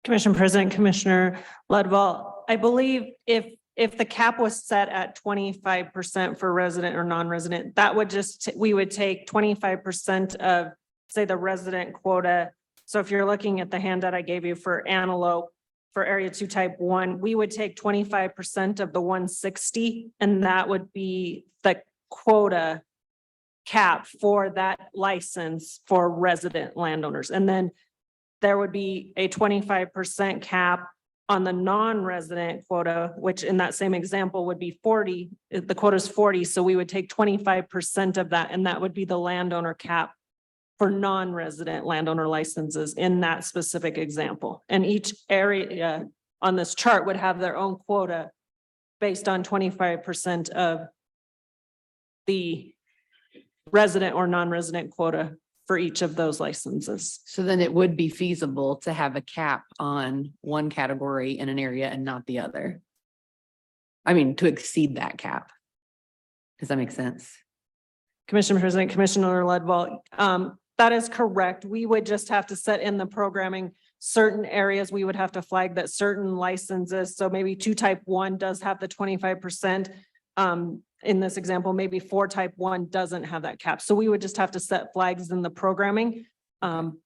Commission President, Commissioner Ledwell, I believe if the cap was set at 25% for resident or non-resident, that would we would take 25% of, say, the resident quota. So if you're looking at the handout I gave you for antelope, for area 2 type 1, we would take 25% of the 160, and that would be the quota cap for that license for resident landowners. And then there would be a 25% cap on the non-resident quota, which in that same example would be 40. The quota is 40, so we would take 25% of that, and that would be the landowner cap for non-resident landowner licenses in that specific example. And each area on this chart would have their own quota based on 25% of the resident or non-resident quota for each of those licenses. So then it would be feasible to have a cap on one category in an area and not the other. I mean, to exceed that cap. Does that make sense? Commissioner President, Commissioner Ledwell, that is correct. We would just have to set in the programming certain areas. We would have to flag that certain licenses. So maybe 2 type 1 does have the 25%. In this example, maybe 4 type 1 doesn't have that cap. So we would just have to set flags in the programming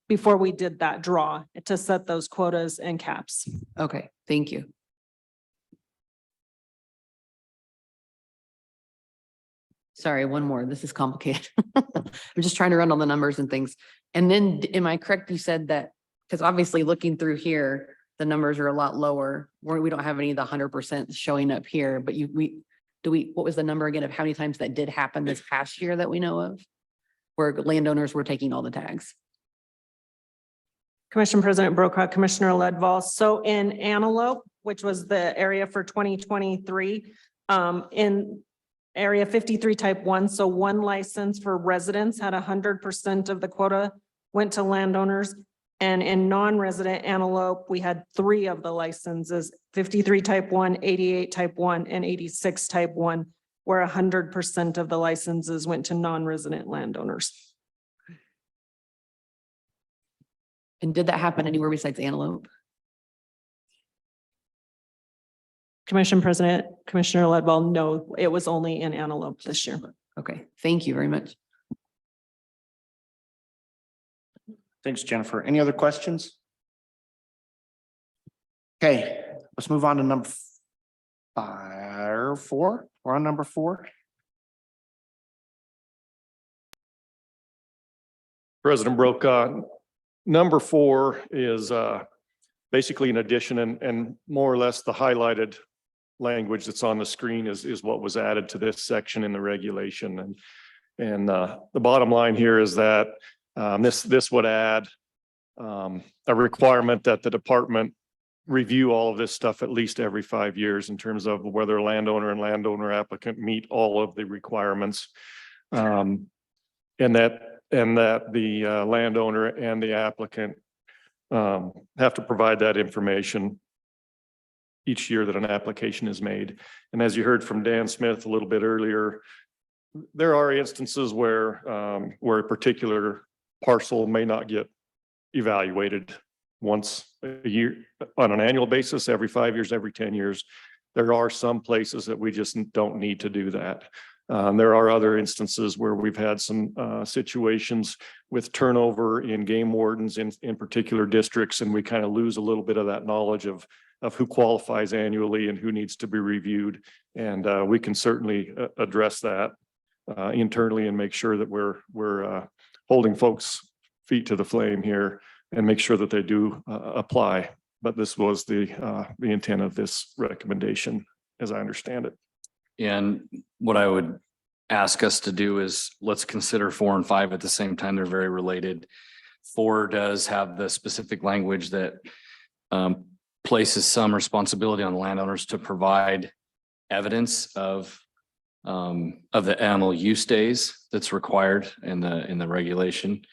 before we did that draw to set those quotas and caps. Okay, thank you. Sorry, one more. This is complicated. I'm just trying to run all the numbers and things. And then am I correct? You said that, because obviously looking through here, the numbers are a lot lower. We don't have any of the 100% showing up here, but what was the number again of how many times that did happen this past year that we know of? Where landowners were taking all the tags? Commission President Brokaw, Commissioner Ledwell. So in antelope, which was the area for 2023, in area 53 type 1, so 1 license for residents had 100% of the quota went to landowners. And in non-resident antelope, we had 3 of the licenses, 53 type 1, 88 type 1, and 86 type 1, where 100% of the licenses went to non-resident landowners. And did that happen anywhere besides antelope? Commission President, Commissioner Ledwell, no, it was only in antelope this year. Okay, thank you very much. Thanks, Jennifer. Any other questions? Okay, let's move on to number 4. We're on number 4. President Brokaw, number 4 is basically an addition and more or less the highlighted language that's on the screen is what was added to this section in the regulation. And the bottom line here is that this would add a requirement that the department review all of this stuff at least every 5 years in terms of whether a landowner and landowner applicant meet all of the requirements. And that the landowner and the applicant have to provide that information each year that an application is made. And as you heard from Dan Smith a little bit earlier, there are instances where a particular parcel may not get evaluated once a year on an annual basis, every 5 years, every 10 years. There are some places that we just don't need to do that. There are other instances where we've had some situations with turnover in game wardens in particular districts, and we kind of lose a little bit of that knowledge of who qualifies annually and who needs to be reviewed. And we can certainly address that internally and make sure that we're holding folks' feet to the flame here and make sure that they do apply. But this was the intent of this recommendation, as I understand it. And what I would ask us to do is let's consider 4 and 5 at the same time. They're very related. 4 does have the specific language that places some responsibility on the landowners to provide evidence of the animal use days that's required in the regulation.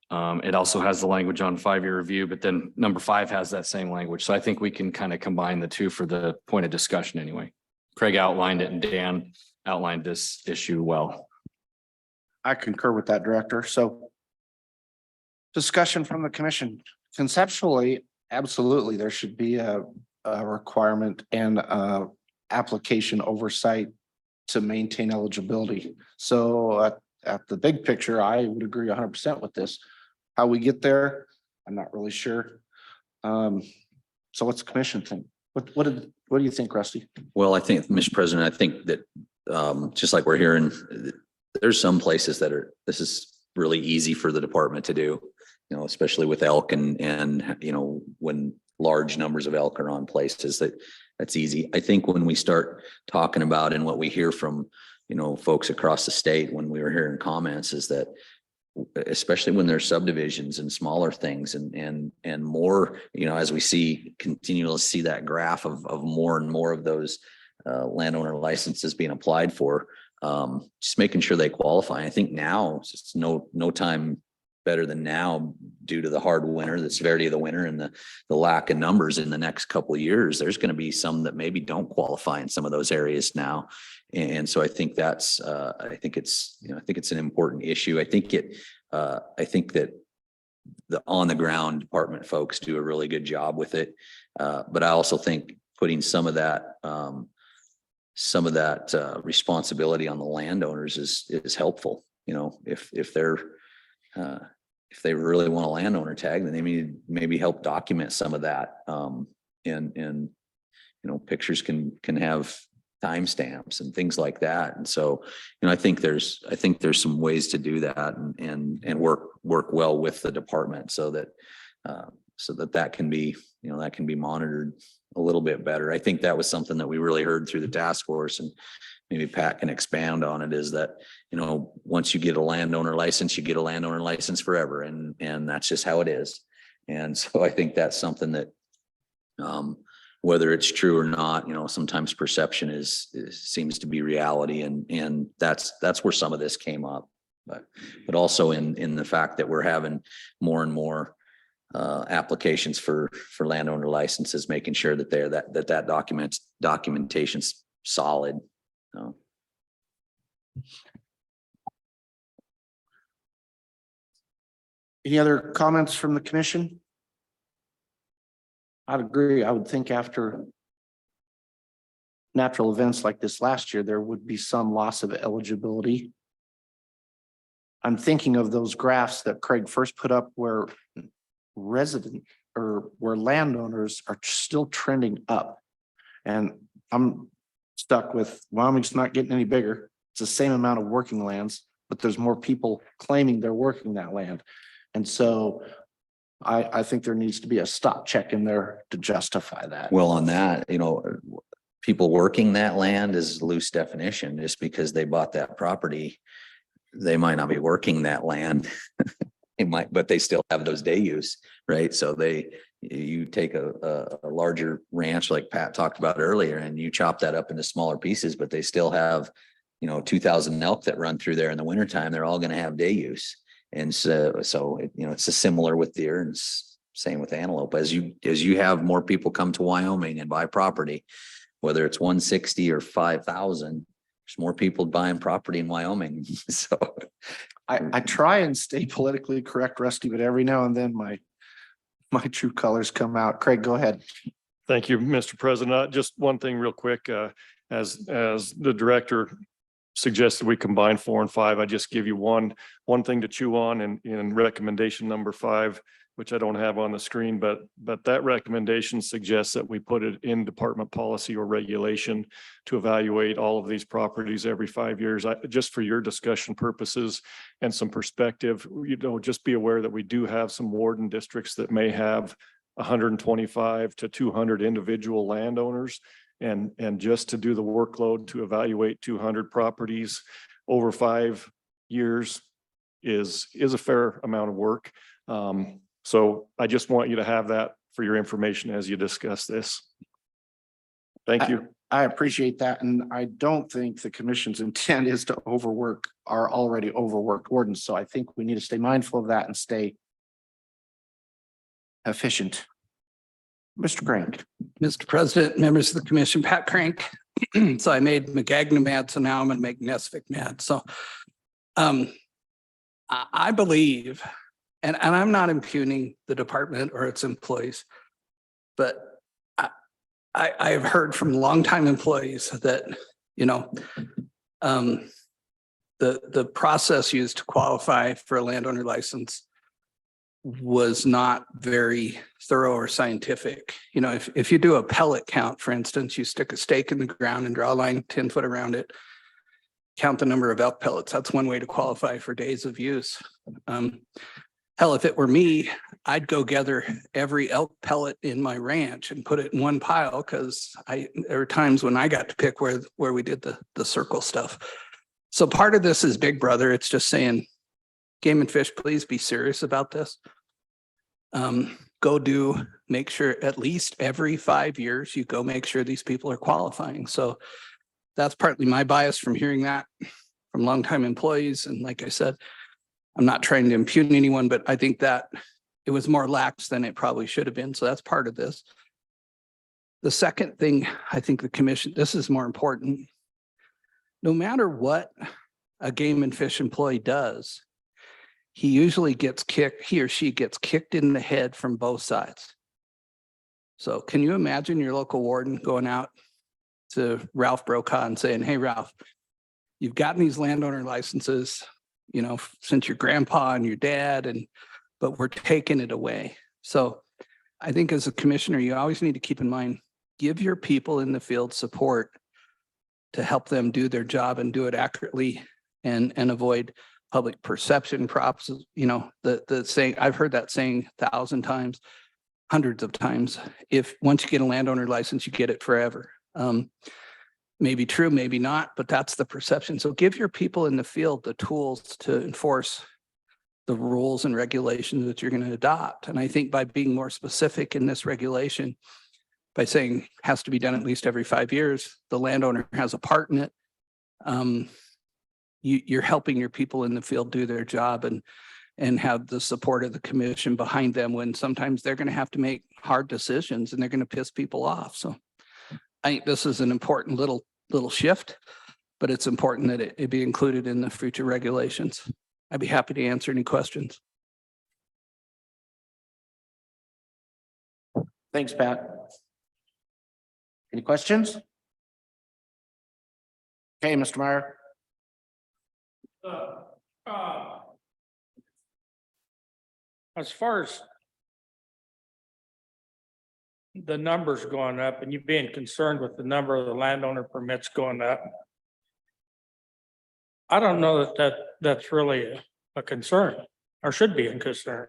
It also has the language on 5-year review, but then number 5 has that same language. So I think we can kind of combine the two for the point of discussion anyway. Craig outlined it and Dan outlined this issue well. I concur with that, Director. So discussion from the commission. Conceptually, absolutely, there should be a requirement and application oversight to maintain eligibility. So at the big picture, I would agree 100% with this. How we get there, I'm not really sure. So what's the commission think? What do you think, Rusty? Well, I think, Mr. President, I think that just like we're hearing, there's some places that this is really easy for the department to do, you know, especially with elk and you know, when large numbers of elk are on places that's easy. I think when we start talking about and what we hear from, you know, folks across the state when we were hearing comments is that especially when there's subdivisions and smaller things and more, you know, as we continue to see that graph of more and more of those landowner licenses being applied for, just making sure they qualify. I think now it's no time better than now due to the hard winter, the severity of the winter and the lack of numbers in the next couple of years. There's going to be some that maybe don't qualify in some of those areas now. And so I think that's, I think it's an important issue. I think that the on the ground department folks do a really good job with it. But I also think putting some of that responsibility on the landowners is helpful. You know, if they really want a landowner tag, then they maybe help document some of that. And you know, pictures can have timestamps and things like that. And so, you know, I think there's some ways to do that and work well with the department so that that can be, you know, that can be monitored a little bit better. I think that was something that we really heard through the task force, and maybe Pat can expand on it, is that, you know, once you get a landowner license, you get a landowner license forever. And that's just how it is. And so I think that's something that, whether it's true or not, you know, sometimes perception seems to be reality. And that's where some of this came up, but also in the fact that we're having more and more applications for landowner licenses, making sure that that documentation's solid. Any other comments from the commission? I'd agree. I would think after natural events like this last year, there would be some loss of eligibility. I'm thinking of those graphs that Craig first put up where where landowners are still trending up. And I'm stuck with Wyoming's not getting any bigger. It's the same amount of working lands, but there's more people claiming they're working that land. And so I think there needs to be a stop check in there to justify that. Well, on that, people working that land is a loose definition. Just because they bought that property, they might not be working that land. It might, but they still have those day use, right? So you take a larger ranch like Pat talked about earlier, and you chop that up into smaller pieces, but they still have, 2,000 elk that run through there in the wintertime. They're all going to have day use. And so it's a similar with deer and same with antelope. As you have more people come to Wyoming and buy property, whether it's 160 or 5,000, there's more people buying property in Wyoming. So I try and stay politically correct, Rusty, but every now and then my true colors come out. Craig, go ahead. Thank you, Mr. President. Just one thing real quick, as the director suggested we combine 4 and 5. I just give you one thing to chew on in recommendation number 5, which I don't have on the screen, but that recommendation suggests that we put it in department policy or regulation to evaluate all of these properties every 5 years. Just for your discussion purposes and some perspective, just be aware that we do have some warden districts that may have 125 to 200 individual landowners. And just to do the workload to evaluate 200 properties over 5 years is a fair amount of work. So I just want you to have that for your information as you discuss this. Thank you. I appreciate that. And I don't think the commission's intent is to overwork our already overworked wardens. So I think we need to stay mindful of that and stay efficient. Mr. Crank. Mr. President, members of the commission, Pat Crank. So I made Magagna mad, so now I'm going to make Nesvik mad. So I believe, and I'm not impugning the department or its employees, but I have heard from longtime employees that, the process used to qualify for a landowner license was not very thorough or scientific. If you do a pellet count, for instance, you stick a stake in the ground and draw a line 10 foot around it, count the number of elk pellets. That's one way to qualify for days of use. Hell, if it were me, I'd go gather every elk pellet in my ranch and put it in one pile, because there were times when I got to pick where we did the circle stuff. So part of this is Big Brother. It's just saying, Game and Fish, please be serious about this. Make sure at least every 5 years, you go make sure these people are qualifying. So that's partly my bias from hearing that from longtime employees. And like I said, I'm not trying to impugn anyone, but I think that it was more lax than it probably should have been. So that's part of this. The second thing, I think the commission, this is more important. No matter what a Game and Fish employee does, he or she gets kicked in the head from both sides. So can you imagine your local warden going out to Ralph Brokaw and saying, hey, Ralph, you've gotten these landowner licenses, since your grandpa and your dad, but we're taking it away. So I think as a commissioner, you always need to keep in mind, give your people in the field support to help them do their job and do it accurately and avoid public perception props. The saying, I've heard that saying 1,000 times, hundreds of times. Once you get a landowner license, you get it forever. Maybe true, maybe not, but that's the perception. So give your people in the field the tools to enforce the rules and regulations that you're going to adopt. And I think by being more specific in this regulation, by saying has to be done at least every 5 years, the landowner has a part in it. You're helping your people in the field do their job and have the support of the commission behind them when sometimes they're going to have to make hard decisions and they're going to piss people off. So I think this is an important little shift, but it's important that it be included in the future regulations. I'd be happy to answer any questions. Thanks, Pat. Any questions? Okay, Mr. Meyer. As far as the numbers going up and you being concerned with the number of the landowner permits going up. I don't know that's really a concern or should be a concern.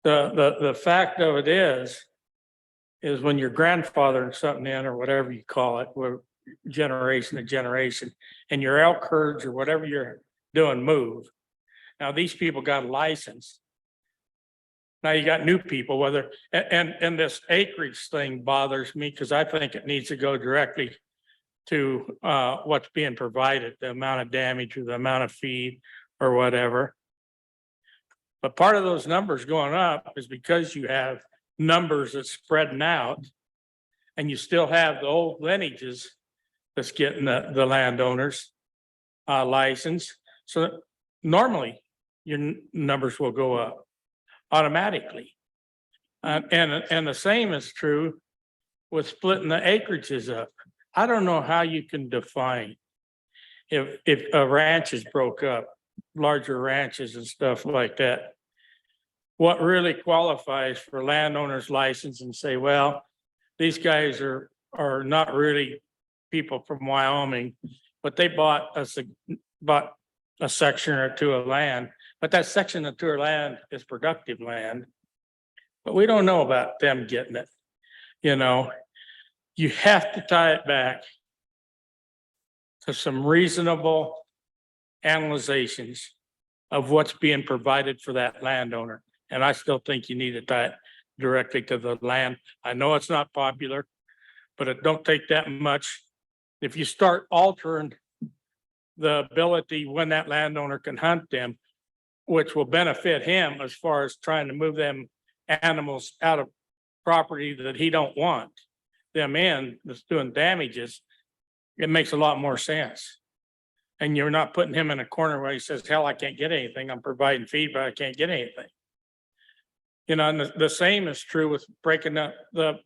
The fact of it is when you're grandfathering something in or whatever you call it, where generation to generation, and your elk herds or whatever you're doing move. Now, these people got a license. Now you got new people, whether, and this acreage thing bothers me because I think it needs to go directly to what's being provided, the amount of damage or the amount of feed or whatever. But part of those numbers going up is because you have numbers that's spreading out and you still have the old lineages that's getting the landowners license. So normally your numbers will go up automatically. And the same is true with splitting the acreages up. I don't know how you can define if a ranch is broke up, larger ranches and stuff like that. What really qualifies for landowners license and say, well, these guys are not really people from Wyoming, but they bought a section or two of land, but that section or two of land is productive land. But we don't know about them getting it. You know, you have to tie it back to some reasonable analyzations of what's being provided for that landowner. And I still think you need to tie it directly to the land. I know it's not popular, but it don't take that much. If you start altering the ability when that landowner can hunt them, which will benefit him as far as trying to move them animals out of property that he don't want them in, that's doing damages, it makes a lot more sense. And you're not putting him in a corner where he says, hell, I can't get anything. I'm providing feed, but I can't get anything. You know, and the same is true with breaking up the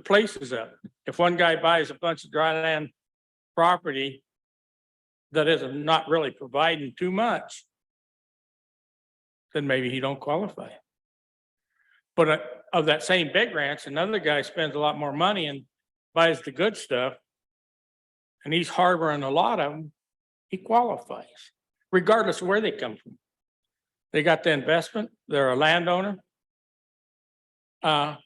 places up. If one guy buys a bunch of dry land property that is not really providing too much, then maybe he don't qualify. But of that same big ranch, another guy spends a lot more money and buys the good stuff, and he's harboring a lot of them, he qualifies, regardless of where they come from. They got the investment, they're a landowner. And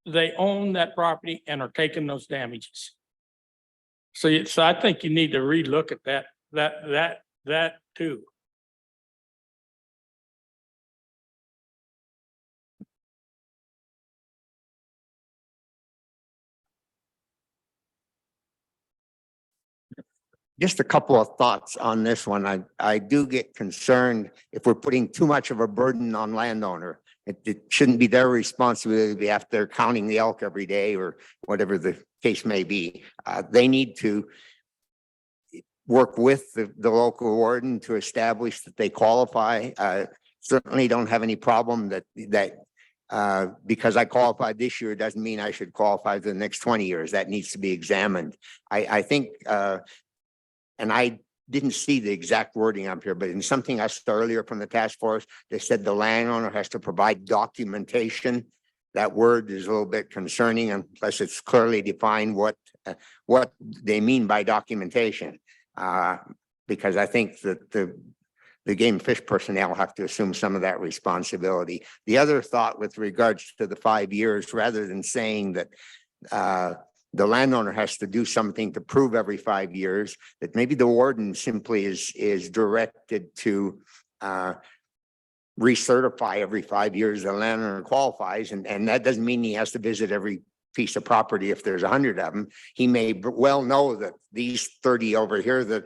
they own that property and are taking those damages. So I think you need to relook at that too. Just a couple of thoughts on this one. I do get concerned if we're putting too much of a burden on landowner. It shouldn't be their responsibility after they're counting the elk every day or whatever the case may be. They need to work with the local warden to establish that they qualify. Certainly don't have any problem that because I qualified this year doesn't mean I should qualify for the next 20 years. That needs to be examined. I think and I didn't see the exact wording up here, but in something I saw earlier from the task force, they said the landowner has to provide documentation. That word is a little bit concerning unless it's clearly defined what they mean by documentation. Because I think that the game and fish personnel have to assume some of that responsibility. The other thought with regards to the 5 years, rather than saying that the landowner has to do something to prove every 5 years, that maybe the warden simply is directed to recertify every 5 years the landowner qualifies. And that doesn't mean he has to visit every piece of property if there's 100 of them. He may well know that these 30 over here, that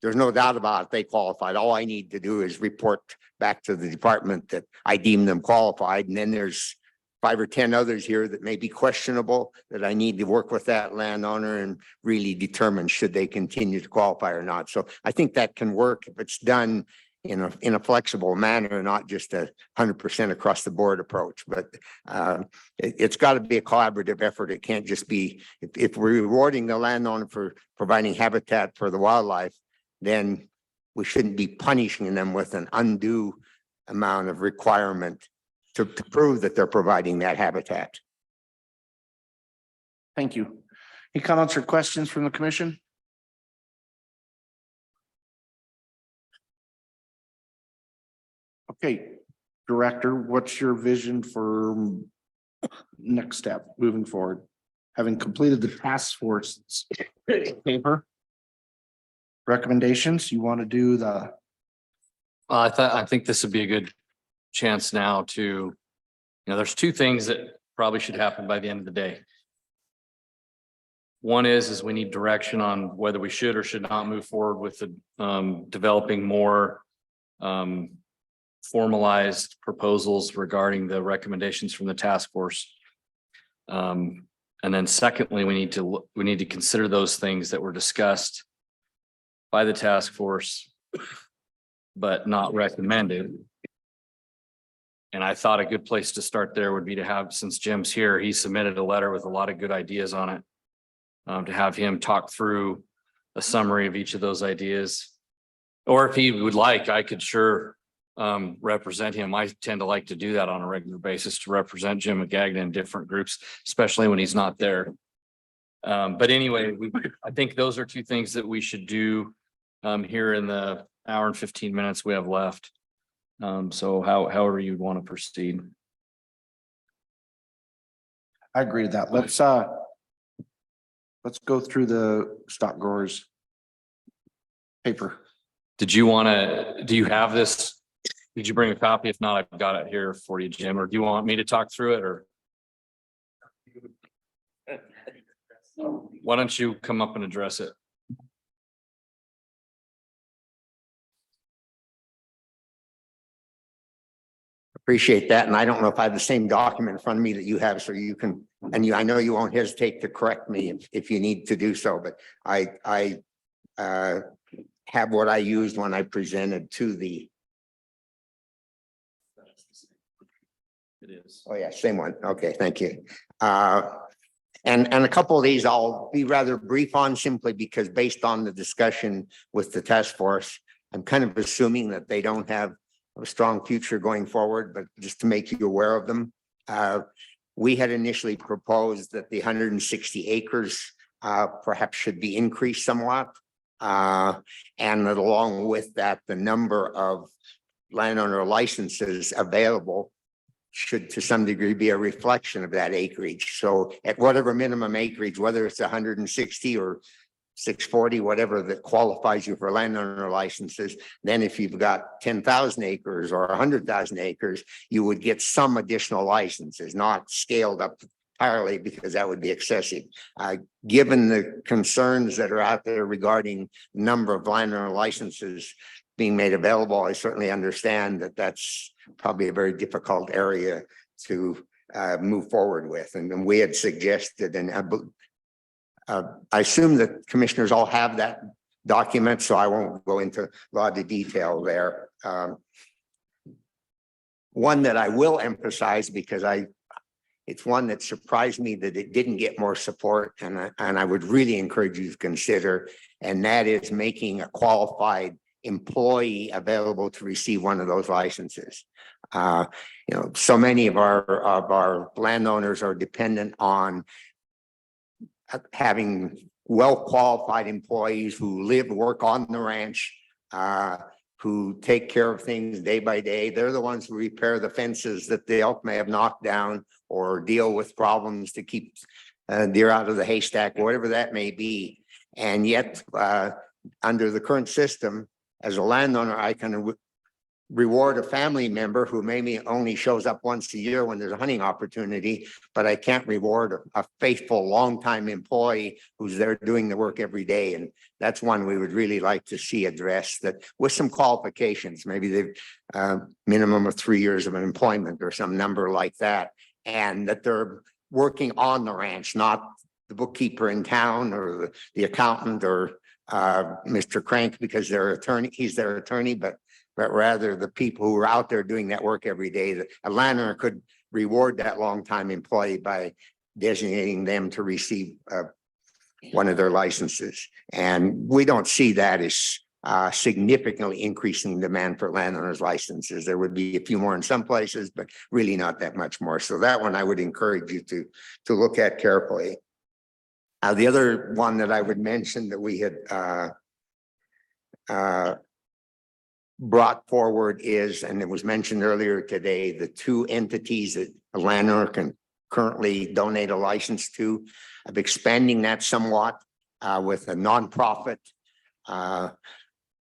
there's no doubt about it, they qualified. All I need to do is report back to the department that I deem them qualified. And then there's 5 or 10 others here that may be questionable, that I need to work with that landowner and really determine should they continue to qualify or not. So I think that can work if it's done in a flexible manner, not just a 100% across the board approach. But it's got to be a collaborative effort. It can't just be, if we're rewarding the landowner for providing habitat for the wildlife, then we shouldn't be punishing them with an undue amount of requirement to prove that they're providing that habitat. Thank you. Any comments or questions from the commission? Okay, Director, what's your vision for next step moving forward? Having completed the task force paper recommendations, you want to do the, I think this would be a good chance now to, there's two things that probably should happen by the end of the day. One is we need direction on whether we should or should not move forward with the developing more formalized proposals regarding the recommendations from the task force. And then secondly, we need to consider those things that were discussed by the task force, but not recommended. And I thought a good place to start there would be to have, since Jim's here, he submitted a letter with a lot of good ideas on it. To have him talk through a summary of each of those ideas. Or if he would like, I could sure represent him. I tend to like to do that on a regular basis, to represent Jim McGagnon in different groups, especially when he's not there. But anyway, I think those are two things that we should do here in the hour and 15 minutes we have left. So however you'd want to proceed. I agree with that. Let's go through the stock growers paper. Do you have this? Did you bring a copy? If not, I've got it here for you, Jim, or do you want me to talk through it, or? Why don't you come up and address it? Appreciate that. And I don't know if I have the same document in front of me that you have, so you can, and I know you won't hesitate to correct me if you need to do so, but I have what I used when I presented to the. It is. Oh, yeah, same one. Okay, thank you. And a couple of these I'll be rather brief on, simply because based on the discussion with the task force, I'm kind of assuming that they don't have a strong future going forward, but just to make you aware of them. We had initially proposed that the 160 acres perhaps should be increased somewhat. And that along with that, the number of landowner licenses available should to some degree be a reflection of that acreage. So at whatever minimum acreage, whether it's 160 or 640, whatever that qualifies you for landowner licenses, then if you've got 10,000 acres or 100,000 acres, you would get some additional licenses, not scaled up entirely, because that would be excessive. Given the concerns that are out there regarding the number of landowner licenses being made available, I certainly understand that that's probably a very difficult area to move forward with. And we had suggested, and I assume that commissioners all have that document, so I won't go into a lot of detail there. One that I will emphasize, because it's one that surprised me that it didn't get more support, and I would really encourage you to consider, and that is making a qualified employee available to receive one of those licenses. So many of our landowners are dependent on having well-qualified employees who live, work on the ranch, who take care of things day by day. They're the ones who repair the fences that the elk may have knocked down, or deal with problems to keep deer out of the haystack, whatever that may be. And yet, under the current system, as a landowner, I can reward a family member who maybe only shows up once a year when there's a hunting opportunity, but I can't reward a faithful, longtime employee who's there doing the work every day. And that's one we would really like to see addressed, that with some qualifications, maybe they've minimum of 3 years of employment or some number like that, and that they're working on the ranch, not the bookkeeper in town or the accountant or Mr. Crank because he's their attorney, but rather the people who are out there doing that work every day. That a landowner could reward that longtime employee by designating them to receive one of their licenses. And we don't see that as significantly increasing demand for landowners licenses. There would be a few more in some places, but really not that much more. So that one I would encourage you to look at carefully. The other one that I would mention that we had brought forward is, and it was mentioned earlier today, the two entities that a landowner can currently donate a license to, of expanding that somewhat with a nonprofit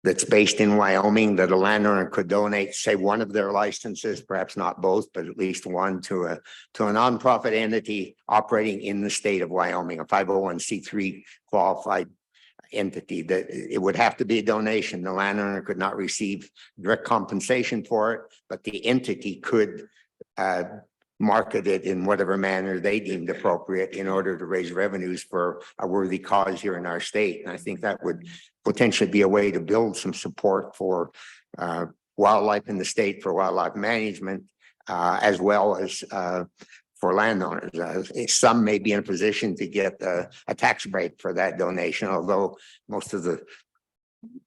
that's based in Wyoming, that a landowner could donate, say, one of their licenses, perhaps not both, but at least one to a nonprofit entity operating in the state of Wyoming, a 501c3 qualified entity. That it would have to be a donation. The landowner could not receive direct compensation for it, but the entity could market it in whatever manner they deemed appropriate in order to raise revenues for a worthy cause here in our state. And I think that would potentially be a way to build some support for wildlife in the state, for wildlife management, as well as for landowners. Some may be in a position to get a tax break for that donation, although most of the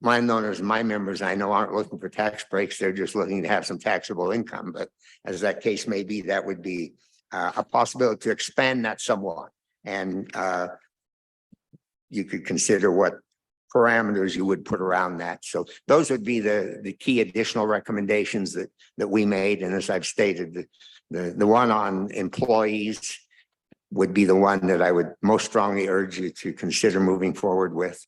landowners, my members, I know, aren't looking for tax breaks. They're just looking to have some taxable income. But as that case may be, that would be a possibility to expand that somewhat. And you could consider what parameters you would put around that. So those would be the key additional recommendations that we made. And as I've stated, the one on employees would be the one that I would most strongly urge you to consider moving forward with.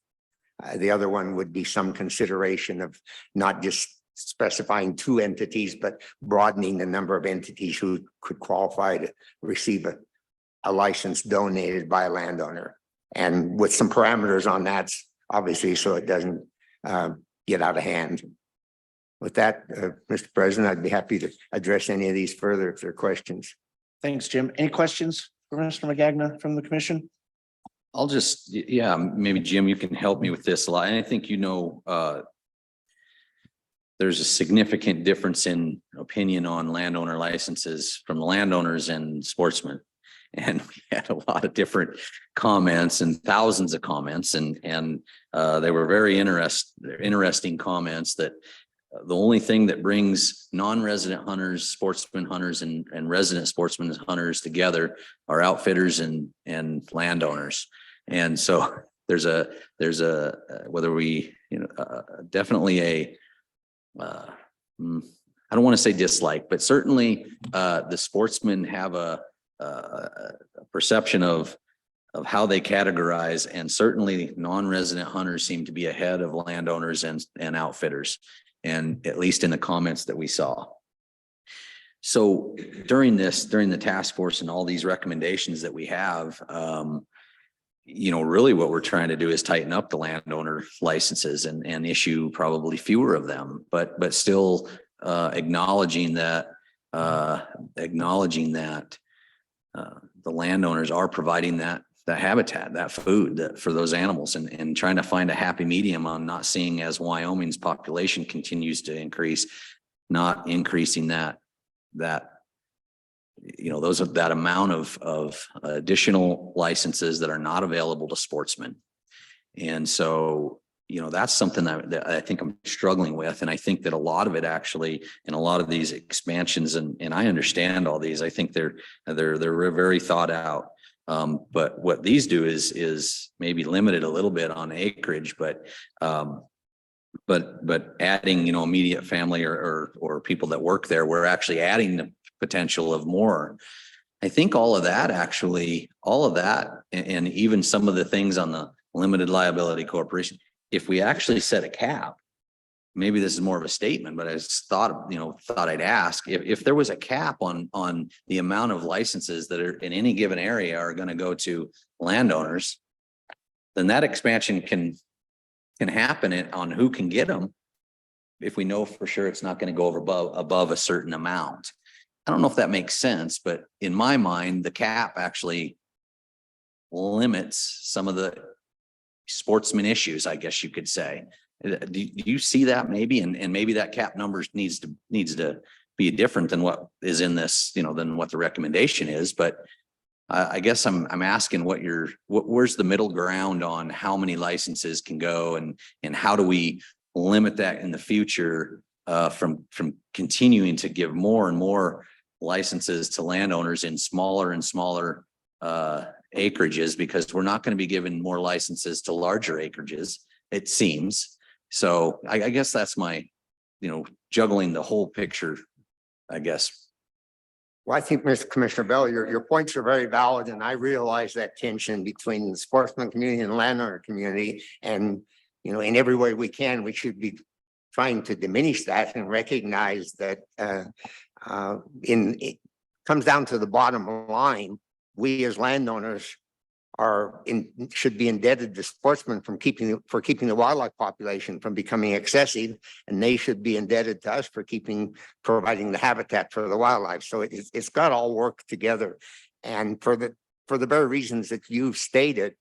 The other one would be some consideration of not just specifying two entities, but broadening the number of entities who could qualify to receive a license donated by a landowner, and with some parameters on that, obviously, so it doesn't get out of hand. With that, Mr. President, I'd be happy to address any of these further if there are questions. Thanks, Jim. Any questions for Mr. Magagna from the commission? I'll just, yeah, maybe Jim, you can help me with this a lot. And I think, there's a significant difference in opinion on landowner licenses from the landowners and sportsmen. And we had a lot of different comments and thousands of comments, and they were very interesting comments that the only thing that brings non-resident hunters, sportsmen hunters, and resident sportsmen hunters together are outfitters and landowners. And so there's a whether we, definitely a I don't want to say dislike, but certainly the sportsmen have a perception of how they categorize, and certainly non-resident hunters seem to be ahead of landowners and outfitters, and at least in the comments that we saw. So during the task force and all these recommendations that we have, really what we're trying to do is tighten up the landowner licenses and issue probably fewer of them, but still acknowledging that the landowners are providing that habitat, that food for those animals, and trying to find a happy medium on not seeing, as Wyoming's population continues to increase, not increasing that amount of additional licenses that are not available to sportsmen. And so, that's something that I think I'm struggling with. And I think that a lot of it actually, in a lot of these expansions, and I understand all these, I think they're very thought out. But what these do is maybe limited a little bit on acreage, but adding, immediate family or people that work there, we're actually adding the potential of more. I think all of that, and even some of the things on the limited liability corporation, if we actually set a cap, maybe this is more of a statement, but I just thought I'd ask if there was a cap on the amount of licenses that are in any given area are going to go to landowners, then that expansion can happen on who can get them if we know for sure it's not going to go over above a certain amount. I don't know if that makes sense, but in my mind, the cap actually limits some of the sportsman issues, I guess you could say. Do you see that maybe? And maybe that cap numbers needs to be different than what is in this, than what the recommendation is. But I guess I'm asking where's the middle ground on how many licenses can go, and how do we limit that in the future from continuing to give more and more licenses to landowners in smaller and smaller acreages, because we're not going to be giving more licenses to larger acreages, it seems. So I guess that's my, juggling the whole picture, I guess. Well, I think, Mr. Commissioner Bell, your points are very valid, and I realize that tension between the sportsman community and landowner community. And, in every way we can, we should be trying to diminish that and recognize that it comes down to the bottom line. We as landowners should be indebted to sportsmen for keeping the wildlife population from becoming excessive, and they should be indebted to us for providing the habitat for the wildlife. So it's got to all work together. And for the very reasons that you've stated,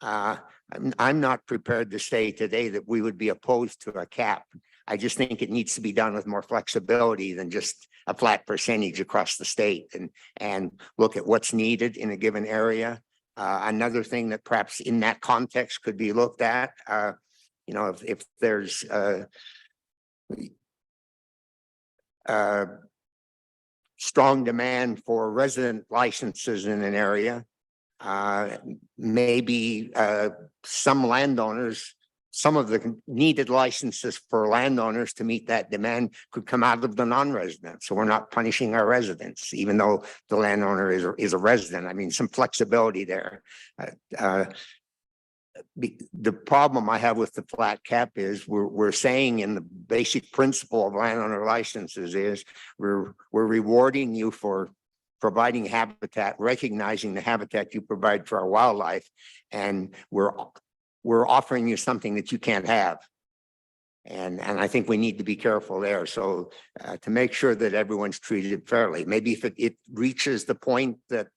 I'm not prepared to say today that we would be opposed to a cap. I just think it needs to be done with more flexibility than just a flat percentage across the state, and look at what's needed in a given area. Another thing that perhaps in that context could be looked at, if there's strong demand for resident licenses in an area, maybe some landowners, some of the needed licenses for landowners to meet that demand could come out of the non-residents. So we're not punishing our residents, even though the landowner is a resident. I mean, some flexibility there. The problem I have with the flat cap is we're saying in the basic principle of landowner licenses is we're rewarding you for providing habitat, recognizing the habitat you provide for our wildlife, and we're offering you something that you can't have. And I think we need to be careful there. So to make sure that everyone's treated fairly, maybe if it reaches the point that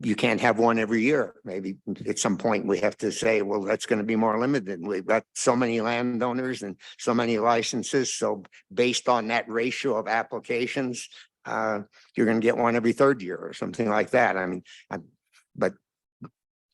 you can't have one every year, maybe at some point we have to say, well, that's going to be more limited. We've got so many landowners and so many licenses. So based on that ratio of applications, you're going to get one every third year or something like that. I mean, but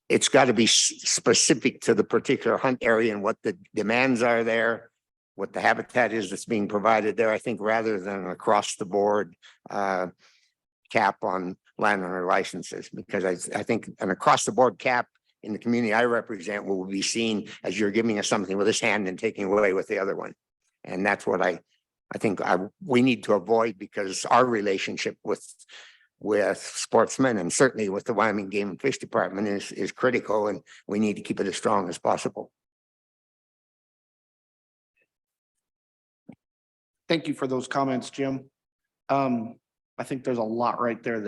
it's got to be specific to the particular hunt area and what the demands are there, what the habitat is that's being provided there, I think, rather than across the board cap on landowner licenses, because I think an across the board cap in the community I represent will be seen as you're giving us something with this hand and taking away with the other one. And that's what I think we need to avoid, because our relationship with sportsmen and certainly with the Wyoming Game and Fish Department is critical, and we need to keep it as strong as possible. Thank you for those comments, Jim. I think there's a lot right there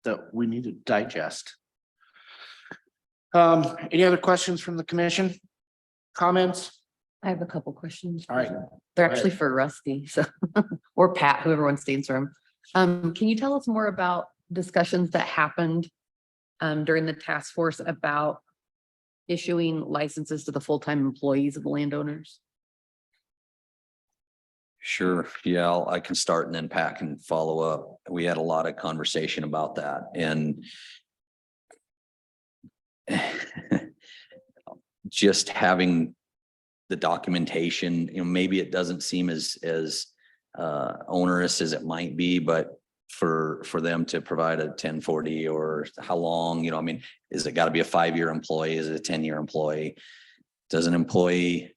that we need to digest. Any other questions from the commission? Comments? I have a couple questions. All right. They're actually for Rusty, so, or Pat, whoever wants to answer them. Can you tell us more about discussions that happened during the task force about issuing licenses to the full-time employees of the landowners? Sure. Yeah, I can start and then Pat can follow up. We had a lot of conversation about that, and just having the documentation, maybe it doesn't seem as onerous as it might be, but for them to provide a 1040 or how long, I mean, is it got to be a 5-year employee? Is it a 10-year employee? Does an employee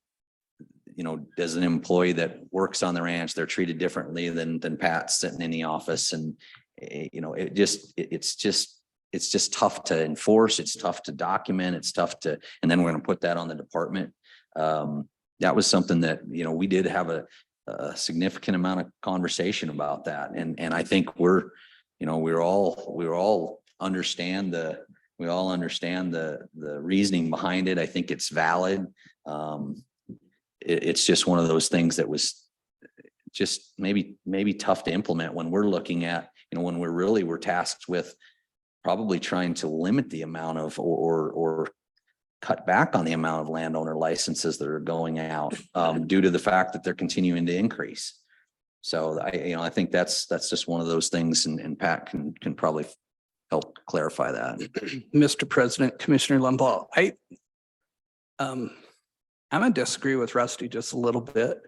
that works on the ranch, they're treated differently than Pat sitting in the office, and it's just tough to enforce. It's tough to document. It's tough to, and then we're going to put that on the department. That was something that, we did have a significant amount of conversation about that. And I think we all understand the reasoning behind it. I think it's valid. It's just one of those things that was just maybe tough to implement when we're looking at, when we're tasked with probably trying to limit the amount of, or cut back on the amount of landowner licenses that are going out due to the fact that they're continuing to increase. So I think that's just one of those things, and Pat can probably help clarify that. Mr. President, Commissioner Limbaugh, I'm gonna disagree with Rusty just a little bit.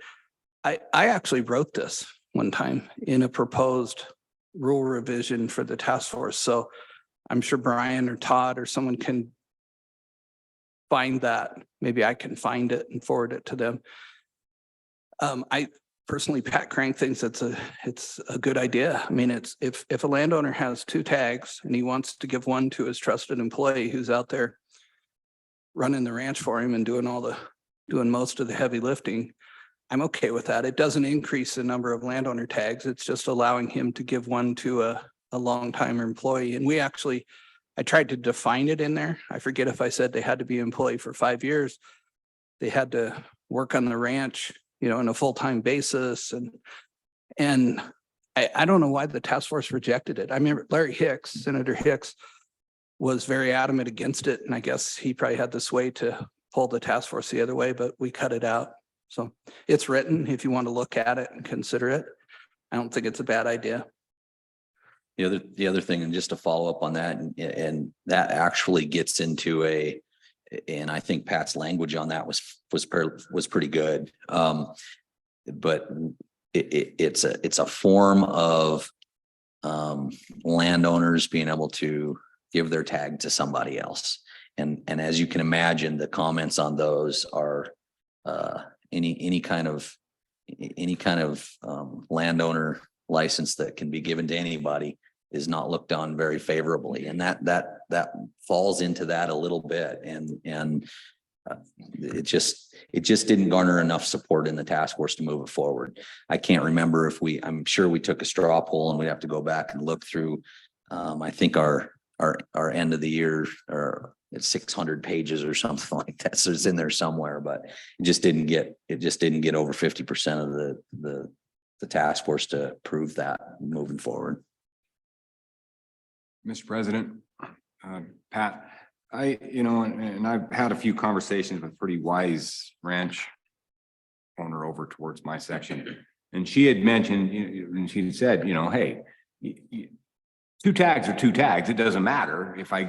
I actually wrote this one time in a proposed rule revision for the task force. So I'm sure Brian or Todd or someone can find that. Maybe I can find it and forward it to them. I personally, Pat Crank thinks it's a good idea. I mean, it's if a landowner has 2 tags and he wants to give one to his trusted employee who's out there running the ranch for him and doing most of the heavy lifting, I'm okay with that. It doesn't increase the number of landowner tags. It's just allowing him to give one to a longtime employee. And I tried to define it in there. I forget if I said they had to be an employee for 5 years. They had to work on the ranch, on a full-time basis. And I don't know why the task force rejected it. I remember Senator Hicks was very adamant against it. And I guess he probably had the sway to pull the task force the other way, but we cut it out. So it's written if you want to look at it and consider it. I don't think it's a bad idea. The other thing, and just to follow up on that, and that actually gets into and I think Pat's language on that was pretty good. But it's a form of landowners being able to give their tag to somebody else. And as you can imagine, the comments on those are any kind of landowner license that can be given to anybody is not looked on very favorably, and that falls into that a little bit, and it just didn't garner enough support in the task force to move it forward. I can't remember if I'm sure we took a straw poll, and we'd have to go back and look through. I think our end of the year or it's 600 pages or something like that, so it's in there somewhere, but it just didn't get over 50% of the task force to approve that moving forward. Mr. President, Pat, and I've had a few conversations with pretty wise ranch owner over towards my section. And she had mentioned, and she said, hey, 2 tags are 2 tags. It doesn't matter if I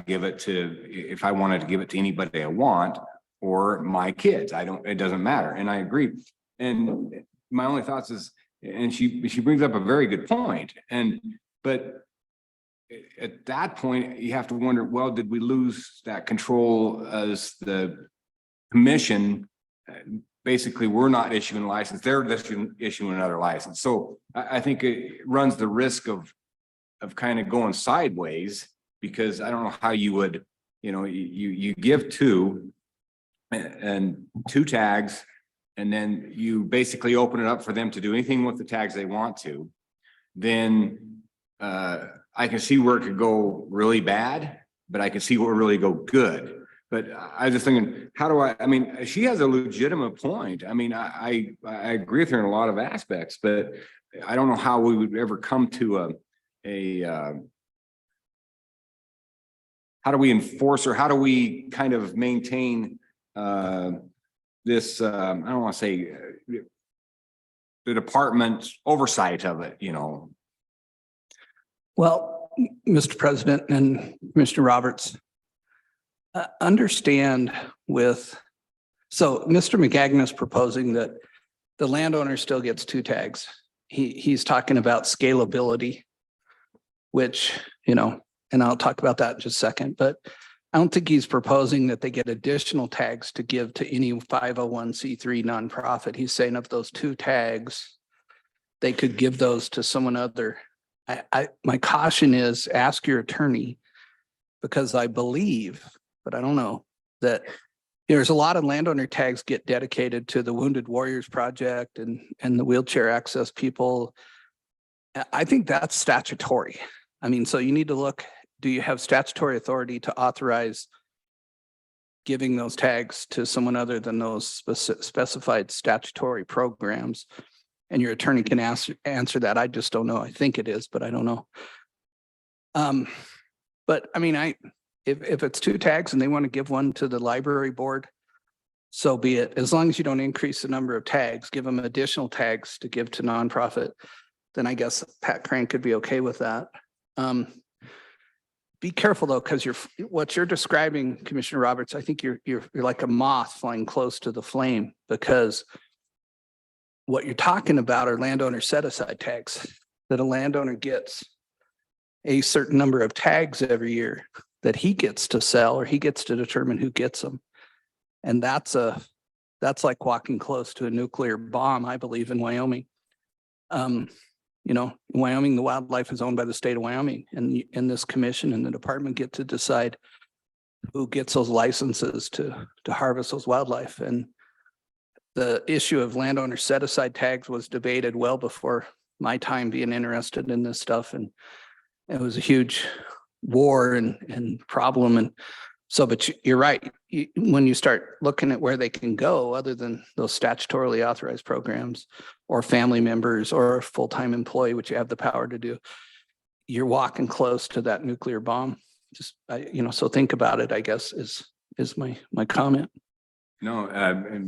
wanted to give it to anybody I want or my kids. It doesn't matter. And I agree. And my only thoughts is, and she brings up a very good point. But at that point, you have to wonder, well, did we lose that control as the commission? Basically, we're not issuing a license, they're issuing another license. So I think it runs the risk of kind of going sideways, because I don't know how you would, you give 2 and 2 tags, and then you basically open it up for them to do anything with the tags they want to. Then I can see where it could go really bad, but I can see where it really go good. But I was just thinking, she has a legitimate point. I agree with her in a lot of aspects, but I don't know how we would ever come to how do we enforce, or how do we kind of maintain this, I don't want to say the department's oversight of it, Well, Mr. President and Commissioner Roberts, understand so Mr. McGagnon is proposing that the landowner still gets 2 tags. He's talking about scalability, which, and I'll talk about that in just a second, but I don't think he's proposing that they get additional tags to give to any 501c3 nonprofit. He's saying of those 2 tags, they could give those to someone other. My caution is ask your attorney, because I believe, but I don't know, that there's a lot of landowner tags get dedicated to the Wounded Warriors Project and the wheelchair access people. I think that's statutory. So you need to look, do you have statutory authority to authorize giving those tags to someone other than those specified statutory programs? And your attorney can answer that. I just don't know. I think it is, but I don't know. But if it's 2 tags and they want to give one to the library board, so be it. As long as you don't increase the number of tags, give them additional tags to give to nonprofit, then I guess Pat Crank could be okay with that. be careful though, because what you're describing, Commissioner Roberts, I think you're like a moth flying close to the flame, because what you're talking about are landowner set aside tags, that a landowner gets a certain number of tags every year that he gets to sell, or he gets to determine who gets them. And that's like walking close to a nuclear bomb, I believe, in Wyoming. You know, in Wyoming, the wildlife is owned by the state of Wyoming, and this commission and the department get to decide who gets those licenses to harvest those wildlife. And the issue of landowner set aside tags was debated well before my time being interested in this stuff. And it was a huge war and problem. And so, but you're right. When you start looking at where they can go, other than those statutorily authorized programs or family members or a full-time employee, which you have the power to do, you're walking close to that nuclear bomb. Just, you know, so think about it, I guess, is my comment. No,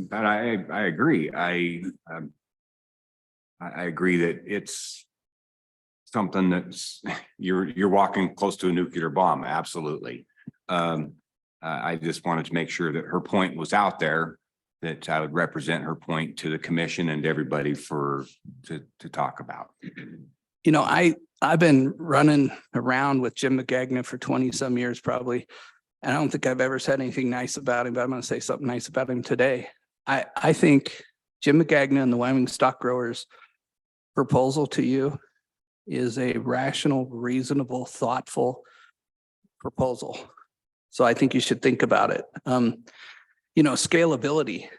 but I agree. I agree that it's something that's, you're walking close to a nuclear bomb. Absolutely. I just wanted to make sure that her point was out there, that I would represent her point to the commission and everybody to talk about. You know, I've been running around with Jim McGagna for 20 some years probably. And I don't think I've ever said anything nice about him, but I'm going to say something nice about him today. I think Jim McGagna and the Wyoming Stock Growers proposal to you is a rational, reasonable, thoughtful proposal. So I think you should think about it. You know, scalability.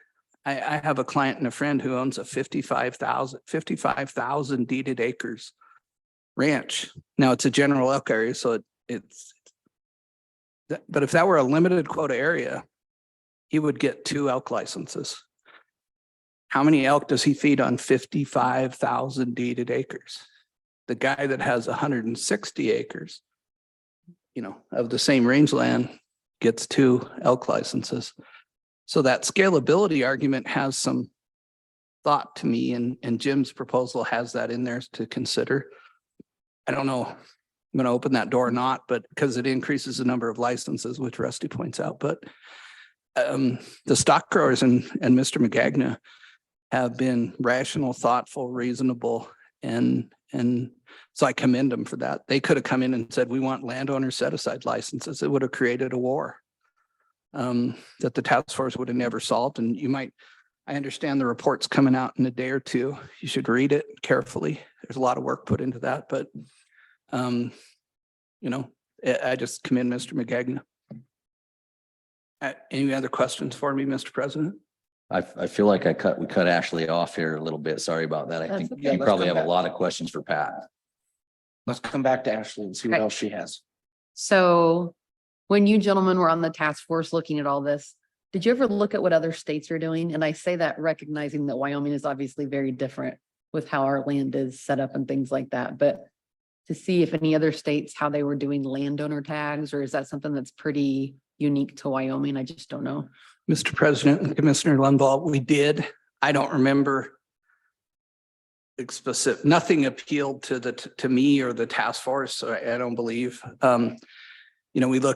I have a client and a friend who owns a 55,000 deeded acres ranch. Now it's a general elk area, so but if that were a limited quota area, he would get 2 elk licenses. How many elk does he feed on 55,000 deeded acres? The guy that has 160 acres, you know, of the same rangeland gets 2 elk licenses. So that scalability argument has some thought to me, and Jim's proposal has that in there to consider. I don't know, I'm going to open that door or not, but because it increases the number of licenses, which Rusty points out. But the stock growers and Mr. McGagna have been rational, thoughtful, reasonable, and so I commend them for that. They could have come in and said, we want landowner set aside licenses. It would have created a war that the task force would have never solved. And I understand the report's coming out in a day or two. You should read it carefully. There's a lot of work put into that, but you know, I just commend Mr. McGagna. Any other questions for me, Mr. President? I feel like we cut Ashley off here a little bit. Sorry about that. I That's think okay. you Let's probably come have a back. lot of questions for Pat. Let's come back to Ashley and see what Okay. else she has. So when you gentlemen were on the task force looking at all this, did you ever look at what other states are doing? And I say that recognizing that Wyoming is obviously very different with how our land is set up and things like that. But to see if any other states, how they were doing landowner tags, or is that something that's pretty unique to Wyoming? I just don't know. Mr. President and Commissioner Lundvall, we did. I don't remember specific, nothing appealed to me or the task force. So I don't believe. You know,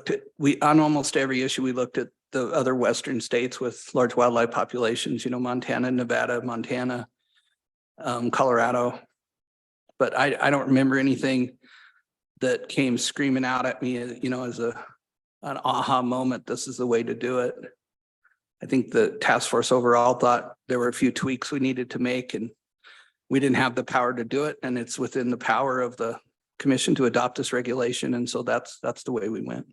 on almost every issue, we looked at the other Western states with large wildlife populations, you know, Montana, Nevada, Montana, Colorado. But I don't remember anything that came screaming out at me, you know, as an aha moment. This is the way to do it. I think the task force overall thought there were a few tweaks we needed to make, and we didn't have the power to do it. And it's within the power of the commission to adopt this regulation. And so that's the way we went.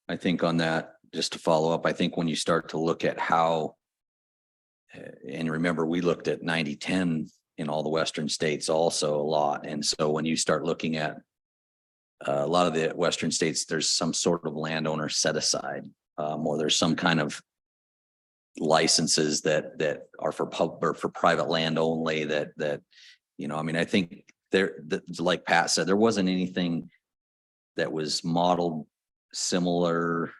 I think on that, just to follow up, I think when you start to look at how, and remember, we looked at 90-10 in all the Western states also a lot. And so when you start looking at a lot of the Western states, there's some sort of landowner set aside, or there's some kind of licenses that are for private land only that, you know, I mean, I think like Pat said, there wasn't anything that was modeled similar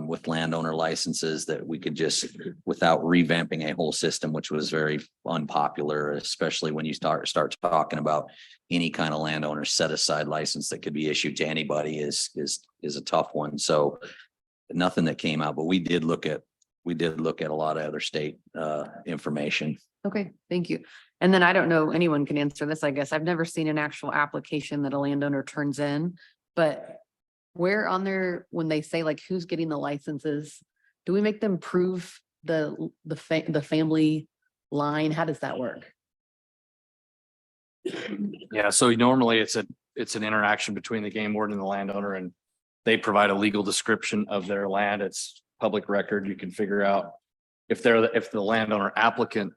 with landowner licenses that we could just, without revamping a whole system, which was very unpopular, especially when you start talking about any kind of landowner set aside license that could be issued to anybody is a tough one. So nothing that came out, but we did look at a lot of other state information. Okay, thank you. And then I don't know, anyone can answer this, I guess. I've never seen an actual application that a landowner turns in, but where on there, when they say like who's getting the licenses, do we make them prove the family line? How does that work? Yeah, so normally it's an interaction between the game warden and the landowner, and they provide a legal description of their land. It's public record. You can figure out if the landowner applicant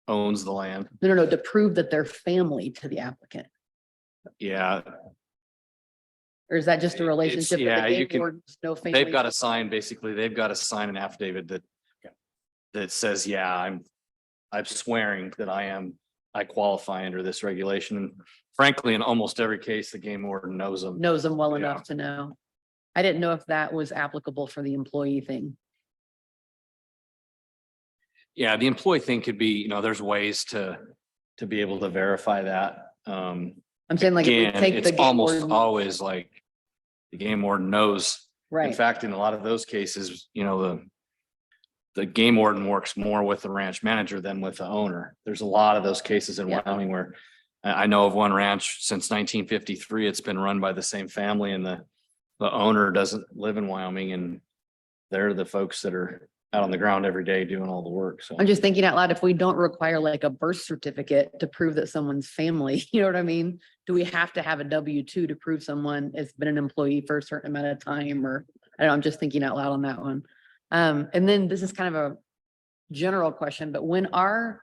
owns the land. No, to prove that they're family to the applicant. Yeah, Or is that just a relationship? with the yeah, you game can- warden's no family? they've got to sign, basically, they've got to sign an affidavit that says, yeah, I'm swearing that I qualify under this regulation. And frankly, in almost every case, the game warden knows them. Knows them well Yeah. enough to know. I didn't know if that was applicable for the employee thing. Yeah, the employee thing could be, there's ways to be able to verify that. I'm saying like, if we Again, take the it's game almost warden, always like the game warden knows. In right? fact, in a lot of those cases, the game warden works more with the ranch manager than with the owner. There's a lot of those cases in Yeah. Wyoming where I know of one ranch since 1953. It's been run by the same family, and the owner doesn't live in Wyoming, and they're the folks that are out on the ground every day doing all the work. So I'm just thinking out loud, if we don't require like a birth certificate to prove that someone's family, you know what I mean? Do we have to have a W-2 to prove someone has been an employee for a certain amount of time? Or I don't know, I'm just thinking out loud on that one. And then this is kind of a general question, but when our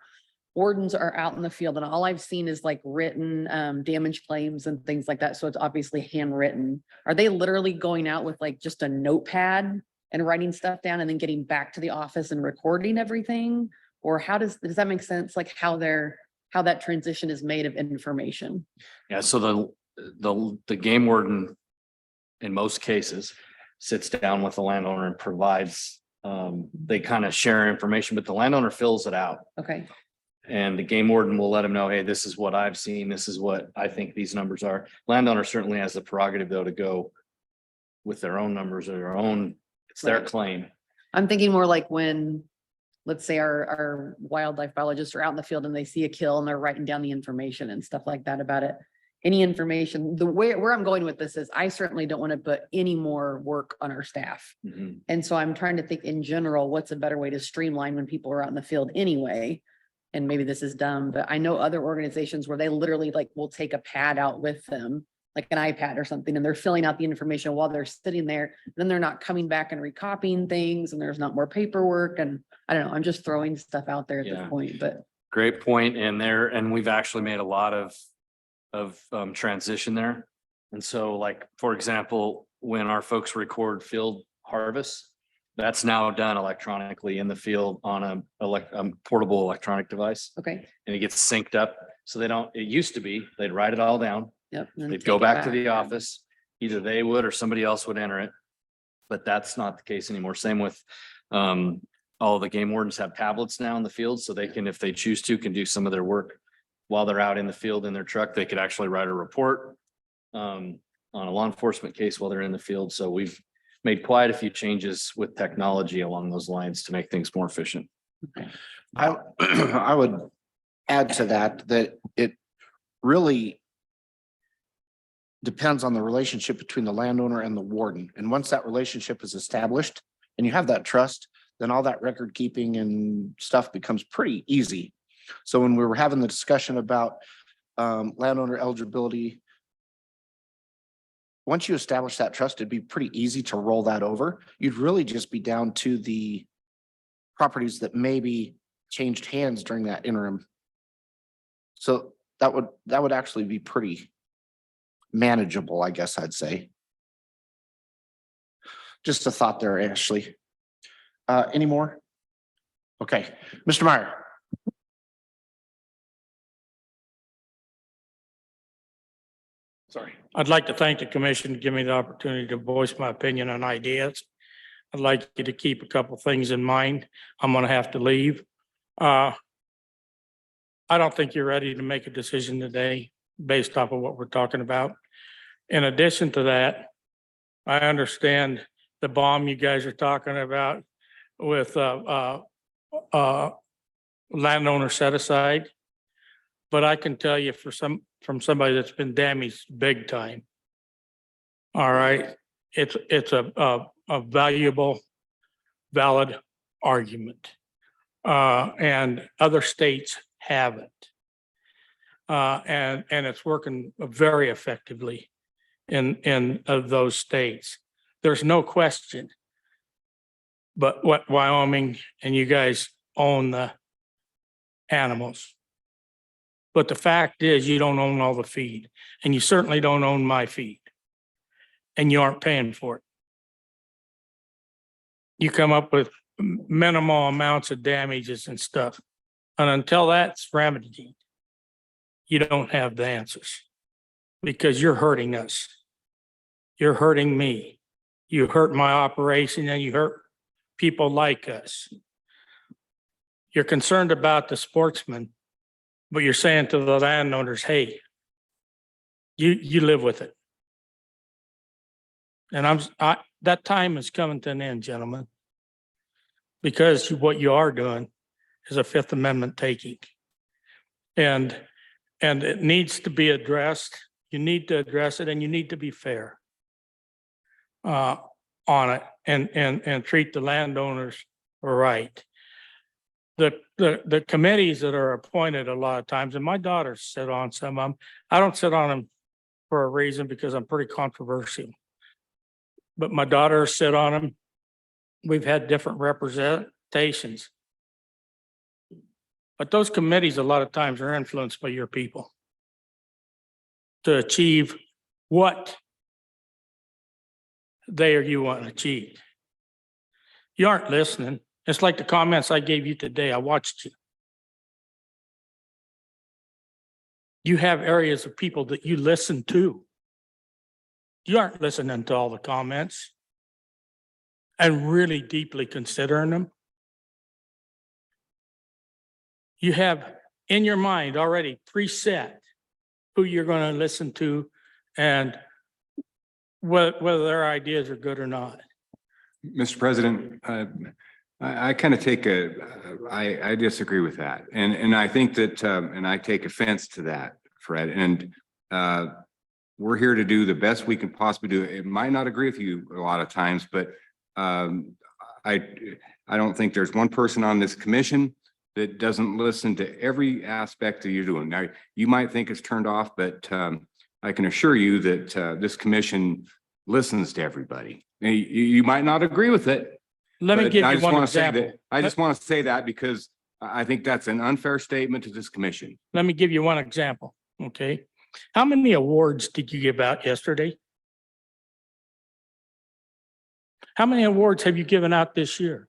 wardens are out in the field and all I've seen is like written damage claims and things like that, so it's obviously handwritten, are they literally going out with like just a notepad and writing stuff down and then getting back to the office and recording everything? Or how does that make sense? Like how that transition is made of information? yeah, so the game warden in most cases sits down with the landowner and provides, they kind of share information, but the landowner fills it out. Okay, And the game warden will let them know, hey, this is what I've seen. This is what I think these numbers are. Landowner certainly has the prerogative though to go with their own numbers or their own, it's their Right. claim. I'm thinking more like when, let's say our wildlife biologists are out in the field and they see a kill and they're writing down the information and stuff like that about it. Any information, where I'm going with this is I certainly don't want to put any more work on our staff. Mhm. And so I'm trying to think in general, what's a better way to streamline when people are out in the field anyway? And maybe this is dumb, but I know other organizations where they literally like will take a pad out with them, like an iPad or something, and they're filling out the information while they're sitting there. Then they're not coming back and recopying things and there's not more paperwork. And I don't know, I'm just throwing stuff out there at Yeah. this point, but Great point. And we've actually made a lot of transition there. And so like, for example, when our folks record field harvest, that's now done electronically in the field on a portable electronic device, okay. and it gets synced up. So it used to be, they'd write it all down. Yep. and then They'd go take it back to the office. Either they would or somebody else would enter it. But that's not the case anymore. Same with all the game wardens have tablets now in the field, so they can, if they choose to, can do some of their work while they're out in the field in their truck. They could actually write a report on a law enforcement case while they're in the field. So we've made quite a few changes with technology along those lines to make things more efficient. I would add to that it really depends on the relationship between the landowner and the warden. And once that relationship is established and you have that trust, then all that record keeping and stuff becomes pretty easy. So when we were having the discussion about landowner eligibility, once you establish that trust, it'd be pretty easy to roll that over. You'd really just be down to the properties that maybe changed hands during that interim. So that would actually be pretty manageable, I guess I'd say. Just a thought there, Ashley. Any more? Okay, Mr. Meyer. Sorry. I'd like to thank the commission to give me the opportunity to voice my opinion and ideas. I'd like you to keep a couple things in mind. I'm gonna have to leave. I don't think you're ready to make a decision today based off of what we're talking about. In addition to that, I understand the bomb you guys are talking about with landowner set aside. But I can tell you from somebody that's been damaged big time. All right, it's a valuable, valid argument. And other states have it. And it's working very effectively in those states. There's no question. But what Wyoming and you guys own the animals. But the fact is you don't own all the feed, and you certainly don't own my feed. And you aren't paying for it. You come up with minimal amounts of damages and stuff. And until that's remedied, you don't have the answers because you're hurting us. You're hurting me. You hurt my operation and you hurt people like us. You're concerned about the sportsmen, but you're saying to the landowners, hey, you live with it. And that time is coming to an end, gentlemen, because what you are doing is a Fifth Amendment taking. And it needs to be addressed. You need to address it and you need to be fair on it and treat the landowners right. The committees that are appointed a lot of times, and my daughters sit on some of them. I don't sit on them for a reason because I'm pretty controversial. But my daughters sit on them. We've had different representations. But those committees, a lot of times, are influenced by your people to achieve what they or you want to achieve. You aren't listening. It's like the comments I gave you today. I watched you. You have areas of people that you listen to. You aren't listening to all the comments and really deeply considering them. You have in your mind already preset who you're going to listen to and whether their ideas are good or not. Mr. President, I kind of take I disagree with that. And I think that, and I take offense to that, Fred. And we're here to do the best we can possibly do. It might not agree with you a lot of times, but I don't think there's one person on this commission that doesn't listen to every aspect that you're doing. Now, you might think it's turned off, but I can assure you that this commission listens to everybody. You might not agree with it. Let me give you one example. I just want to say that because I think that's an unfair statement to this commission. Let me give you one example, okay? How many awards did you give out yesterday? How many awards have you given out this year?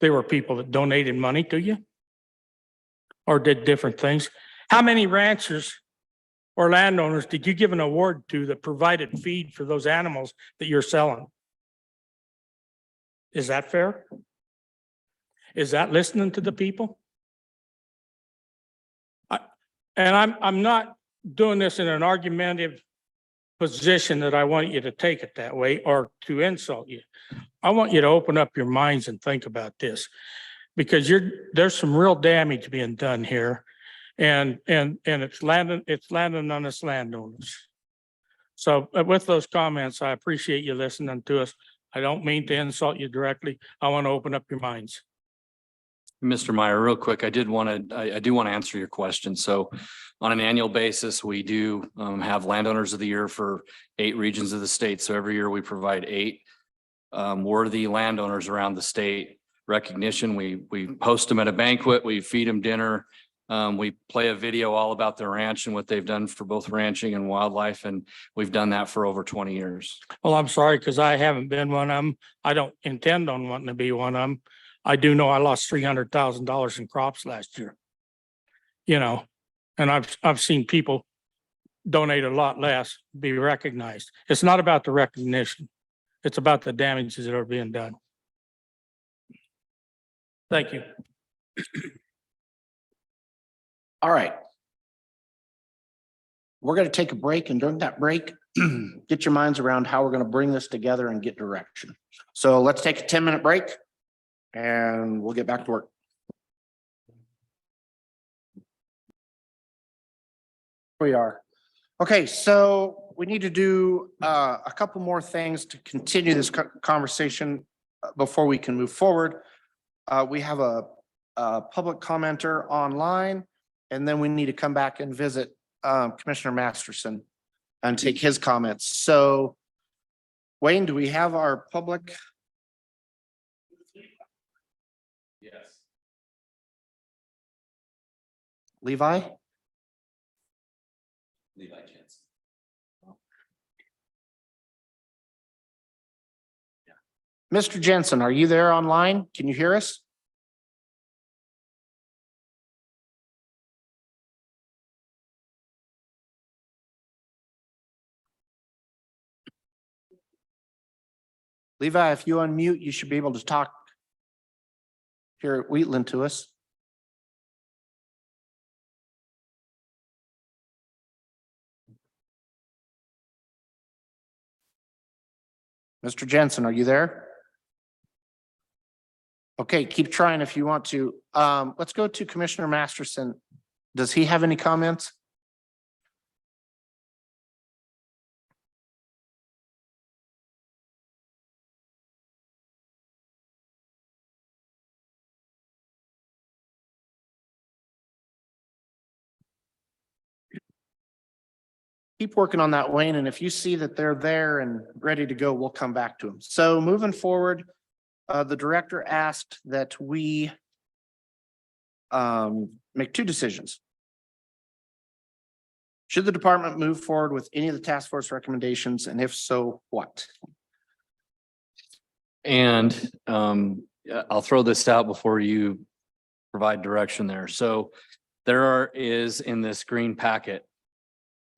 There were people that donated money to you or did different things. How many ranchers or landowners did you give an award to that provided feed for those animals that you're selling? Is that fair? Is that listening to the people? And I'm not doing this in an argumentative position that I want you to take it that way or to insult you. I want you to open up your minds and think about this because there's some real damage being done here and it's landing on us landowners. So with those comments, I appreciate you listening to us. I don't mean to insult you directly. I want to open up your minds. Mr. Meyer, real quick, I do want to answer your question. So on an annual basis, we do have landowners of the year for 8 regions of the state. So every year we provide 8 worthy landowners around the state recognition. We host them at a banquet, we feed them dinner. We play a video all about their ranch and what they've done for both ranching and wildlife. And we've done that for over 20 years. Well, I'm sorry, because I haven't been one of them. I don't intend on wanting to be one of them. I do know I lost $300,000 in crops last year. You know, and I've seen people donate a lot less, be recognized. It's not about the recognition. It's about the damages that are being done. Thank you. All right. We're going to take a break, and during that break, get your minds around how we're going to bring this together and get direction. So let's take a 10-minute break and we'll get back to work. We are. Okay, so we need to do a couple more things to continue this conversation before we can move forward. We have a public commenter online, and then we need to come back and visit Commissioner Masterson and take his comments. So Wayne, do we have our public? Yes. Levi? Levi Jensen. Mr. Jensen, are you there online? Can you hear us? Levi, if you unmute, you should be able to talk here at Wheatland to us. Mr. Jensen, are you there? Okay, keep trying if you want to. Let's go to Commissioner Masterson. Does he have any comments? Keep working on that, Wayne, and if you see that they're there and ready to go, we'll come back to them. So moving forward, the director asked that we make two decisions. Should the department move forward with any of the task force recommendations, and if so, what? And I'll throw this out before you provide direction there. So there is in this green packet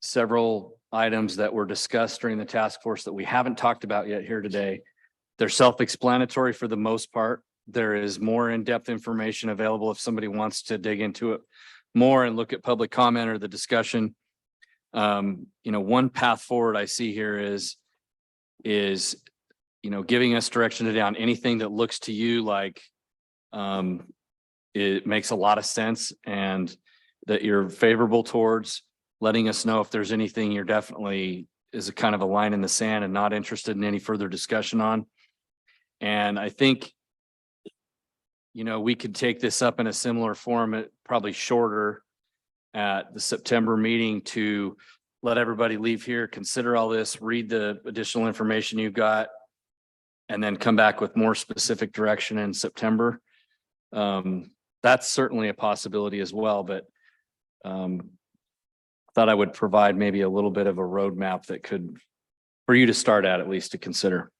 several items that were discussed during the task force that we haven't talked about yet here today. They're self-explanatory for the most part. There is more in-depth information available if somebody wants to dig into it more and look at public comment or the discussion. One path forward I see here is giving us direction down anything that looks to you like it makes a lot of sense and that you're favorable towards. Letting us know if there's anything you're definitely is a kind of a line in the sand and not interested in any further discussion on. And I think, we could take this up in a similar form, probably shorter at the September meeting to let everybody leave here, consider all this, read the additional information you've got, and then come back with more specific direction in September. That's certainly a possibility as well, but thought I would provide maybe a little bit of a roadmap that could, for you to start at least to consider.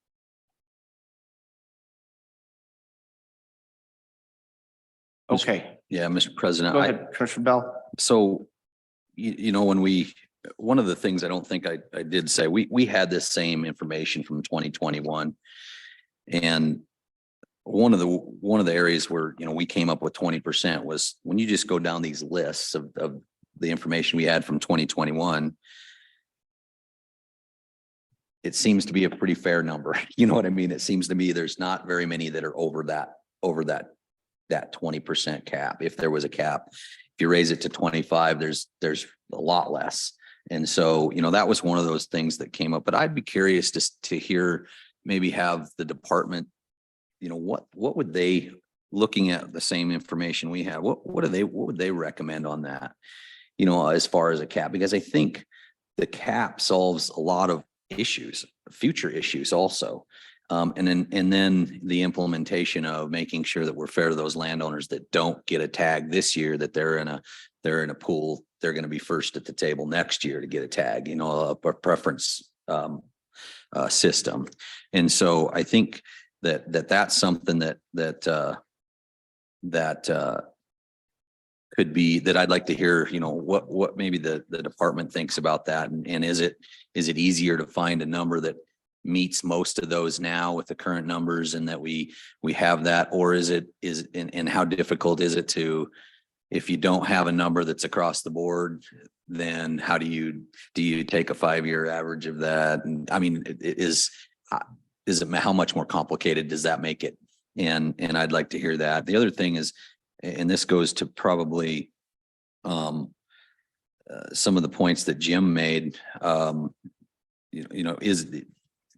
Okay, Yeah, Mr. President. go ahead, Commissioner Bell. So, when one of the things I don't think I did say, we had this same information from 2021. And one of the areas where, we came up with 20% was when you just go down these lists of the information we had from 2021, it seems to be a pretty fair number. You know what I mean? It seems to me there's not very many that are over that 20% cap. If there was a cap, if you raise it to 25, there's a lot less. And so, that was one of those things that came up, but I'd be curious to hear, maybe have the department, what would they, looking at the same information we have, what would they recommend on that? As far as a cap, because I think the cap solves a lot of issues, future issues also. And then the implementation of making sure that we're fair to those landowners that don't get a tag this year, that they're in a pool, they're going to be first at the table next year to get a tag, a preference system. And so I think that's something that could be, that I'd like to hear, what maybe the department thinks about that. And is it easier to find a number that meets most of those now with the current numbers and that we have that, or and how difficult is it to, if you don't have a number that's across the board, then how do you take a 5-year average of that? And I mean, how much more complicated does that make it? And I'd like to hear that. The other thing is, and this goes to probably some of the points that Jim made, is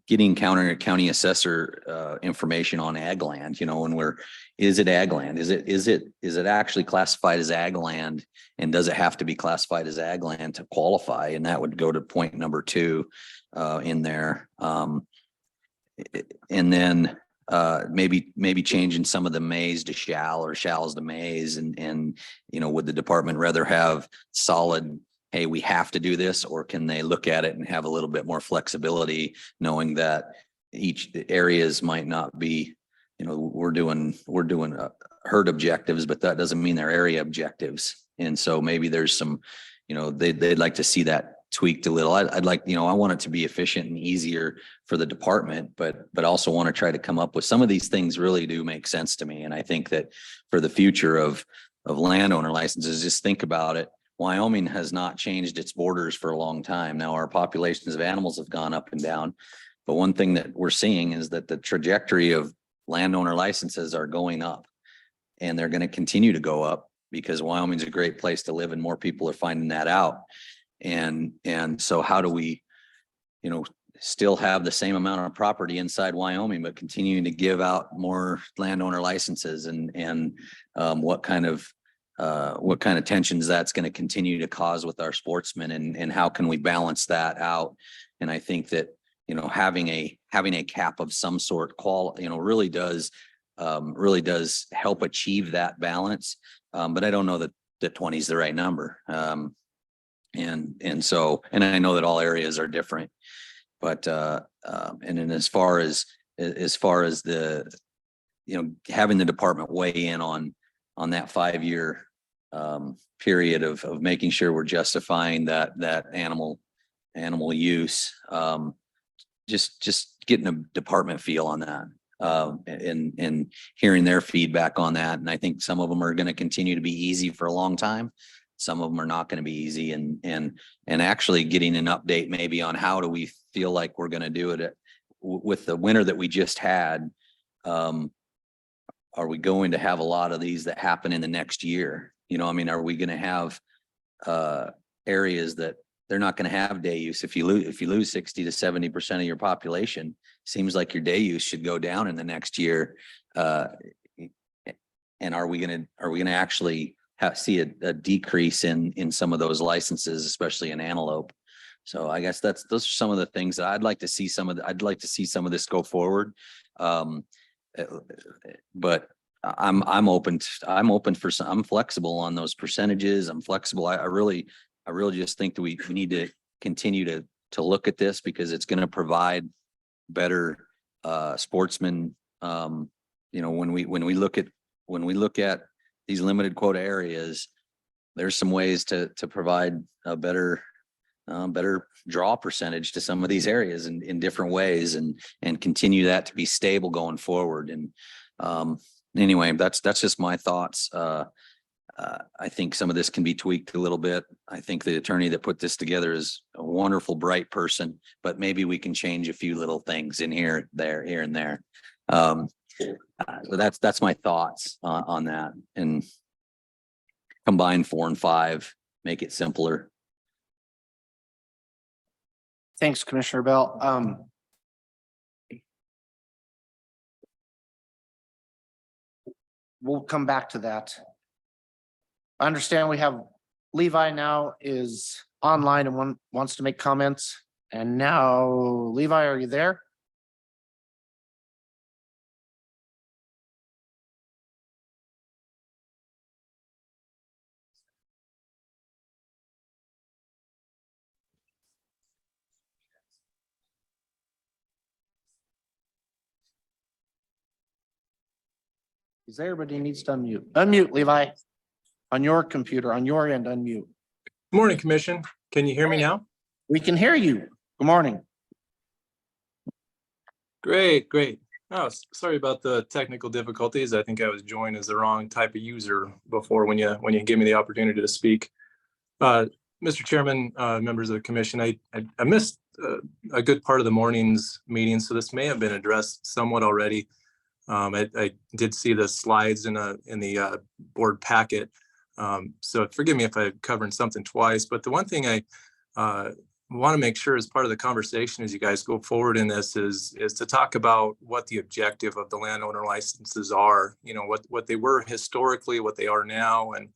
getting county assessor information on ag land, and is it ag land? Is it actually classified as ag land? And does it have to be classified as ag land to qualify? And that would go to point number 2 in there. And then maybe changing some of the mays to shall or shalls to mays, and would the department rather have solid, hey, we have to do this, or can they look at it and have a little bit more flexibility, knowing that each areas might not be, we're doing herd objectives, but that doesn't mean they're area objectives. And so maybe there's some, they'd like to see that tweaked a little. I'd like, I want it to be efficient and easier for the department, but also want to try to come up with some of these things really do make sense to me. And I think that for the future of landowner licenses, just think about it. Wyoming has not changed its borders for a long time. Now our populations of animals have gone up and down. But one thing that we're seeing is that the trajectory of landowner licenses are going up, and they're going to continue to go up because Wyoming's a great place to live and more people are finding that out. And so how do we, still have the same amount of property inside Wyoming, but continuing to give out more landowner licenses, and what kind of tensions that's going to continue to cause with our sportsmen, and how can we balance that out? And I think that, having a cap of some sort really does help achieve that balance. But I don't know that 20 is the right number. And I know that all areas are different, but and then as far as the, having the department weigh in on that 5-year period of making sure we're justifying that animal use, just getting a department feel on that, and hearing their feedback on that. And I think some of them are going to continue to be easy for a long time. Some of them are not going to be easy, and actually getting an update maybe on how do we feel like we're going to do it with the winter that we just had. Are we going to have a lot of these that happen in the next year? Are we going to have areas that they're not going to have day use? If you lose 60 to 70% of your population, seems like your day use should go down in the next year. And are we going to actually see a decrease in some of those licenses, especially in antelope? So I guess those are some of the things that I'd like to see I'd like to see some of this go forward. But I'm open for some. I'm flexible on those percentages. I'm flexible. I really just think that we need to continue to look at this, because it's going to provide better sportsmen. When we look at these limited quota areas, there's some ways to provide a better draw percentage to some of these areas in different ways, and continue that to be stable going forward. And anyway, that's just my thoughts. I think some of this can be tweaked a little bit. I think the attorney that put this together is a wonderful, bright person, but maybe we can change a few little things in here and there. So that's my thoughts on that, and combine 4 and 5, make it simpler. Thanks, Commissioner Bell. We'll come back to that. I understand we have Levi now is online and wants to make comments. And now, Levi, are you there? Is everybody needs to unmute? Unmute, Levi. On your computer, on your end, unmute. Good morning, Commission. Can you hear me now? We can hear you. Good morning. Great, great. Oh, sorry about the technical difficulties. I think I was joined as the wrong type of user before when you gave me the opportunity to speak. Mr. Chairman, members of the commission, I missed a good part of the morning's meeting, so this may have been addressed somewhat already. I did see the slides in the board packet. So forgive me if I'm covering something twice, but the one thing I want to make sure as part of the conversation as you guys go forward in this is to talk about what the objective of the landowner licenses are, you know, what they were historically, what they are now, and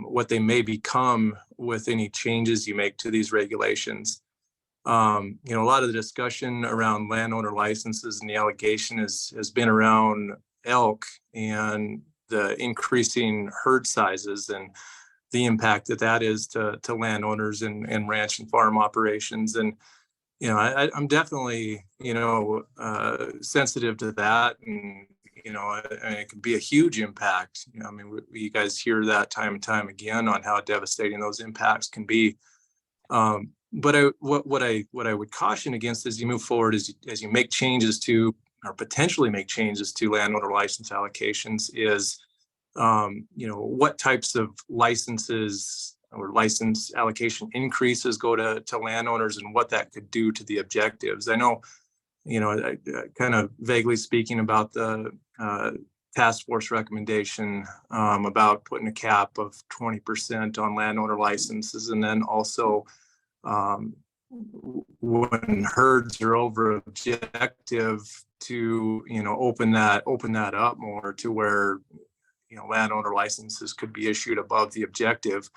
what they may become with any changes you make to these regulations. You know, a lot of the discussion around landowner licenses and the allegation has been around elk and the increasing herd sizes and the impact that is to landowners and ranch and farm operations. And, you know, I'm definitely, you know, sensitive to that. And, you know, it can be a huge impact. You know, I mean, you guys hear that time and time again on how devastating those impacts can be. But what I would caution against as you move forward, as you make changes to, or potentially make changes to landowner license allocations is, you know, what types of licenses or license allocation increases go to landowners and what that could do to the objectives. I know, you know, kind of vaguely speaking about the task force recommendation about putting a cap of 20% on landowner licenses, and then also when herds are over objective to, you know, open that up more to where, you know, landowner licenses could be issued above the objective.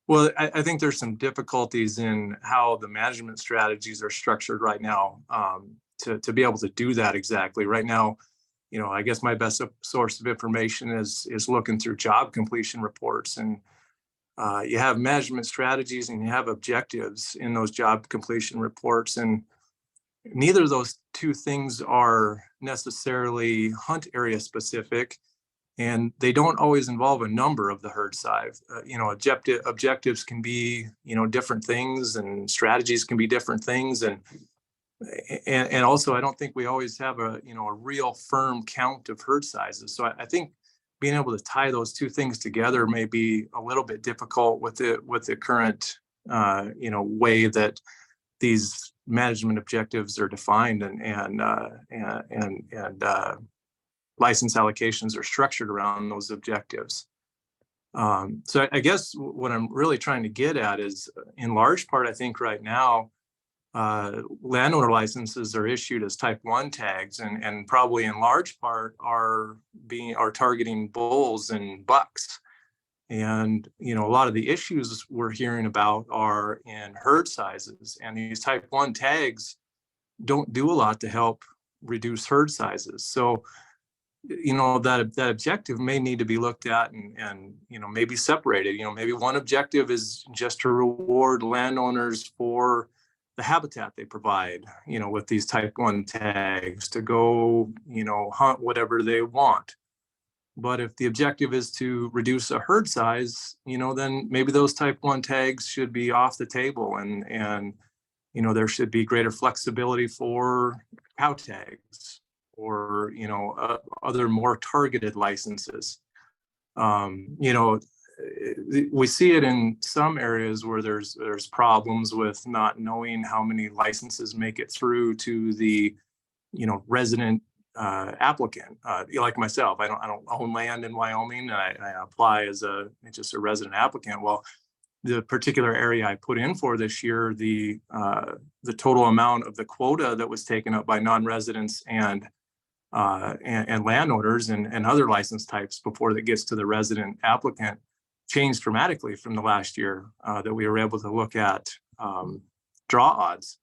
Well, I think there's some difficulties in how the management strategies are structured right now to be able to do that exactly. Right now, you know, I guess my best source of information is looking through job completion reports, and you have management strategies and you have objectives in those job completion reports, and neither of those two things are necessarily hunt area specific, and they don't always involve a number of the herd size. You know, objectives can be, you know, different things, and strategies can be different things, and also I don't think we always have a, you know, a real firm count of herd sizes. So I think being able to tie those two things together may be a little bit difficult with the current you know, way that these management objectives are defined and license allocations are structured around those objectives. So I guess what I'm really trying to get at is, in large part, I think right now, landowner licenses are issued as type 1 tags, and probably in large part are targeting bulls and bucks. And, you know, a lot of the issues we're hearing about are in herd sizes, and these type 1 tags don't do a lot to help reduce herd sizes. So, you know, that objective may need to be looked at and, you know, maybe separated. You know, maybe one objective is just to reward landowners for the habitat they provide, you know, with these type 1 tags to go, you know, hunt whatever they want. But if the objective is to reduce a herd size, you know, then maybe those type 1 tags should be off the table, and you know, there should be greater flexibility for cow tags or, you know, other more targeted licenses. You know, we see it in some areas where there's problems with not knowing how many licenses make it through to the, you know, resident applicant. Like myself, I don't own land in Wyoming. I apply as just a resident applicant. Well, the particular area I put in for this year, the total amount of the quota that was taken up by non-residents and landowners and other license types before that gets to the resident applicant changed dramatically from the last year that we were able to look at draw odds.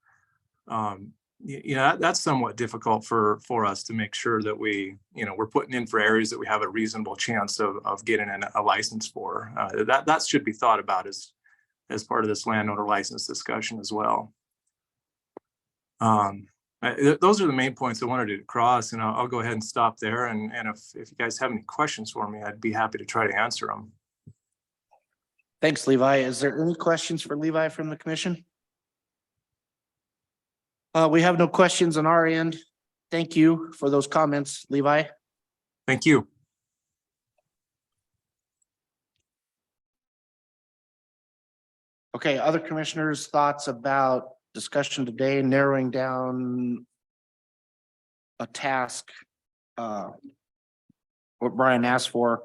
You know, that's somewhat difficult for us to make sure that we, you know, we're putting in for areas that we have a reasonable chance of getting a license for. That should be thought about as part of this landowner license discussion as well. Those are the main points I wanted to cross, and I'll go ahead and stop there. And if you guys have any questions for me, I'd be happy to try to answer them. Thanks, Levi. Is there any questions for Levi from the commission? We have no questions on our end. Thank you for those comments, Levi. Thank you. Okay, other commissioners' thoughts about discussion today, narrowing down a task, what Brian asked for.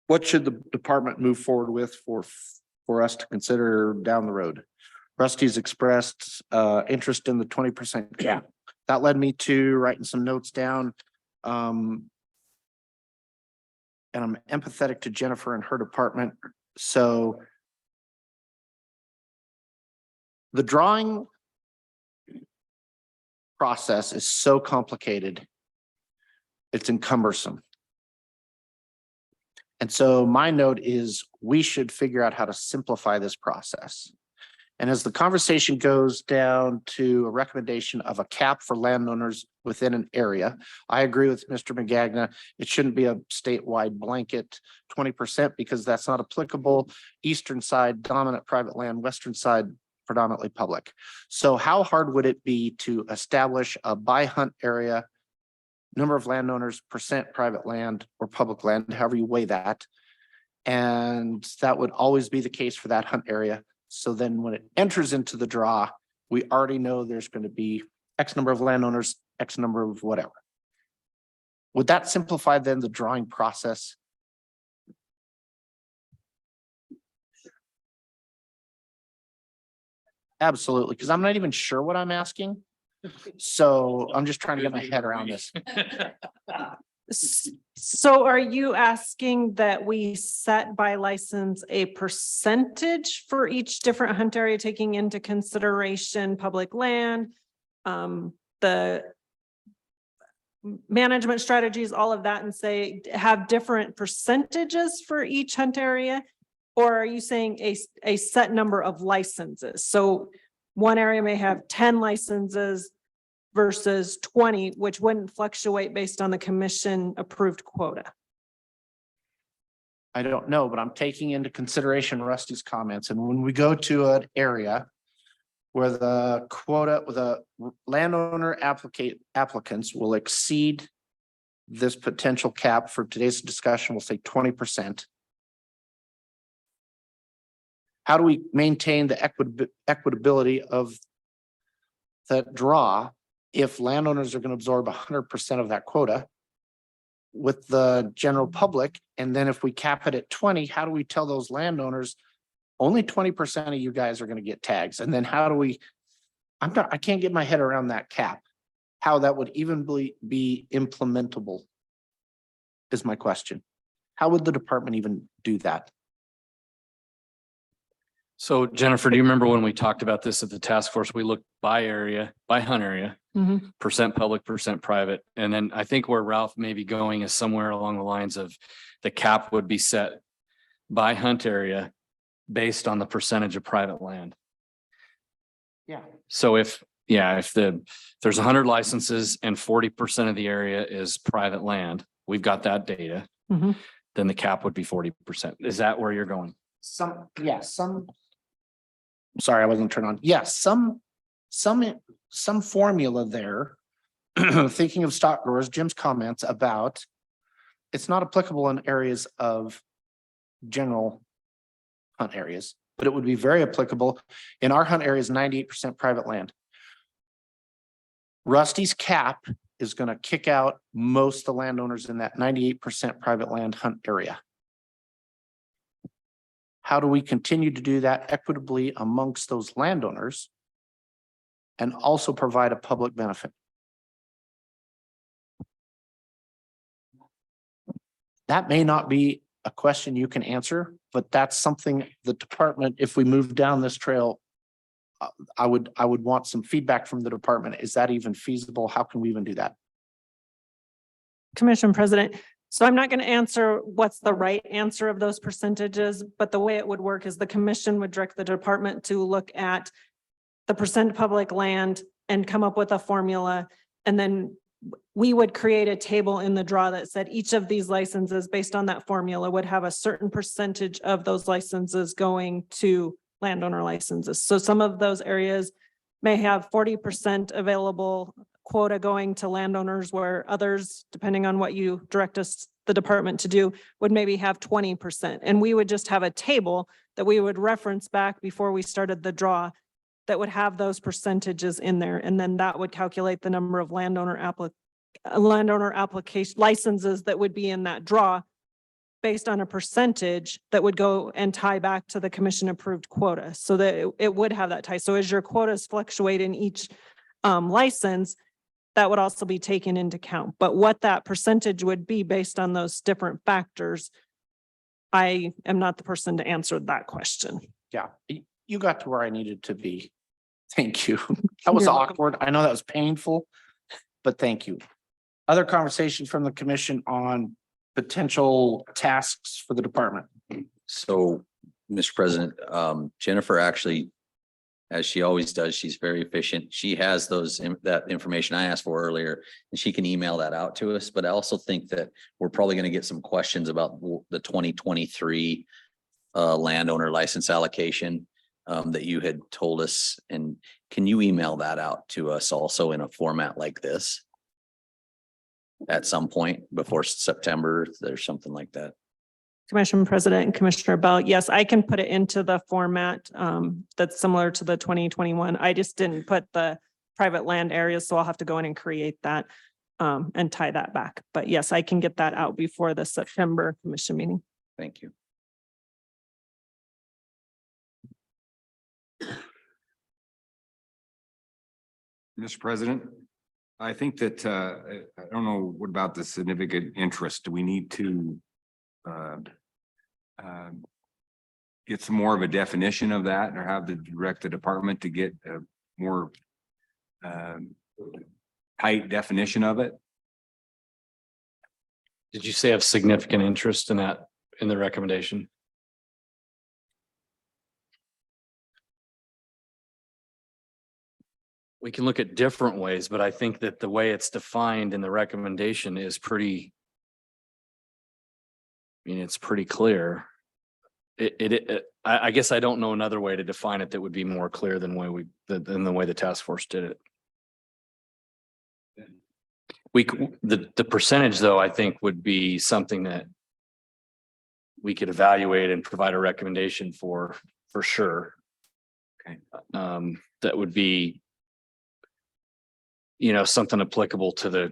What should the department move forward with for us to consider down the road? Rusty's expressed interest in the 20% cap. That led me to writing some notes down. And I'm empathetic to Jennifer and her department. So the drawing process is so complicated. It's encumbersome. And so my note is we should figure out how to simplify this process. And as the conversation goes down to a recommendation of a cap for landowners within an area, I agree with Mr. McGagna. It shouldn't be a statewide blanket 20% because that's not applicable. Eastern side, dominant private land, western side, predominantly public. So how hard would it be to establish a by hunt area, number of landowners, percent private land or public land, however you weigh that. And that would always be the case for that hunt area. So then when it enters into the draw, we already know there's going to be X number of landowners, X number of whatever. Would that simplify then the drawing process? Absolutely, because I'm not even sure what I'm asking. So I'm just trying to get my head around this. So are you asking that we set by license a percentage for each different hunt area, taking into consideration public land, the management strategies, all of that, and say have different percentages for each hunt area? Or are you saying a set number of licenses? So one area may have 10 licenses versus 20, which wouldn't fluctuate based on the commission approved quota. I don't know, but I'm taking into consideration Rusty's comments. And when we go to an area where the quota with the landowner applicants will exceed this potential cap for today's discussion, we'll say 20%. How do we maintain the equitability of that draw if landowners are going to absorb 100% of that quota with the general public? And then if we cap it at 20, how do we tell those landowners only 20% of you guys are going to get tags? And then how do we, I can't get my head around that cap. How that would even be implementable is my question. How would the department even do that? So Jennifer, do you remember when we talked about this at the task force? We looked by area, by hunt area, percent public, percent private. And then I think where Ralph may be going is somewhere along the lines of the cap would be set by hunt area based on the percentage of private land. Yeah. So if there's 100 licenses and 40% of the area is private land, we've got that data, then the cap would be 40%. Is that where you're going? Sorry, I wasn't turned on. Yes, some formula there. Thinking of stock growers, Jim's comments about it's not applicable in areas of general hunt areas, but it would be very applicable in our hunt areas, 98% private land. Rusty's cap is going to kick out most of the landowners in that 98% private land hunt area. How do we continue to do that equitably amongst those landowners and also provide a public benefit? That may not be a question you can answer, but that's something the department, if we move down this trail, I would want some feedback from the department. Is that even feasible? How can we even do that? Commission President, so I'm not going to answer what's the right answer of those percentages, but the way it would work is the commission would direct the department to look at the percent public land and come up with a formula. And then we would create a table in the draw that said each of these licenses based on that formula would have a certain percentage of those licenses going to landowner licenses. So some of those areas may have 40% available quota going to landowners where others, depending on what you direct us, the department to do, would maybe have 20%. And we would just have a table that we would reference back before we started the draw that would have those percentages in there. And then that would calculate the number of landowner application licenses that would be in that draw based on a percentage that would go and tie back to the commission approved quota, so that it would have that tie. So as your quotas fluctuate in each license, that would also be taken into account. But what that percentage would be based on those different factors, I am not the person to answer that question. Yeah, you got to where I needed to be. Thank you. That was You're welcome. awkward. I know that was painful, but thank you. Other conversation from the commission on potential tasks for the department. So, Mr. President, Jennifer actually, as she always does, she's very efficient. She has that information I asked for earlier, and she can email that out to us. But I also think that we're probably going to get some questions about the 2023 landowner license allocation that you had told us. And can you email that out to us also in a format like this? At some point before September, there's something like that. Commission President and Commissioner Bell, yes, I can put it into the format that's similar to the 2021. I just didn't put the private land areas, so I'll have to go in and create that and tie that back. But yes, I can get that out before the September commission meeting. Thank you. Mr. President, I think that, I don't know, what about the significant interest? Do we need to get some more of a definition of that, or have to direct the department to get a more tight definition of it? Did you say have significant interest in that, in the recommendation? We can look at different ways, but I think that the way it's defined in the recommendation is pretty. I mean, it's pretty clear. I guess I don't know another way to define it that would be more clear than the way the task force did it. The percentage though, I think would be something that we could evaluate and provide a recommendation for sure. Okay. That would be, something applicable to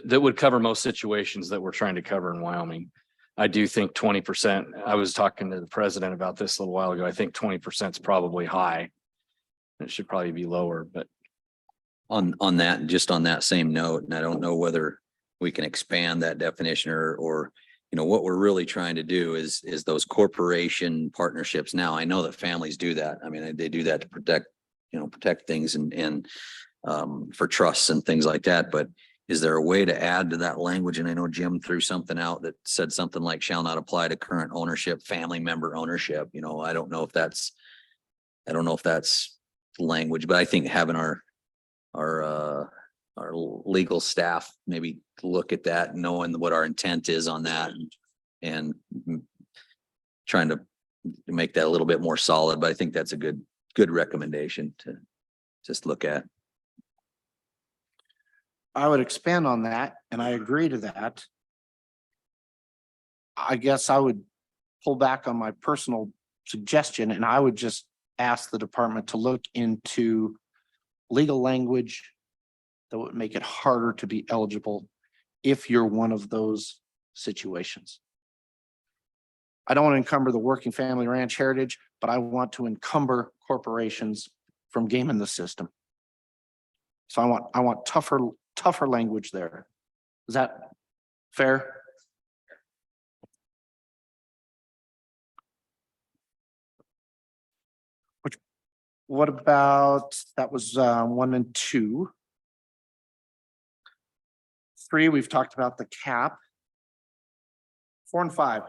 that would cover most situations that we're trying to cover in Wyoming. I do think 20%, I was talking to the president about this a little while ago. I think 20% is probably high. It should probably be lower, but. On that, just on that same note, and I don't know whether we can expand that definition or what we're really trying to do is those corporation partnerships. Now, I know that families do that. I mean, they do that to protect things and for trusts and things like that. But is there a way to add to that language? And I know Jim threw something out that said something like shall not apply to current ownership, family member ownership. I don't know if that's language, but I think having our legal staff maybe look at that, knowing what our intent is on that and trying to make that a little bit more solid. But I think that's a good recommendation to just look at. I would expand on that, and I agree to that. I guess I would pull back on my personal suggestion, and I would just ask the department to look into legal language that would make it harder to be eligible if you're one of those situations. I don't want to encumber the working family ranch heritage, but I want to encumber corporations from gaming the system. So I want tougher language there. Is that fair? What about, that was 1 and 2. 3, we've talked about the cap. 4 and 5.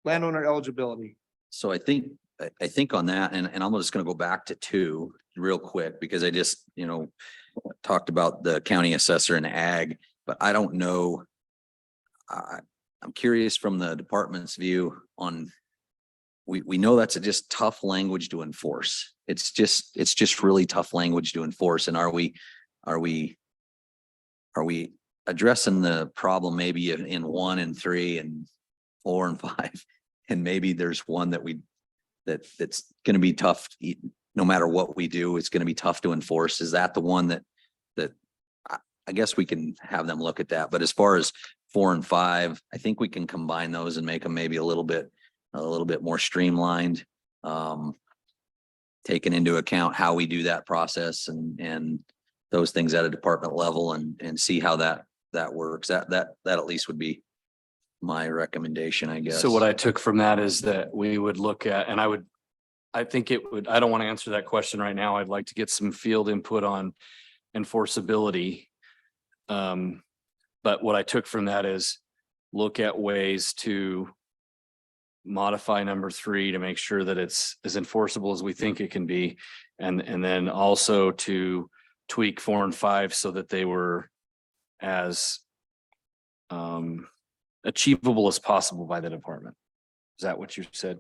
Landowner eligibility. So I think on that, and I'm just going to go back to 2 real quick, because I just, talked about the county assessor and ag, but I don't know. I'm curious from the department's view on we know that's a just tough language to enforce. It's just really tough language to enforce. And are we addressing the problem maybe in 1 and 3 and 4 and 5? And maybe there's one that's going to be tough. No matter what we do, it's going to be tough to enforce. Is that the one that I guess we can have them look at that. But as far as 4 and 5, I think we can combine those and make them maybe a little bit more streamlined. Taking into account how we do that process and those things at a department level and see how that works. That at least would be my recommendation, I guess. So what I took from that is that we would look at, and I think it would, I don't want to answer that question right now. I'd like to get some field input on enforceability. But what I took from that is look at ways to modify number 3 to make sure that it's as enforceable as we think it can be. And then also to tweak 4 and 5 so that they were as achievable as possible by the department. Is that what you said?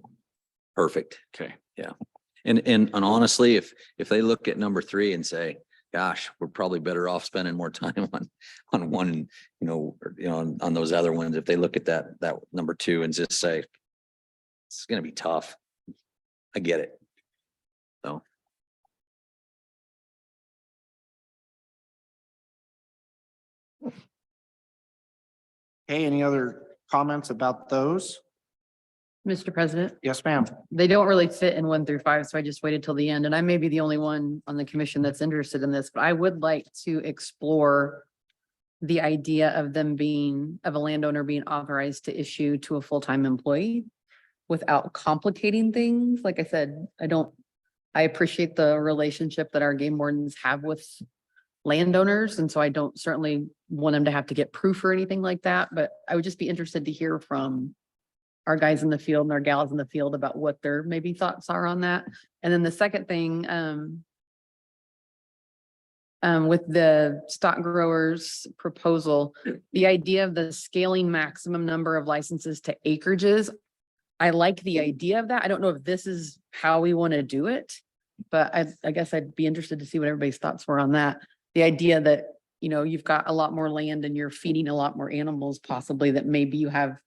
Perfect. Okay. Yeah. And honestly, if they look at number 3 and say, gosh, we're probably better off spending more time on one, on those other ones. If they look at that number 2 and just say, it's going to be tough. I get it. So. Hey, any other comments about those? Mr. President, Yes, ma'am. they don't really fit in 1 through 5, so I just waited till the end. And I may be the only one on the commission that's interested in this, but I would like to explore the idea of a landowner being authorized to issue to a full-time employee without complicating things. Like I said, I appreciate the relationship that our game wardens have with landowners. And so I don't certainly want them to have to get proof or anything like that, but I would just be interested to hear from our guys in the field and our gals in the field about what their maybe thoughts are on that. And then the second thing, with the stock growers proposal, the idea of the scaling maximum number of licenses to acreages. I like the idea of that. I don't know if this is how we want to do it, but I guess I'd be interested to see what everybody's thoughts were on that. The idea that, you've got a lot more land and you're feeding a lot more animals, possibly that maybe you have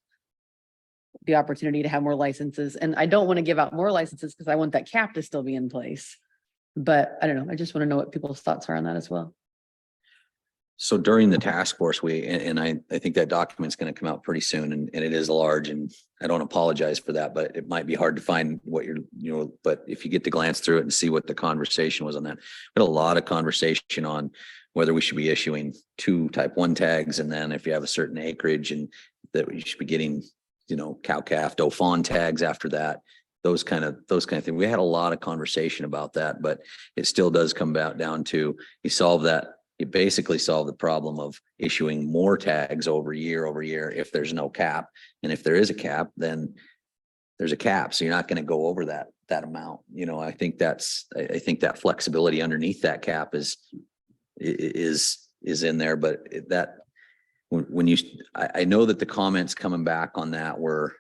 the opportunity to have more licenses. And I don't want to give out more licenses because I want that cap to still be in place. But I don't know. I just want to know what people's thoughts are on that as well. So during the task force, I think that document's going to come out pretty soon and it is large, and I don't apologize for that, but it might be hard to find what but if you get to glance through it and see what the conversation was on that, we had a lot of conversation on whether we should be issuing 2 type 1 tags. And then if you have a certain acreage and that you should be getting, cow, calf, doe, fawn tags after that, those kind of things. We had a lot of conversation about that, but it still does come back down to you basically solve the problem of issuing more tags over year if there's no cap. And if there is a cap, then there's a cap. So you're not going to go over that amount. I think that flexibility underneath that cap is in there, but I know that the comments coming back on that were,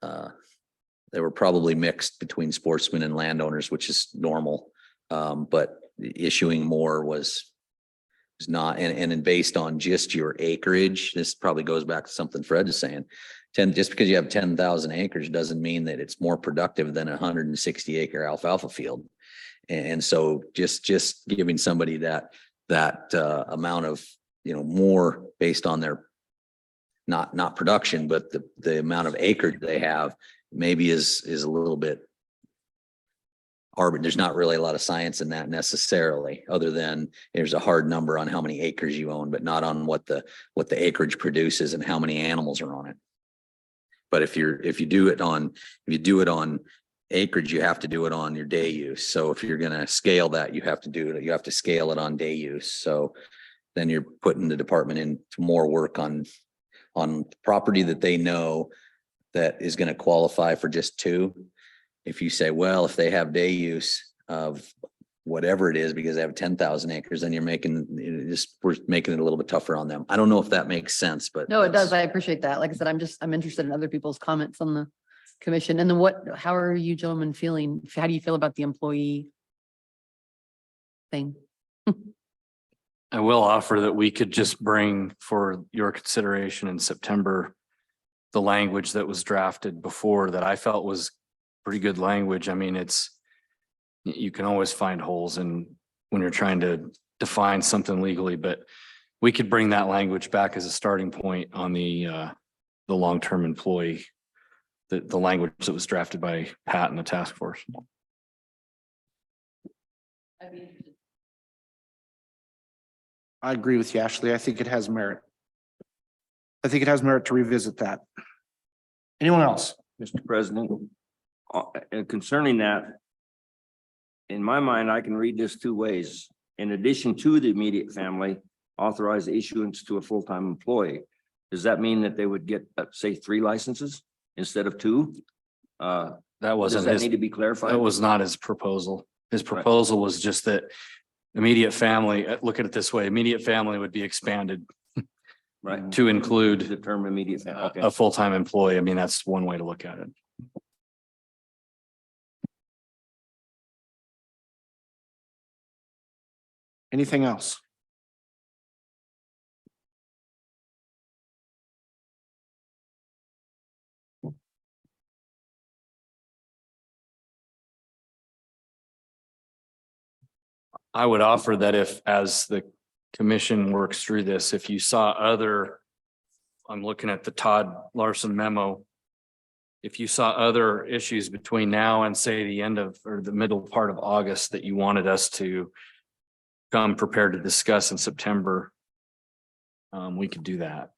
they were probably mixed between sportsmen and landowners, which is normal. But issuing more was not, and based on just your acreage, this probably goes back to something Fred is saying. Just because you have 10,000 acres doesn't mean that it's more productive than a 160 acre alfalfa field. And so just giving somebody that amount of, more based on their not production, but the amount of acreage they have maybe is a little bit there's not really a lot of science in that necessarily, other than there's a hard number on how many acres you own, but not on what the acreage produces and how many animals are on it. But if you do it on acreage, you have to do it on your day use. So if you're going to scale that, you have to scale it on day use. So then you're putting the department into more work on property that they know that is going to qualify for just 2. If you say, well, if they have day use of whatever it is, because they have 10,000 acres, then we're making it a little bit tougher on them. I don't know if that makes sense, but. No, it does. I appreciate that. Like I said, I'm interested in other people's comments on commission. And then how are you gentlemen feeling? How do you feel about the employee thing? I will offer that we could just bring for your consideration in September the language that was drafted before that I felt was pretty good language. I mean, you can always find holes in when you're trying to define something legally, but we could bring that language back as a starting point on the long-term employee, the language that was drafted by Pat and the task force. I agree with you, Ashley. I think it has merit. I think it has merit to revisit that. Anyone else? Mr. President, and concerning that, in my mind, I can read this two ways. In addition to the immediate family, authorize the issuance to a full-time employee. Does that mean that they would get, say, 3 licenses instead of 2? That Does wasn't that his, need to be clarified? that was not his proposal. His proposal was just that immediate family, look at it this way, immediate family would be expanded Right. to include The term immediate family. Okay. a full-time employee. I mean, that's one way to look at it. Anything else? I would offer that if, as the commission works through this, if you saw other, I'm looking at the Todd Larson memo. If you saw other issues between now and say the end of, or the middle part of August that you wanted us to come prepared to discuss in September, we could do that.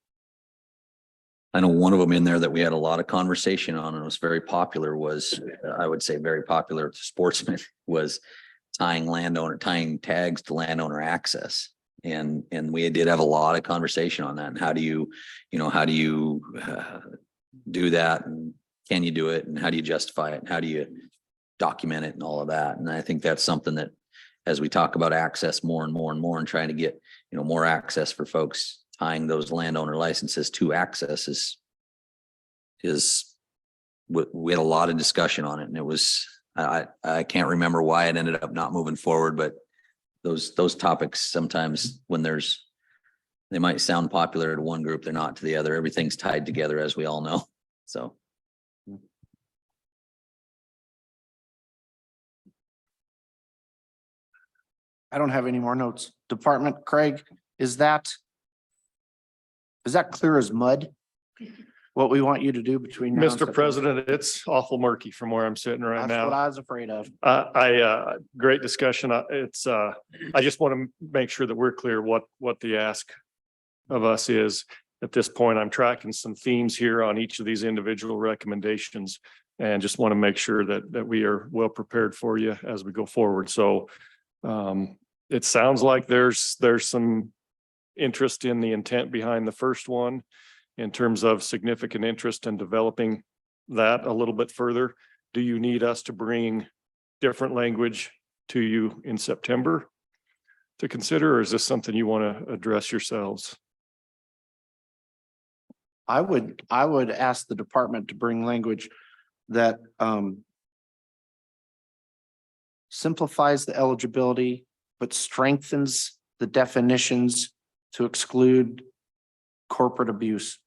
I know one of them in there that we had a lot of conversation on and was very popular was, I would say very popular to sportsmen, was tying tags to landowner access. And we did have a lot of conversation on that. And how do you do that? And can you do it? And how do you justify it? And how do you document it and all of that? And I think that's something that, as we talk about access more and more and more and trying to get, more access for folks, tying those landowner licenses to access we had a lot of discussion on it, and it was, I can't remember why it ended up not moving forward, but those topics sometimes they might sound popular to one group, they're not to the other. Everything's tied together, as we all know. So. I don't have any more notes. Department, Craig, is that clear as mud? What we want you to do between now and Mr. September? President, it's awful murky from where I'm sitting right That's what now. I was afraid of. Great discussion. I just want to make sure that we're clear what the ask of us is. At this point, I'm tracking some themes here on each of these individual recommendations and just want to make sure that we are well prepared for you as we go forward. So it sounds like there's some interest in the intent behind the first one in terms of significant interest in developing that a little bit further. Do you need us to bring different language to you in September to consider, or is this something you want to address yourselves? I would ask the department to bring language that simplifies the eligibility, but strengthens the definitions to exclude corporate abuse.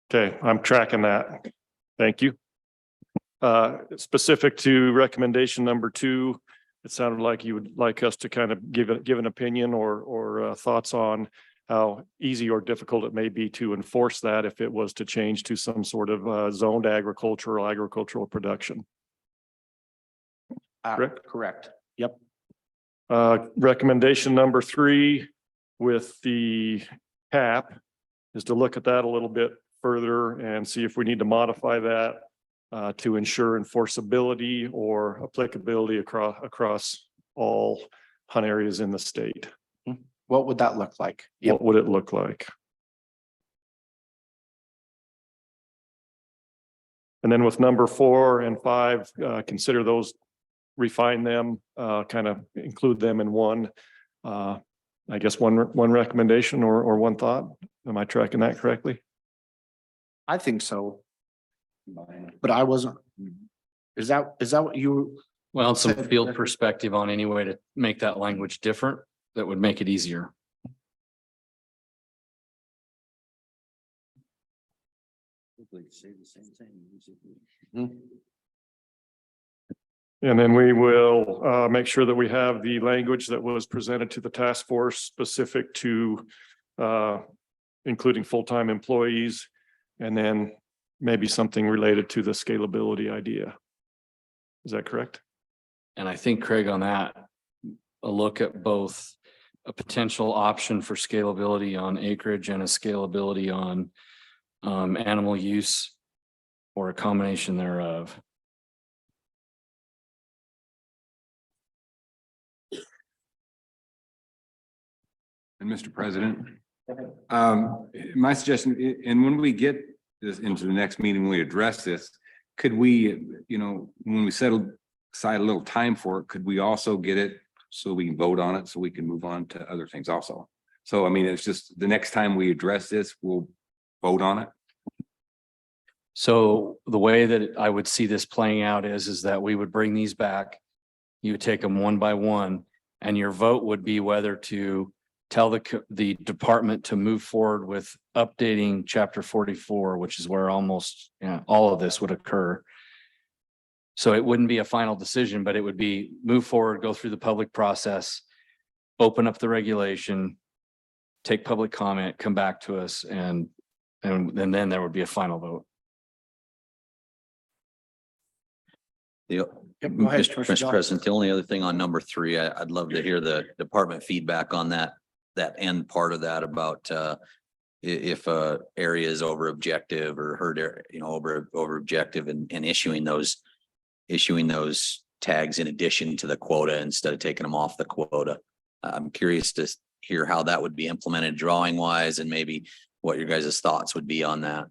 Okay, I'm tracking that. Thank you. Specific to recommendation number 2, it sounded like you would like us to kind of give an opinion or thoughts on how easy or difficult it may be to enforce that if it was to change to some sort of zoned agricultural production. Correct? Correct. Yep. Recommendation number 3 with the cap is to look at that a little bit further and see if we need to modify that to ensure enforceability or applicability across all hunt areas in the state. What would that look like? What would it look like? And then with number 4 and 5, consider those, refine them, kind of include them in one, I guess one recommendation or one thought. Am I tracking that correctly? I think so. but I wasn't. Is that what you, Well, some Said- field perspective on any way to make that language different, that would make it easier. And then we will make sure that we have the language that was presented to the task force specific to including full-time employees, and then maybe something related to the scalability idea. Is that correct? And I think, Craig, on that, a look at both a potential option for scalability on acreage and a scalability on animal use, or a combination thereof. And Mr. President, my suggestion, and when we get this into the next meeting, when we address this, could we, when we settle aside a little time for it, could we also get it so we can vote on it, so we can move on to other things also? So, I mean, it's just the next time we address this, we'll vote on it. So the way that I would see this playing out is that we would bring these back. You would take them one by one, and your vote would be whether to tell the department to move forward with updating chapter 44, which is where almost all of this would occur. So it wouldn't be a final decision, but it would be move forward, go through the public process, open up the regulation, take public comment, come back to us, and then there would be a final vote. The- go ahead, Commissioner Mr. Dodd. President, the only other thing on number 3, I'd love to hear the department feedback on that end part of that about if area is over objective or over objective and issuing those tags in addition to the quota instead of taking them off the quota. I'm curious to hear how that would be implemented drawing wise, and maybe what your guys' thoughts would be on that.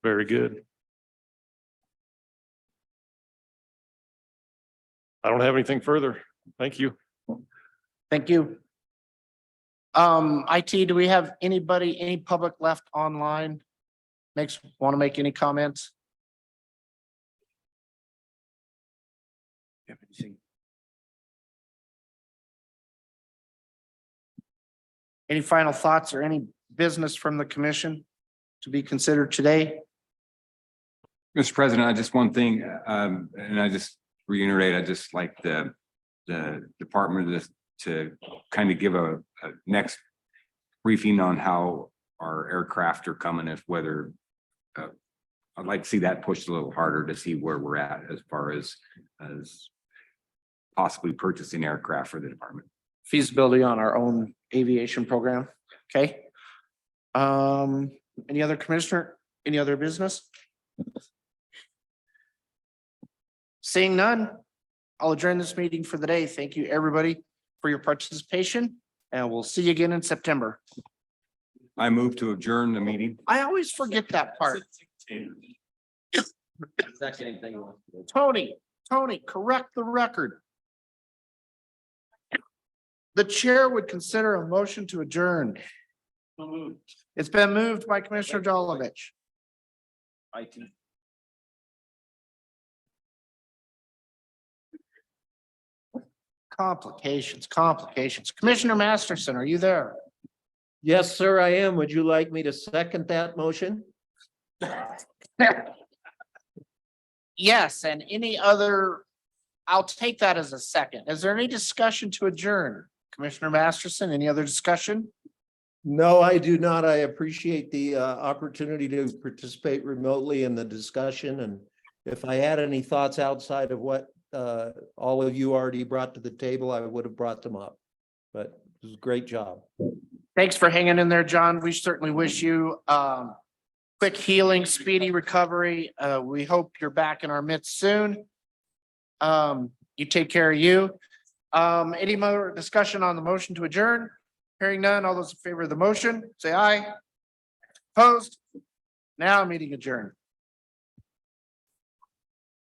Very good. I don't have anything further. Thank you. thank you. IT, do we have any public left online? Want to make any comments? Any final thoughts or any business from the commission to be considered today? Mr. President, I just one thing, and I just reiterate, I just like the department to kind of give a next briefing on how our aircraft are coming, if whether I'd like to see that pushed a little harder to see where we're at as far as possibly purchasing aircraft for the department. Feasibility on our own aviation program. Okay. Any other commissioner, any other business? Seeing none, I'll adjourn this meeting for the day. Thank you, everybody, for your participation, and we'll see you again in September. I move to adjourn the meeting. I always forget that part. Tony, correct the record. The chair would consider a motion to adjourn. It's been moved by Commissioner Jolovich. Complications. Commissioner Masterson, are you there? Yes, sir, I am. Would you like me to second that motion? Yes, and any other, I'll take that as a second. Is there any discussion to adjourn? Commissioner Masterson, any other discussion? No, I do not. I appreciate the opportunity to participate remotely in the discussion, and if I had any thoughts outside of what all of you already brought to the table, I would have brought them up. But it was a great job. Thanks for hanging in there, John. We certainly wish you quick healing, speedy recovery. We hope you're back in our midst soon. You take care of you. Any more discussion on the motion to adjourn? Hearing none, all those in favor of the motion, say aye. Opposed? Now meeting adjourned.